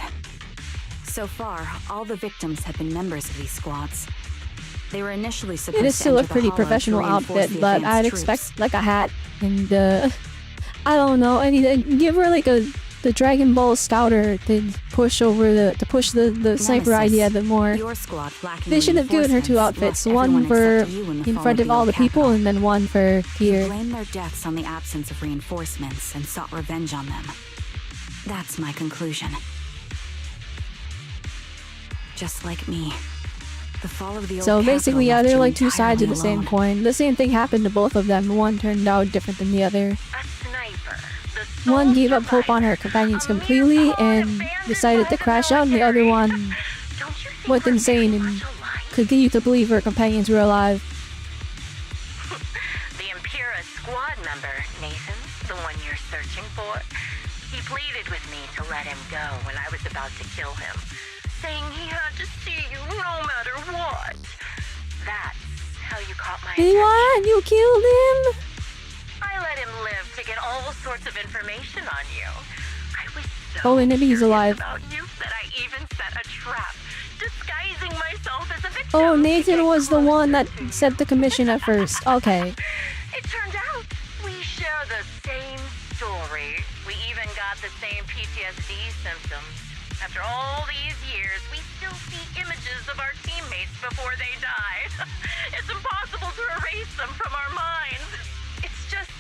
So far, all the victims have been members of these squads. They were initially supposed It is still a pretty professional outfit, but I'd expect like a hat and I don't know. I need to give her like the Dragon Ball Scouter to push the sniper idea a bit more. Your squad lacking They should have given her 2 outfits, one for in front of all the people and then one for here. Blamed their deaths on the absence of reinforcements and sought revenge on them. That's my conclusion. Just like me. The fall of the old So basically, yeah, they're like 2 sides of the entirely same alone. coin. The same thing happened to both of them. One turned out different than the other. One gave up hope on her companions completely and decided to crash out, and the other one went insane and continued to believe her companions were alive. The Impera squad member, Nathan, the one you're searching for, he pleaded with me to let him go when I was about to kill him, saying he had to see you no matter what. That's how you caught my attention. What? You killed him? I let him live to get all sorts of information on you. I was so Oh, and maybe he's alive. about you that I even set a trap, disguising myself as a victim. Oh, Nathan was the one that set the commission at first. Okay. It turned out we share the same story. We even got the same PTSD symptoms. After all these years, we still see images of our teammates before they die. It's impossible to erase them from our minds. It's just,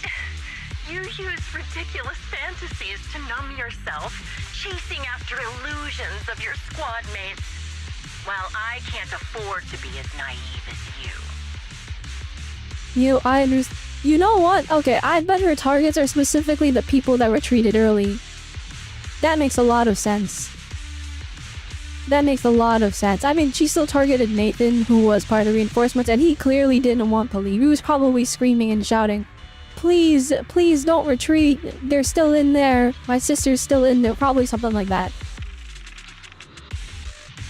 you use ridiculous fantasies to numb yourself, chasing after illusions of your squad mates, while I can't afford to be as naive as you. You know what? Okay, I bet her targets are specifically the people that were treated early. That makes a lot of sense. That makes a lot of sense. I mean, she still targeted Nathan, who was part of the reinforcements, and he clearly didn't want to leave. He was probably screaming and shouting, please, please don't retreat. They're still in there. My sister's still in there. Probably something like that.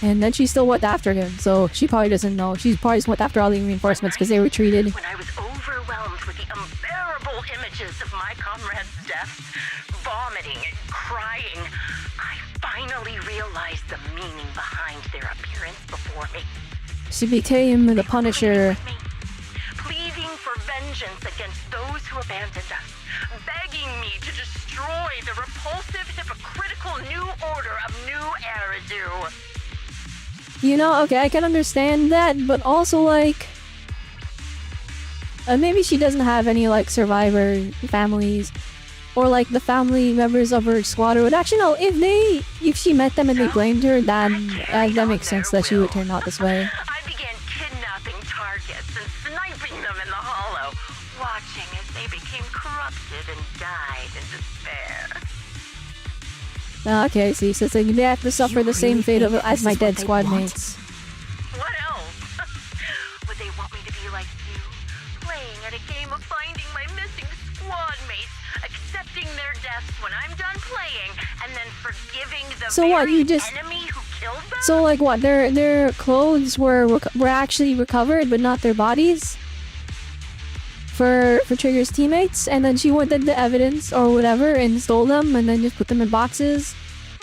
And then she still went after him, so she probably doesn't know. She probably just went after all the reinforcements because they retreated. When I was overwhelmed with the unbearable images of my comrades' deaths, vomiting and crying, I finally realized the meaning behind their appearance before me. She became the Punisher. Pleading for vengeance against those who abandoned us, begging me to destroy the repulsive, hypocritical new order of New Eridu. You know, okay, I can understand that, but also like... maybe she doesn't have any like survivor families. Or like the family members of her squad would actually no, if she met them and they blamed her, then that makes sense that she would turn out this way. I began kidnapping targets and sniping them in the hollow, watching as they became corrupted and died in despair. Okay, see, so it's like they have to suffer the same fate as my dead squad mates. What else? Would they want me to be like you, playing at a game of finding my missing squad mates, accepting their deaths when I'm done playing, and then forgiving the enemy who killed them? So like what? Their clothes were actually recovered, but not their bodies. For Trigger's teammates, and then she wanted the evidence or whatever and stole them, and then just put them in boxes.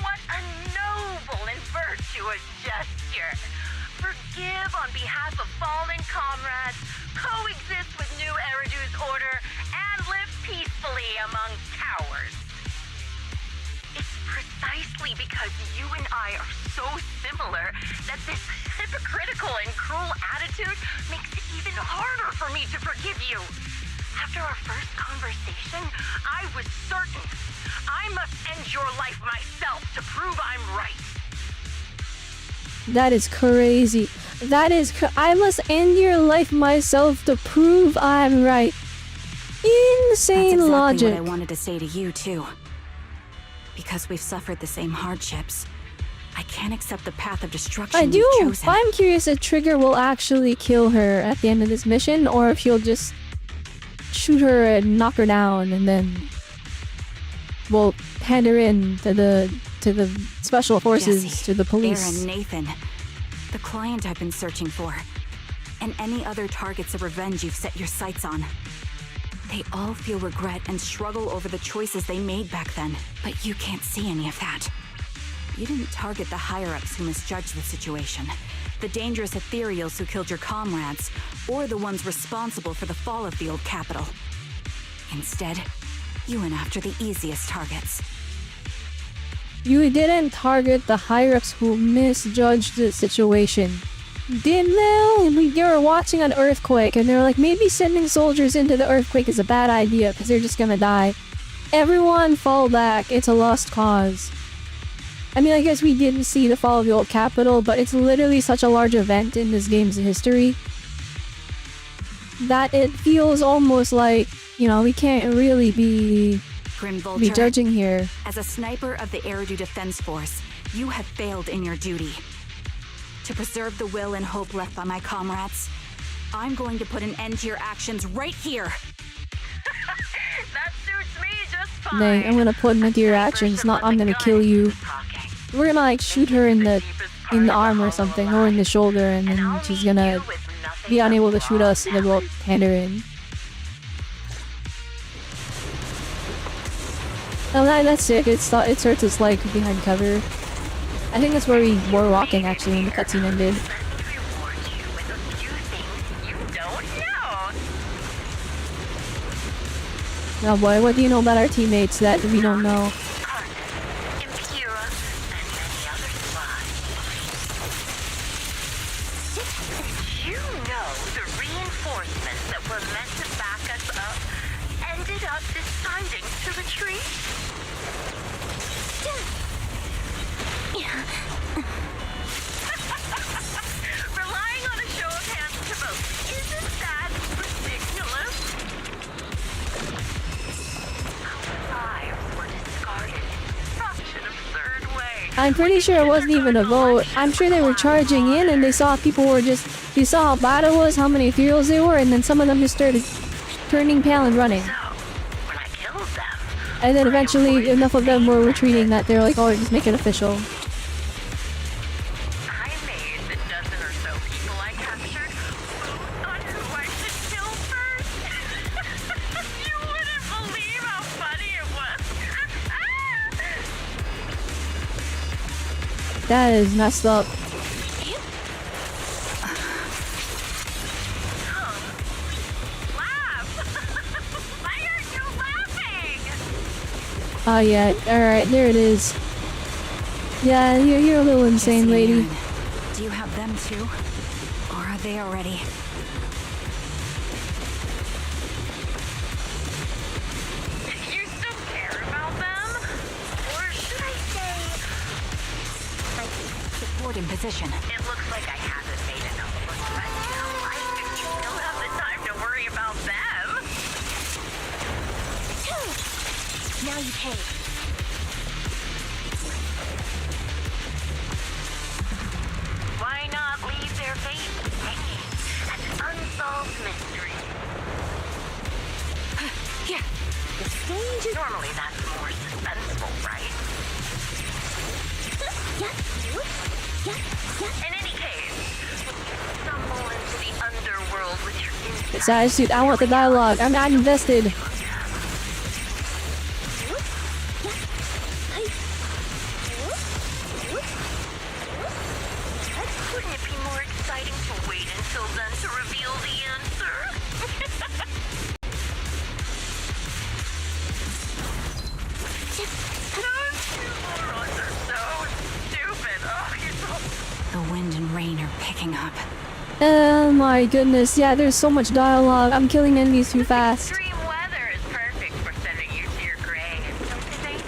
What a noble and virtuous gesture! Forgive on behalf of fallen comrades, coexist with New Eridu's order, and live peacefully among cowards. It's precisely because you and I are so similar that this hypocritical and cruel attitude makes it even harder for me to forgive you. After our first conversation, I was certain I must end your life myself to prove I'm right. That is crazy. I must end your life myself to prove I'm right. Insane That's exactly logic. what I wanted to say to you, too. Because we've suffered the same hardships, I can't accept the path of destruction you've chosen. I'm curious if Trigger will actually kill her at the end of this mission, or if he'll just shoot her and knock her down, and then we'll hand her in to the special forces, Jesse, to the police. Aaron, Nathan, the client I've been searching for, and any other targets of revenge you've set your sights on. They all feel regret and struggle over the choices they made back then, but you can't see any of that. You didn't target the higher-ups who misjudged the situation, the dangerous ethereals who killed your comrades, or the ones responsible for the fall of the old capital. Instead, you went after the easiest targets. You didn't target the higher-ups who misjudged the situation. They were watching an earthquake and they were like, maybe sending soldiers into the earthquake is a bad idea because they're just gonna die. Everyone fall back, it's a lost cause. I mean, I guess we didn't see the fall of the old capital, but it's literally such a large event in this game's history that it feels almost like, you know, we can't really be judging here. As a sniper of the Eridu Defense Force, you have failed in your duty. To preserve the will and hope left by my comrades, I'm going to put an end to your actions right here. That suits me just fine. Nay, I'm gonna put an end to your actions, not I'm gonna kill you. We're gonna like shoot her in the arm or something, or in the shoulder, and then she's gonna be unable to shoot us, and then we'll hand her in. Oh, that's sick. It starts us like behind cover. I think that's where we were walking actually when the cutscene ended. Oh boy, what do you know about our teammates that we don't know? You know the reinforcements that were meant to back us up ended up deciding to retreat? Relying on a show of hands to vote, isn't that ridiculous? Our lives were discarded in such an absurd way. I'm pretty sure it wasn't even a vote. I'm sure they were charging in and they saw people were just... They saw how bad it was, how many ethereals there were, and then some of them just started turning pale and running. And then eventually enough of them were retreating that they're like, oh, just make it official. I made the dozen or so people I captured vote on who I should kill first. You wouldn't believe how funny it was. That is messed up. Laugh! Why aren't you laughing? Oh yeah, alright, there it is. Yeah, you're a little insane, Jesse and lady. Aaron, do you have them too? Or are they already? You still care about them? Or should I say... Support in position. It looks like I haven't made enough of a friend in your life if you still have the time to worry about them. Now you pay. Why not leave their fate hanging as an unsolved mystery? Yeah. The stage is... Normally that's more suspenseful, right? In any case, when you stumble into the underworld with your It's attitude. I want the dialogue. I'm not invested. Wouldn't it be more exciting to wait until then to reveal the answer? Morons are so stupid. Oh, you're so... The wind and rain are picking up. Oh my goodness. Yeah, there's so much dialogue. I'm killing enemies too fast. Extreme weather is perfect for sending you to your grave, don't you think?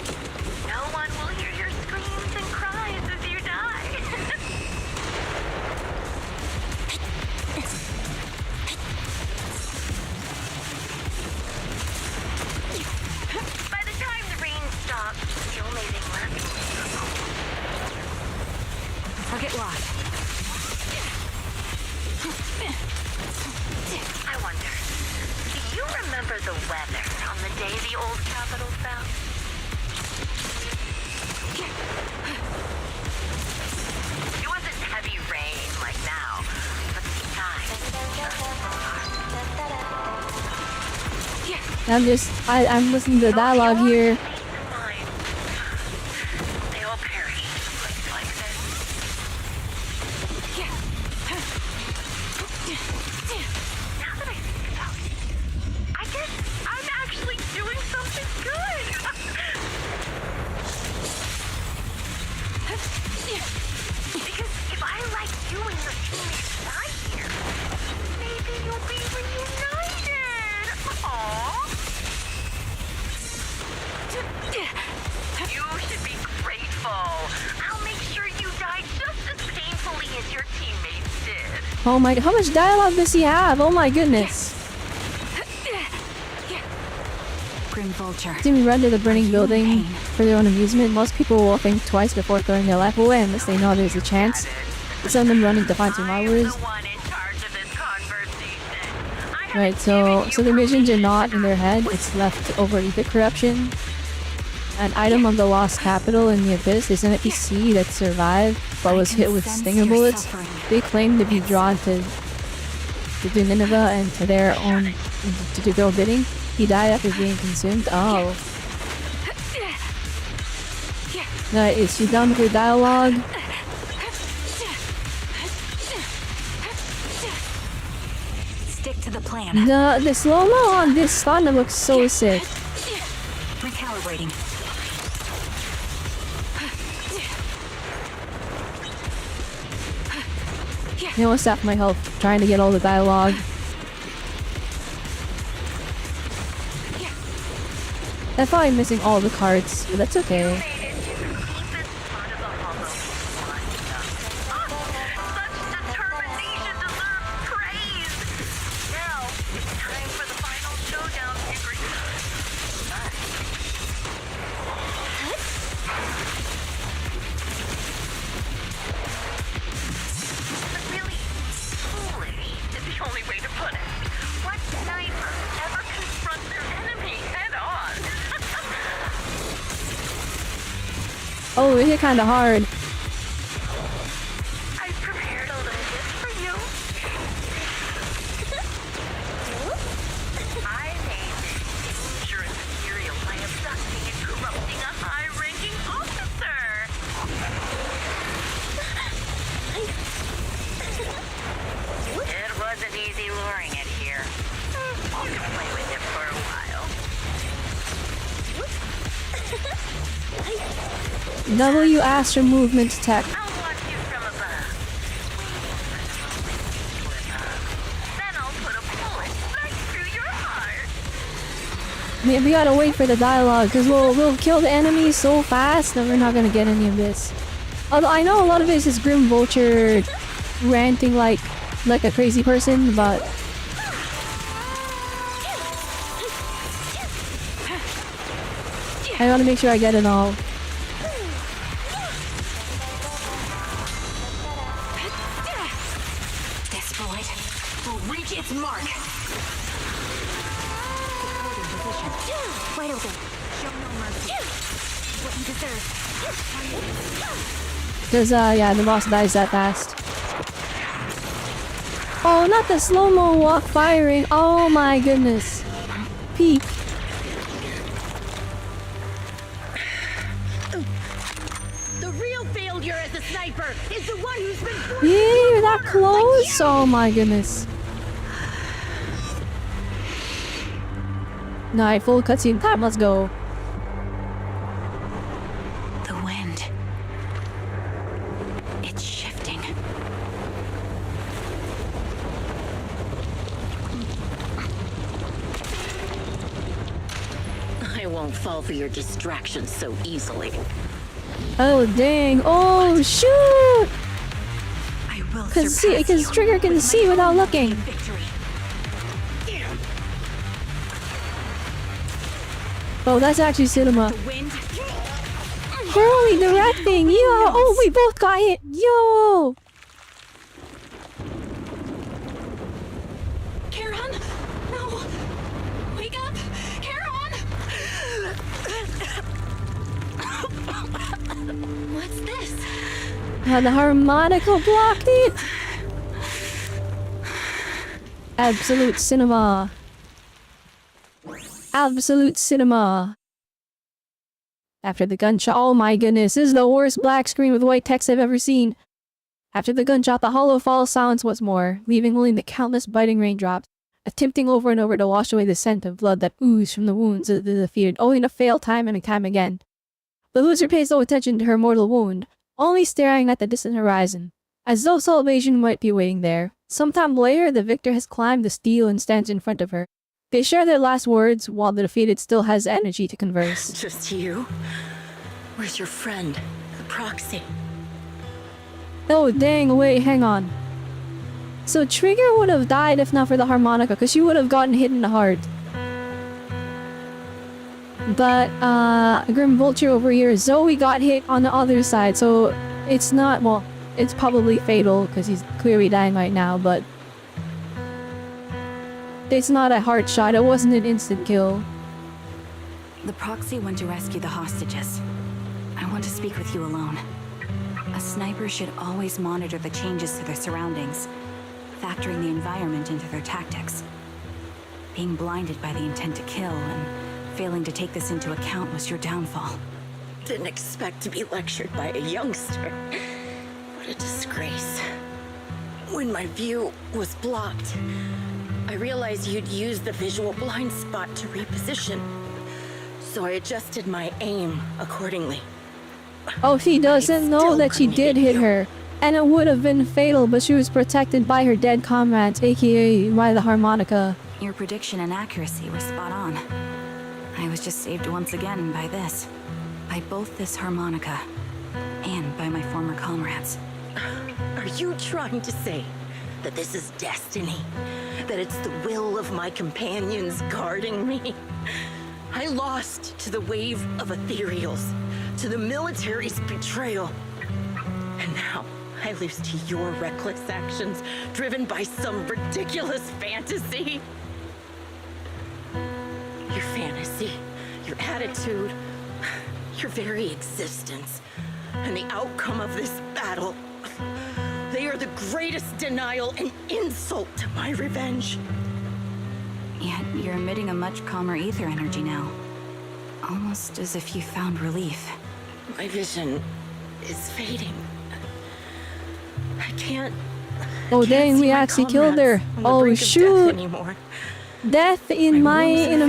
No one will hear your screams and cries as you die. By the time the rain stops, the only thing left will be the cold. Target locked. I wonder, do you remember the weather on the day the old capital fell? It wasn't heavy rain like now, but the sky. I'm listening to the dialogue here. They all perish in a place like this. Now that I think about it, I guess I'm actually doing something good. Because if I like you and your teammates die here, maybe you'll be reunited. Aww. You should be grateful. I'll make sure you die just as painfully as your teammates did. Oh my, how much dialogue does he have? Oh my goodness. Grim Vulture. See me run to the burning building for their own amusement. Most people will think twice before throwing their life away unless they know there's a chance. Some of them running to find survivors. Right, so the missions are not in their head, it's left over ether corruption. An item of the lost capital in the abyss is an NPC that survived but was hit with stinger bullets. They claim to be drawn to do Nineveh and to their own to do their bidding. He died after being consumed. Oh. Is she done with her dialogue? Stick to the plan. The slow-mo on this thunder looks so sick. Recalibrating. You know, sap my health trying to get all the dialogue. I'm probably missing all the cards, but that's okay. Oh, it hit kinda hard. I prepared a little gift for you. I named it dangerous material by abducting and corrupting a high-ranking officer. It wasn't easy luring it here. You can play with it for a while. W Astro movement tech. I'll watch you from above, waiting for the moment to slip up. Then I'll put a bullet right through your heart. We gotta wait for the dialogue, because we'll kill the enemies so fast that we're not gonna get any of this. Although I know a lot of it is Grim Vulture ranting like a crazy person, but I gotta make sure I get it all. This bullet will reach its mark. Wide open. Show no mercy. What you deserve. Cause yeah, the boss dies that fast. Oh, not the slow-mo walk firing. Oh my goodness. Peak. The real failure as a sniper is the one who's been forced Yeah, you're that close. Oh my goodness. Nice, full cutscene time. Let's go. The wind. It's shifting. I won't fall for your distractions so easily. Oh dang. Oh shoot. I will Cause Trigger can see without looking. victory. Oh, that's actually cinema. The wind. Holy directing. Yo. Oh, we both got hit. Yo. Karen? No! Wake up! Karen! What's this? The harmonica blocked it. Absolute cinema. Absolute cinema. After the gunshot, oh my goodness, this is the worst black screen with white text I've ever seen. After the gunshot, the hollow falls silence once more, leaving only the countless biting raindrops, attempting over and over to wash away the scent of blood that oozed from the wounds of the defeated, only to fail time and time again. The loser pays no attention to her mortal wound, only staring at the distant horizon, as though salvation might be waiting there. Sometime later, the victor has climbed the steel and stands in front of her. They share their last words, while the defeated still has energy to converse. Just you? Where's your friend, the proxy? Oh dang, wait, hang on. So Trigger would have died if not for the harmonica, because she would have gotten hit in the heart. But, Grim Vulture over here, Zoe got hit on the other side, so it's not, well, it's probably fatal, because he's clearly dying right now, but it's not a hard shot, it wasn't an instant kill. The proxy went to rescue the hostages. I want to speak with you alone. A sniper should always monitor the changes to their surroundings, factoring the environment into their tactics. Being blinded by the intent to kill and failing to take this into account was your downfall. Didn't expect to be lectured by a youngster. What a disgrace. When my view was blocked, I realized you'd used the visual blind spot to reposition. So I adjusted my aim accordingly. Oh, she doesn't know that she did hit her. And it would have been fatal, but she was protected by her dead comrades, aka by the harmonica. Your prediction and accuracy were spot on. I was just saved once again by this. By both this harmonica and by my former comrades. Are you trying to say that this is destiny? That it's the will of my companions guarding me? I lost to the wave of ethereals, to the military's betrayal. And now I lose to your reckless actions, driven by some ridiculous fantasy. Your fantasy, your attitude, your very existence, and the outcome of this battle, they are the greatest denial and insult to my revenge. Yet you're emitting a much calmer ether energy now. Almost as if you found relief. My vision is fading. I can't. Oh dang, we actually killed her. Oh shoot. Death in my fatal.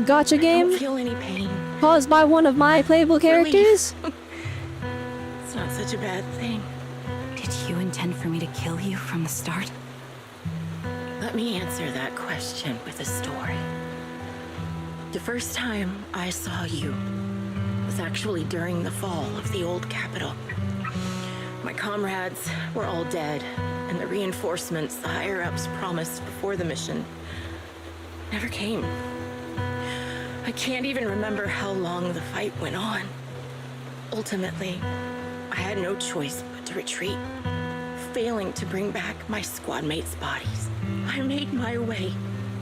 gacha I game don't feel any pain. caused by one of my playable characters. It's not such a bad thing. Did you intend for me to kill you from the start? Let me answer that question with a story. The first time I saw you was actually during the fall of the old capital. My comrades were all dead, and the reinforcements the higher-ups promised before the mission never came. I can't even remember how long the fight went on. Ultimately, I had no choice but to retreat, failing to bring back my squad mates' bodies. I made my way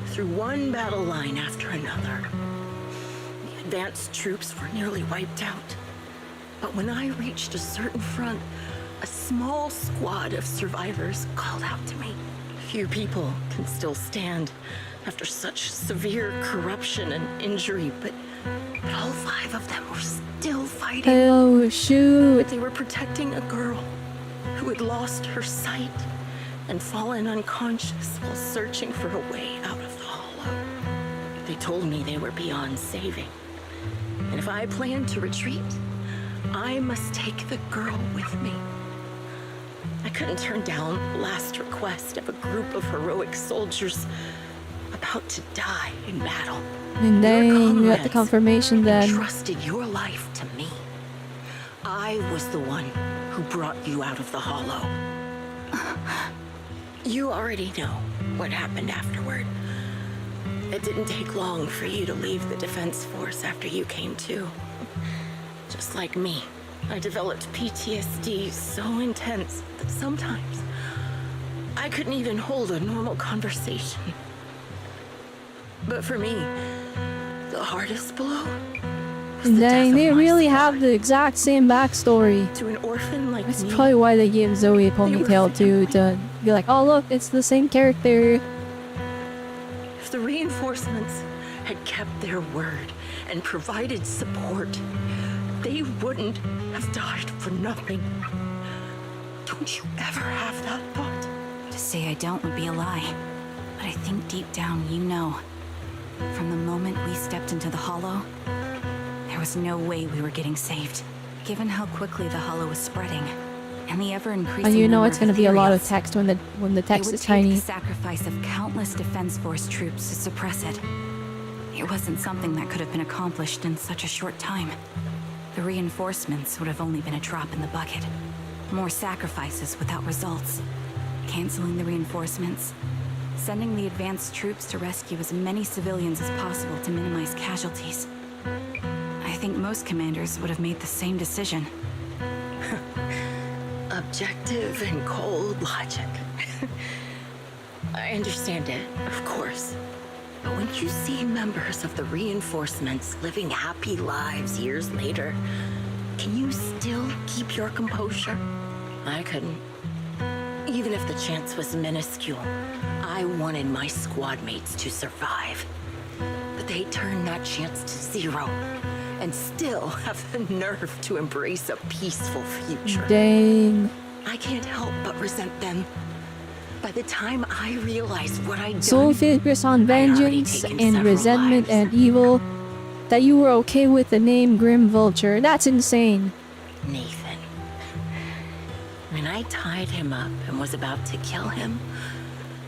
through one battle line after another. The advanced troops were nearly wiped out. But when I reached a certain front, a small squad of survivors called out to me. Few people can still stand after such severe corruption and injury, but all 5 of them were still fighting. Oh, shoot. They were protecting a girl who had lost her sight and fallen unconscious while searching for a way out of the hollow. They told me they were beyond saving, and if I planned to retreat, I must take the girl with me. I couldn't turn down the last request of a group of heroic soldiers about to die in battle. And dang, you got the confirmation then. Trusted your life to me. I was the one who brought you out of the hollow. You already know what happened afterward. It didn't take long for you to leave the Defense Force after you came to. Just like me, I developed PTSD so intense that sometimes I couldn't even hold a normal conversation. But for me, the hardest blow was the Dang, death they of my really squad. have the exact same backstory. To an orphan like That's me, probably why they gave Zoe a ponytail too, to be like, oh look, it's the same character. if the reinforcements had kept their word and provided support, they wouldn't have died for nothing. Don't you ever have that thought? To say I don't would be a lie. But I think deep down you know. From the moment we stepped into the Hollow, there was no way we were getting saved. Given how quickly the Hollow was spreading, and the ever-increasing And you know number it's gonna of be a lot of Ethereals, text when the it text would is take tiny. the sacrifice of countless Defense Force troops to suppress it. It wasn't something that could have been accomplished in such a short time. The reinforcements would have only been a drop in the bucket. More sacrifices without results. Canceling the reinforcements. Sending the advanced troops to rescue as many civilians as possible to minimize casualties. I think most commanders would have made the same decision. Objective and cold logic. I understand it, of course. But when you see members of the reinforcements living happy lives years later, can you still keep your composure? I couldn't. Even if the chance was minuscule, I wanted my squad mates to survive. But they turned that chance to 0, and still have the nerve to embrace a peaceful future. Dang. I can't help but resent them. By the time I realized what I'd So done, focused on I had already vengeance taken and several resentment lives. and evil that you were okay with the name Grim Vulture. That's insane. Nathan. When I tied him up and was about to kill him,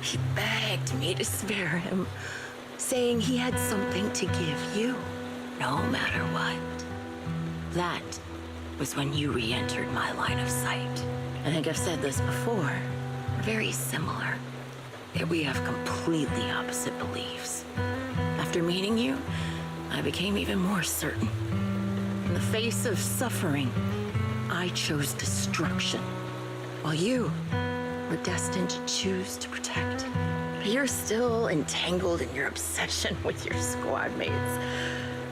he begged me to spare him, saying he had something to give you, no matter what. That was when you re-entered my line of sight. I think I've said this before. We're very similar, yet we have completely opposite beliefs. After meeting you, I became even more certain. In the face of suffering, I chose destruction, while you were destined to choose to protect. You're still entangled in your obsession with your squad mates.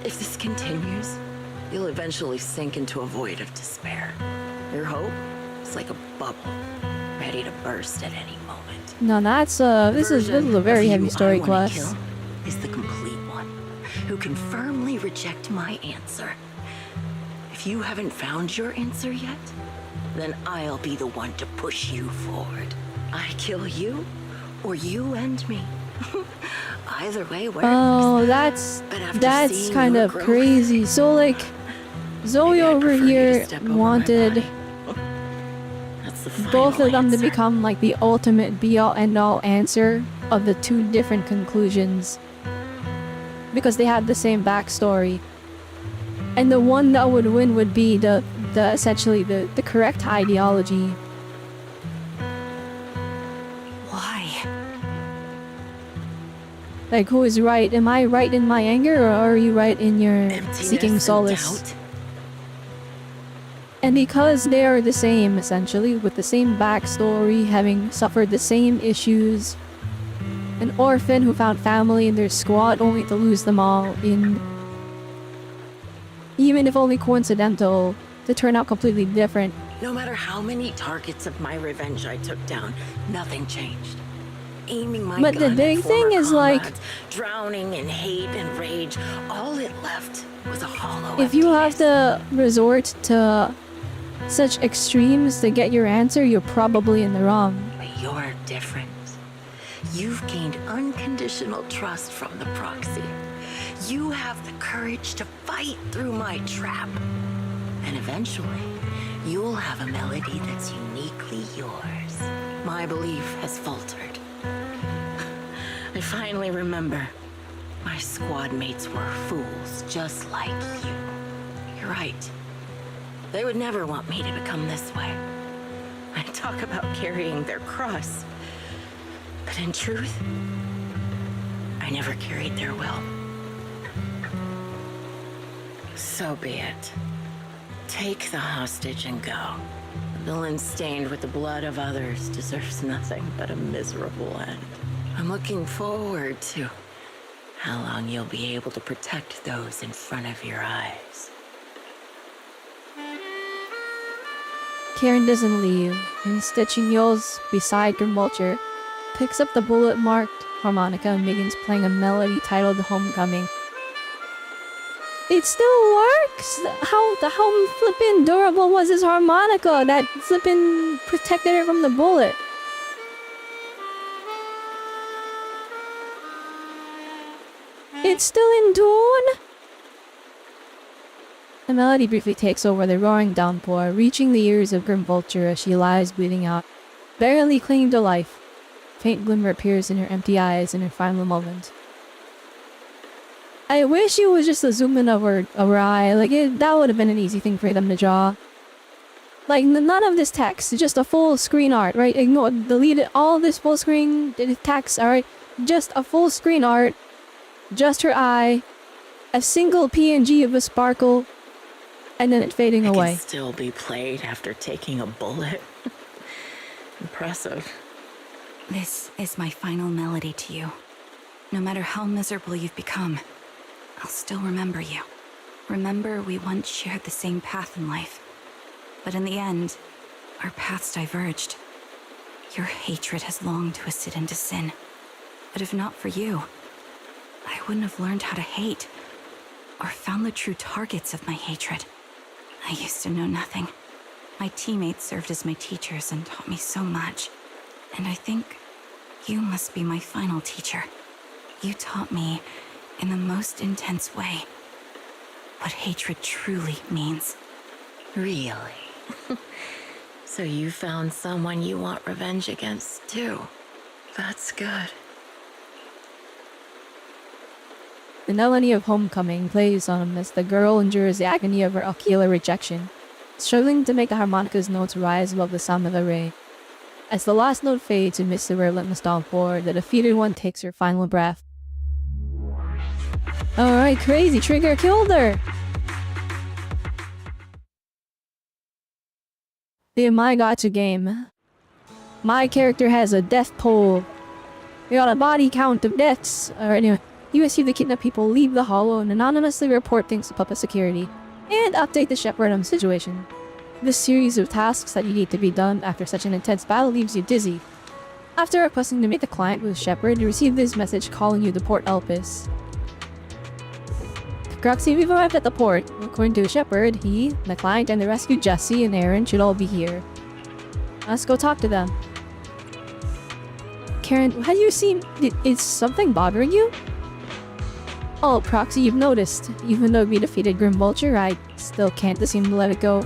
If this continues, you'll eventually sink into a void of despair. Your hope is like a bubble, ready to burst at any moment. No, that's this is a very heavy story quest. Kill is the complete one, who can firmly reject my answer. If you haven't found your answer yet, then I'll be the one to push you forward. I kill you, or you end me. Either way works. Oh, that's But after that's seeing kind your of growth, crazy. So like, Zoe maybe I'd over prefer you to here step over my wanted body. both of them to become like the ultimate be-all end-all answer of the two different conclusions. Because they had the same backstory. And the one that would win would be the essentially the correct ideology. Why? Like, who is right? Am I right in my anger, or are you right in your Emptiness seeking and solace? doubt. And because they are the same, essentially, with the same backstory, having suffered the same issues, an orphan who found family in their squad only to lose them all in, even if only coincidental, to turn out completely different. No matter how many targets of my revenge I took down, nothing changed. Aiming my But the gun big at thing former is, like, comrades, drowning in hate and rage, all it left was a hollow if you have emptiness. to resort to such extremes to get your answer, you're probably in the wrong. But you're different. You've gained unconditional trust from the proxy. You have the courage to fight through my trap. And eventually, you'll have a melody that's uniquely yours. My belief has faltered. I finally remember. My squad mates were fools just like you. You're right. They would never want me to become this way. I talk about carrying their cross. But in truth, I never carried their will. So be it. Take the hostage and go. A villain stained with the blood of others deserves nothing but a miserable end. I'm looking forward to how long you'll be able to protect those in front of your eyes. Karen doesn't leave. Instead, she kneels beside Grimwalcher, picks up the bullet-marked harmonica, and begins playing a melody titled Homecoming. It still works! How flippin' durable was this harmonica that flippin' protected her from the bullet? It's still in tune? The melody briefly takes over the roaring downpour, reaching the ears of Grimvulture as she lies bleeding out, barely clinging to life. Faint glimmer appears in her empty eyes in her final moment. I wish it was just a zoom in of her eye. Like, that would have been an easy thing for them to draw. Like, none of this text, just a full screen art, right? Ignore, delete it, all this full screen text, alright? Just a full screen art, just her eye, a single PNG of a sparkle, and then it fading away. Can still be played after taking a bullet. Impressive. This is my final melody to you. No matter how miserable you've become, I'll still remember you. Remember we once shared the same path in life. But in the end, our paths diverged. Your hatred has long twisted into sin. But if not for you, I wouldn't have learned how to hate, or found the true targets of my hatred. I used to know nothing. My teammates served as my teachers and taught me so much. And I think you must be my final teacher. You taught me, in the most intense way, what hatred truly means. Really? So you found someone you want revenge against, too. That's good. The melody of Homecoming plays on as the girl endures the agony of her ocular rejection, struggling to make the harmonica's notes rise above the sound of the ray. As the last note fades amidst the relentless downpour, the defeated one takes her final breath. Alright, crazy, Trigger killed her! The My Gotcha game. My character has a death toll. We got a body count of deaths. Alright, anyway. You receive the kidnapped people, leave the hollow, and anonymously report things to Puppet Security, and update the Shepherd on the situation. This series of tasks that you need to be done after such an intense battle leaves you dizzy. After requesting to meet the client with Shepherd, you receive this message calling you to Port Elpis. Croxy, we've arrived at the port. According to Shepherd, he, the client, and the rescued Jesse and Aaron should all be here. Let's go talk to them. Karen, have you seen... Is something bothering you? Oh, Proxy, you've noticed. Even though we defeated Grimvulture, I still can't seem to let it go.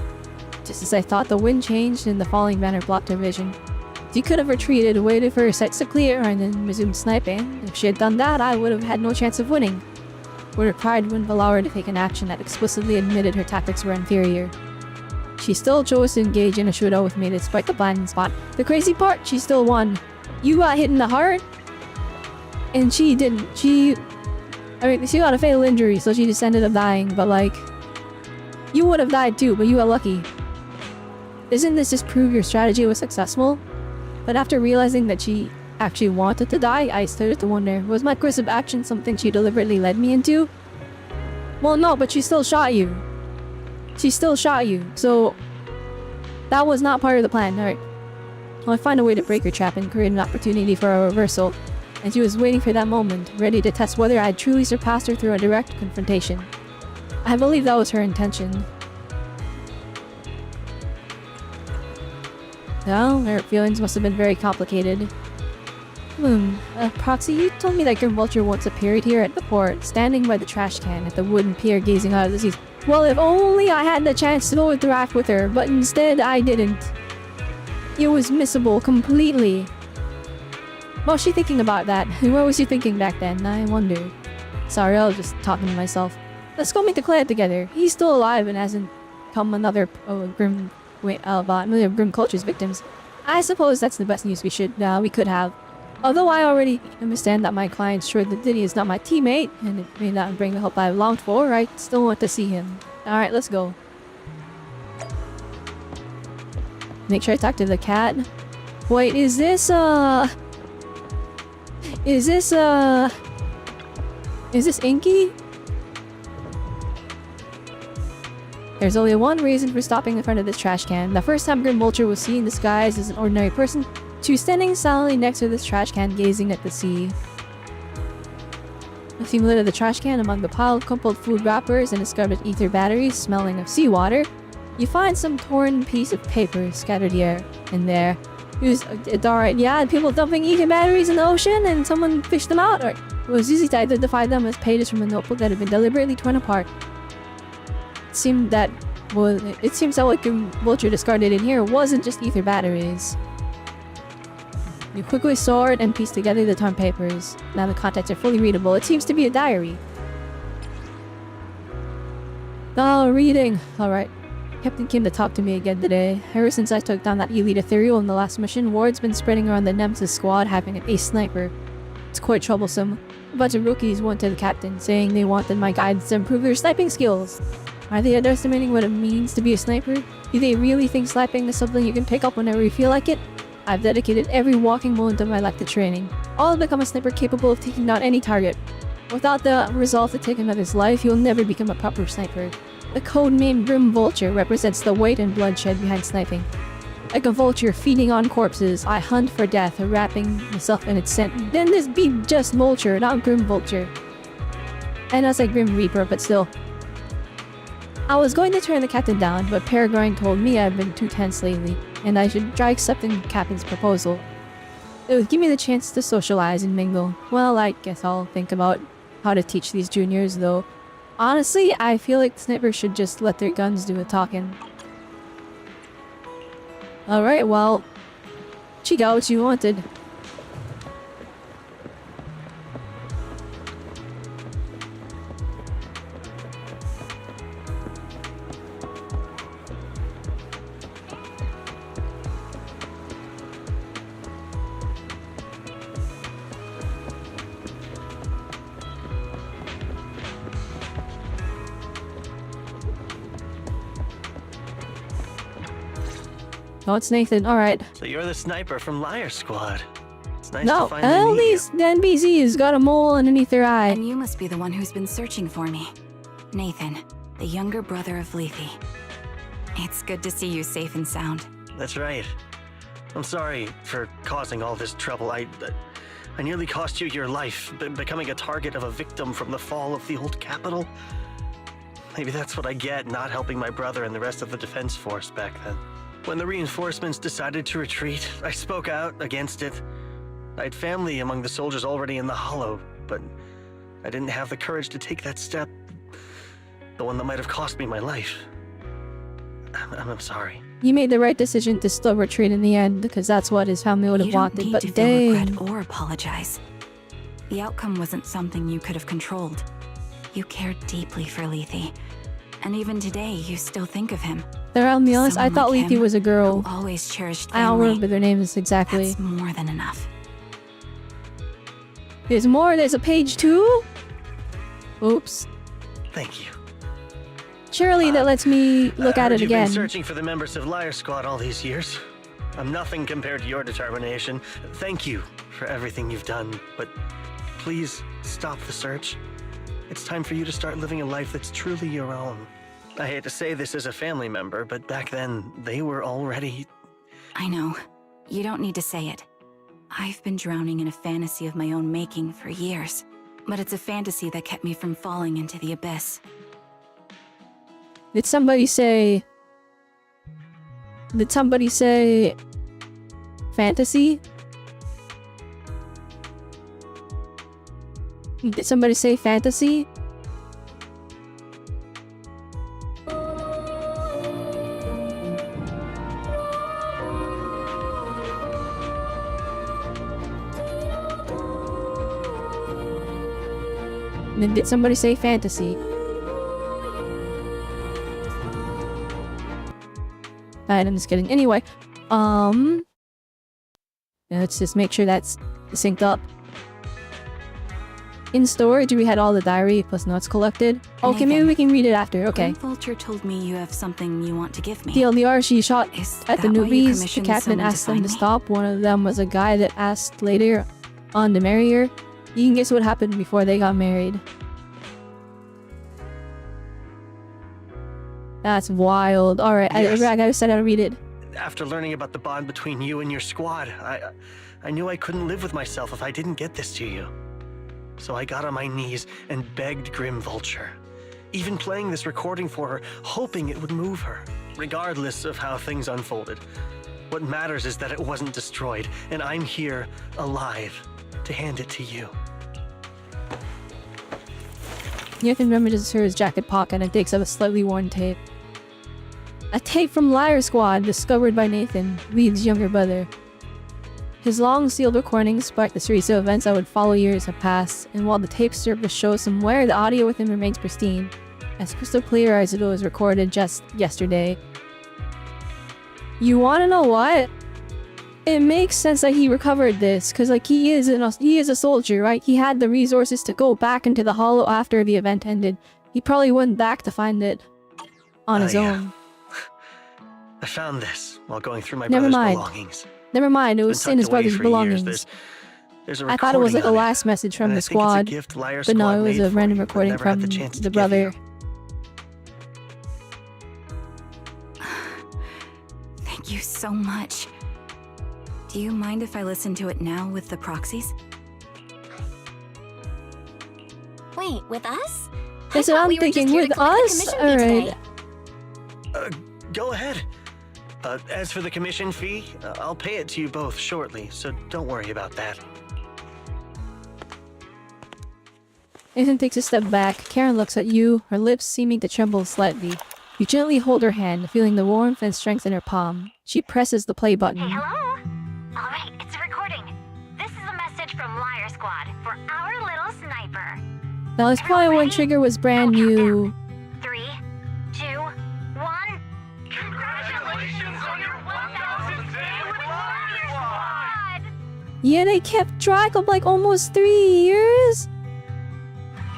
Just as I thought, the wind changed and the falling banner blocked her vision. She could have retreated, waited for her sights to clear, and then resumed sniping. If she had done that, I would have had no chance of winning. Would have pride wouldn't allow her to take an action that explicitly admitted her tactics were inferior. She still chose to engage in a shootout with me despite the blind spot. The crazy part, she still won. You got hit in the heart, and she didn't. She got a fatal injury, so she just ended up dying, but like, you would have died too, but you got lucky. Isn't this just prove your strategy was successful? But after realizing that she actually wanted to die, I started to wonder, was my course of action something she deliberately led me into? Well, no, but she still shot you. She still shot you, so that was not part of the plan. Alright. Well, I find a way to break her trap and create an opportunity for a reversal, and she was waiting for that moment, ready to test whether I had truly surpassed her through a direct confrontation. I believe that was her intention. Well, her feelings must have been very complicated. Proxy, you told me that Grim Vulture once appeared here at the port, standing by the trash can at the wooden pier gazing out of the seas. Well, if only I had the chance to interact with her, but instead I didn't. It was missable completely. What was she thinking about that? And what was she thinking back then? I wonder. Sorry, I was just talking to myself. Let's go meet the clan together. He's still alive and hasn't become another Grim Culture's victims. I suppose that's the best news we could have. Although I already understand that my client's sure that Diddy is not my teammate, and it may not bring the help I longed for, I still want to see him. Alright, let's go. Make sure I talk to the cat. Wait, is this Inky? There's only one reason for stopping in front of this trash can. The first time Grim Vulture was seen disguised as an ordinary person, she was standing silently next to this trash can, gazing at the sea. A few lit of the trash can among the pile of crumpled food wrappers and discarded ether batteries smelling of seawater. You find some torn piece of paper scattered here and there. It's alright, yeah, people dumping ether batteries in the ocean and someone fished them out, or it was easy to identify them as pages from a notebook that had been deliberately torn apart. It seems that what Grim Vulture discarded in here wasn't just ether batteries. You quickly sort and piece together the torn papers. Now the contents are fully readable. It seems to be a diary. Oh, reading. Alright. Captain came to talk to me again today. Ever since I took down that elite ethereal in the last mission, word's been spreading around the Nemesis squad having an ace sniper. It's quite troublesome. A bunch of rookies went to the captain, saying they wanted my guidance to improve their sniping skills. Are they underestimating what it means to be a sniper? Do they really think sniping is something you can pick up whenever you feel like it? I've dedicated every walking moment of my life to training. I'll become a sniper capable of taking down any target. Without the resolve to take another's life, you'll never become a proper sniper. The codename Grim Vulture represents the weight and bloodshed behind sniping. Like a vulture feeding on corpses, I hunt for death, wrapping myself in its scent. Then this be just Vulture, not Grim Vulture. And that's like Grim Reaper, but still. I was going to turn the captain down, but Peregrine told me I've been too tense lately, and I should try accepting the captain's proposal. It would give me the chance to socialize and mingle. Well, I guess I'll think about how to teach these juniors, though. Honestly, I feel like snipers should just let their guns do the talking. Alright, well, she got what you wanted. Oh, it's Nathan. Alright. So you're the sniper from Liar Squad. It's nice No, to finally all meet these NPCs got a mole underneath their eye. And you must be the one who's been searching for me. Nathan, the younger brother of Lethe. It's good to see you safe and sound. That's right. I'm sorry for causing all this trouble. I nearly cost you your life, becoming a target of a victim from the fall of the old capital. Maybe that's what I get not helping my brother and the rest of the defense force back then. When the reinforcements decided to retreat, I spoke out against it. I had family among the soldiers already in the Hollow, but I didn't have the courage to take that step. The one that might have cost me my life. I'm sorry. He made the right decision to still retreat in the end because that's what his family would have You don't wanted. need But to feel regret dang. or apologize. The outcome wasn't something you could have controlled. You cared deeply for Lethe. And even today, you still think of him. I'll be honest, I Someone thought like Lethe him was a girl. who always cherished I don't family. remember their names exactly. That's more than enough. There's more, there's a page 2? Oops. Thank you. Surely that lets me look I at heard it you've again. been searching for the members of Liar Squad all these years. I'm nothing compared to your determination. Thank you for everything you've done, but please stop the search. It's time for you to start living a life that's truly your own. I hate to say this as a family member, but back then, they were already... I know. You don't need to say it. I've been drowning in a fantasy of my own making for years. But it's a fantasy that kept me from falling into the abyss. Did somebody say... Did somebody say... fantasy? Did somebody say fantasy? Did somebody say fantasy? Alright, I'm just kidding. Anyway, let's just make sure that's synced up. In storage, we had all the diary plus notes collected. Okay, maybe Nathan, we can read it after. Okay. Grim Vulture told me you have something you want to give me. TLDR, she shot Is at the that why you newbies. The commissioned captain someone to asked them find to me? stop. One of them was a guy that asked later on to marry her. You can guess what happened before they got married. That's wild. Alright, Yes. I gotta set out to read it. After learning about the bond between you and your squad, I knew I couldn't live with myself if I didn't get this to you. So I got on my knees and begged Grim Vulture, even playing this recording for her, hoping it would move her, regardless of how things unfolded. What matters is that it wasn't destroyed, and I'm here, alive, to hand it to you. Nathan rummaged through his jacket pocket and takes up a slightly worn tape. A tape from Liar Squad, discovered by Nathan, Lee's younger brother. His long sealed recordings sparked the series of events that would follow. Years have passed, and while the tape served to show somewhere, the audio within remains pristine, as crystal clear as it was recorded just yesterday. You wanna know what? It makes sense that he recovered this, cause like he is a soldier, right? He had the resources to go back into the hollow after the event ended. He probably went back to find it on his own. I found this while going through my Never brother's mind. belongings. Never mind, it was Been in his tucked away brother's for years. belongings. There's a I thought it was like a recording on last message from and the I think it's a squad, gift Liar but no, Squad it was made a for random you, but recording never had from the chance to the give you. brother. Thank you so much. Do you mind if I listen to it now with the proxies? Wait, with us? That's what I'm thinking, with us? Alright. Go ahead. As for the commission fee, I'll pay it to you both shortly, so don't worry about that. Nathan takes a step back. Karen looks at you, her lips seeming to tremble slightly. You gently hold her hand, feeling the warmth and strength in her palm. She presses the play button. Hey, hello? Alright, it's a recording. This is a message from Liar Squad for our little sniper. Now, this probably when Trigger was brand new. 3, 2, 1. Congratulations on your 1000th day with Liar Squad! Yeah, they kept track of like almost 3 years?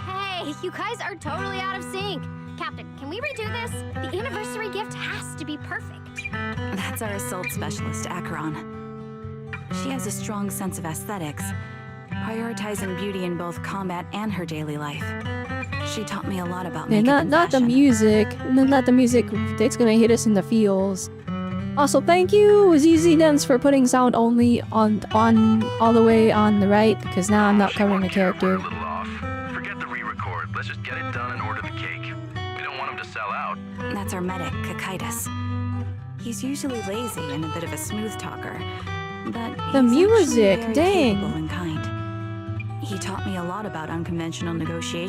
Hey, you guys are totally out of sync. Captain, can we redo this? The anniversary gift has to be perfect. That's our assault specialist, Acheron. She has a strong sense of aesthetics, prioritizing beauty in both combat and her daily life. She taught me a lot about Yeah, makeup and not the music. Not the music that's gonna hit us in the feels. Also, thank you, ZZ Dance, for putting sound only on all the way on the right, because now I'm not covering a character. Forget the re-record. Let's just get it done and order the cake. We don't want him to sell out. That's our medic, Kakaitis. He's usually lazy and a bit of a smooth talker, but The he's music, actually very dang. capable and kind. He taught me a lot about unconventional negotiation.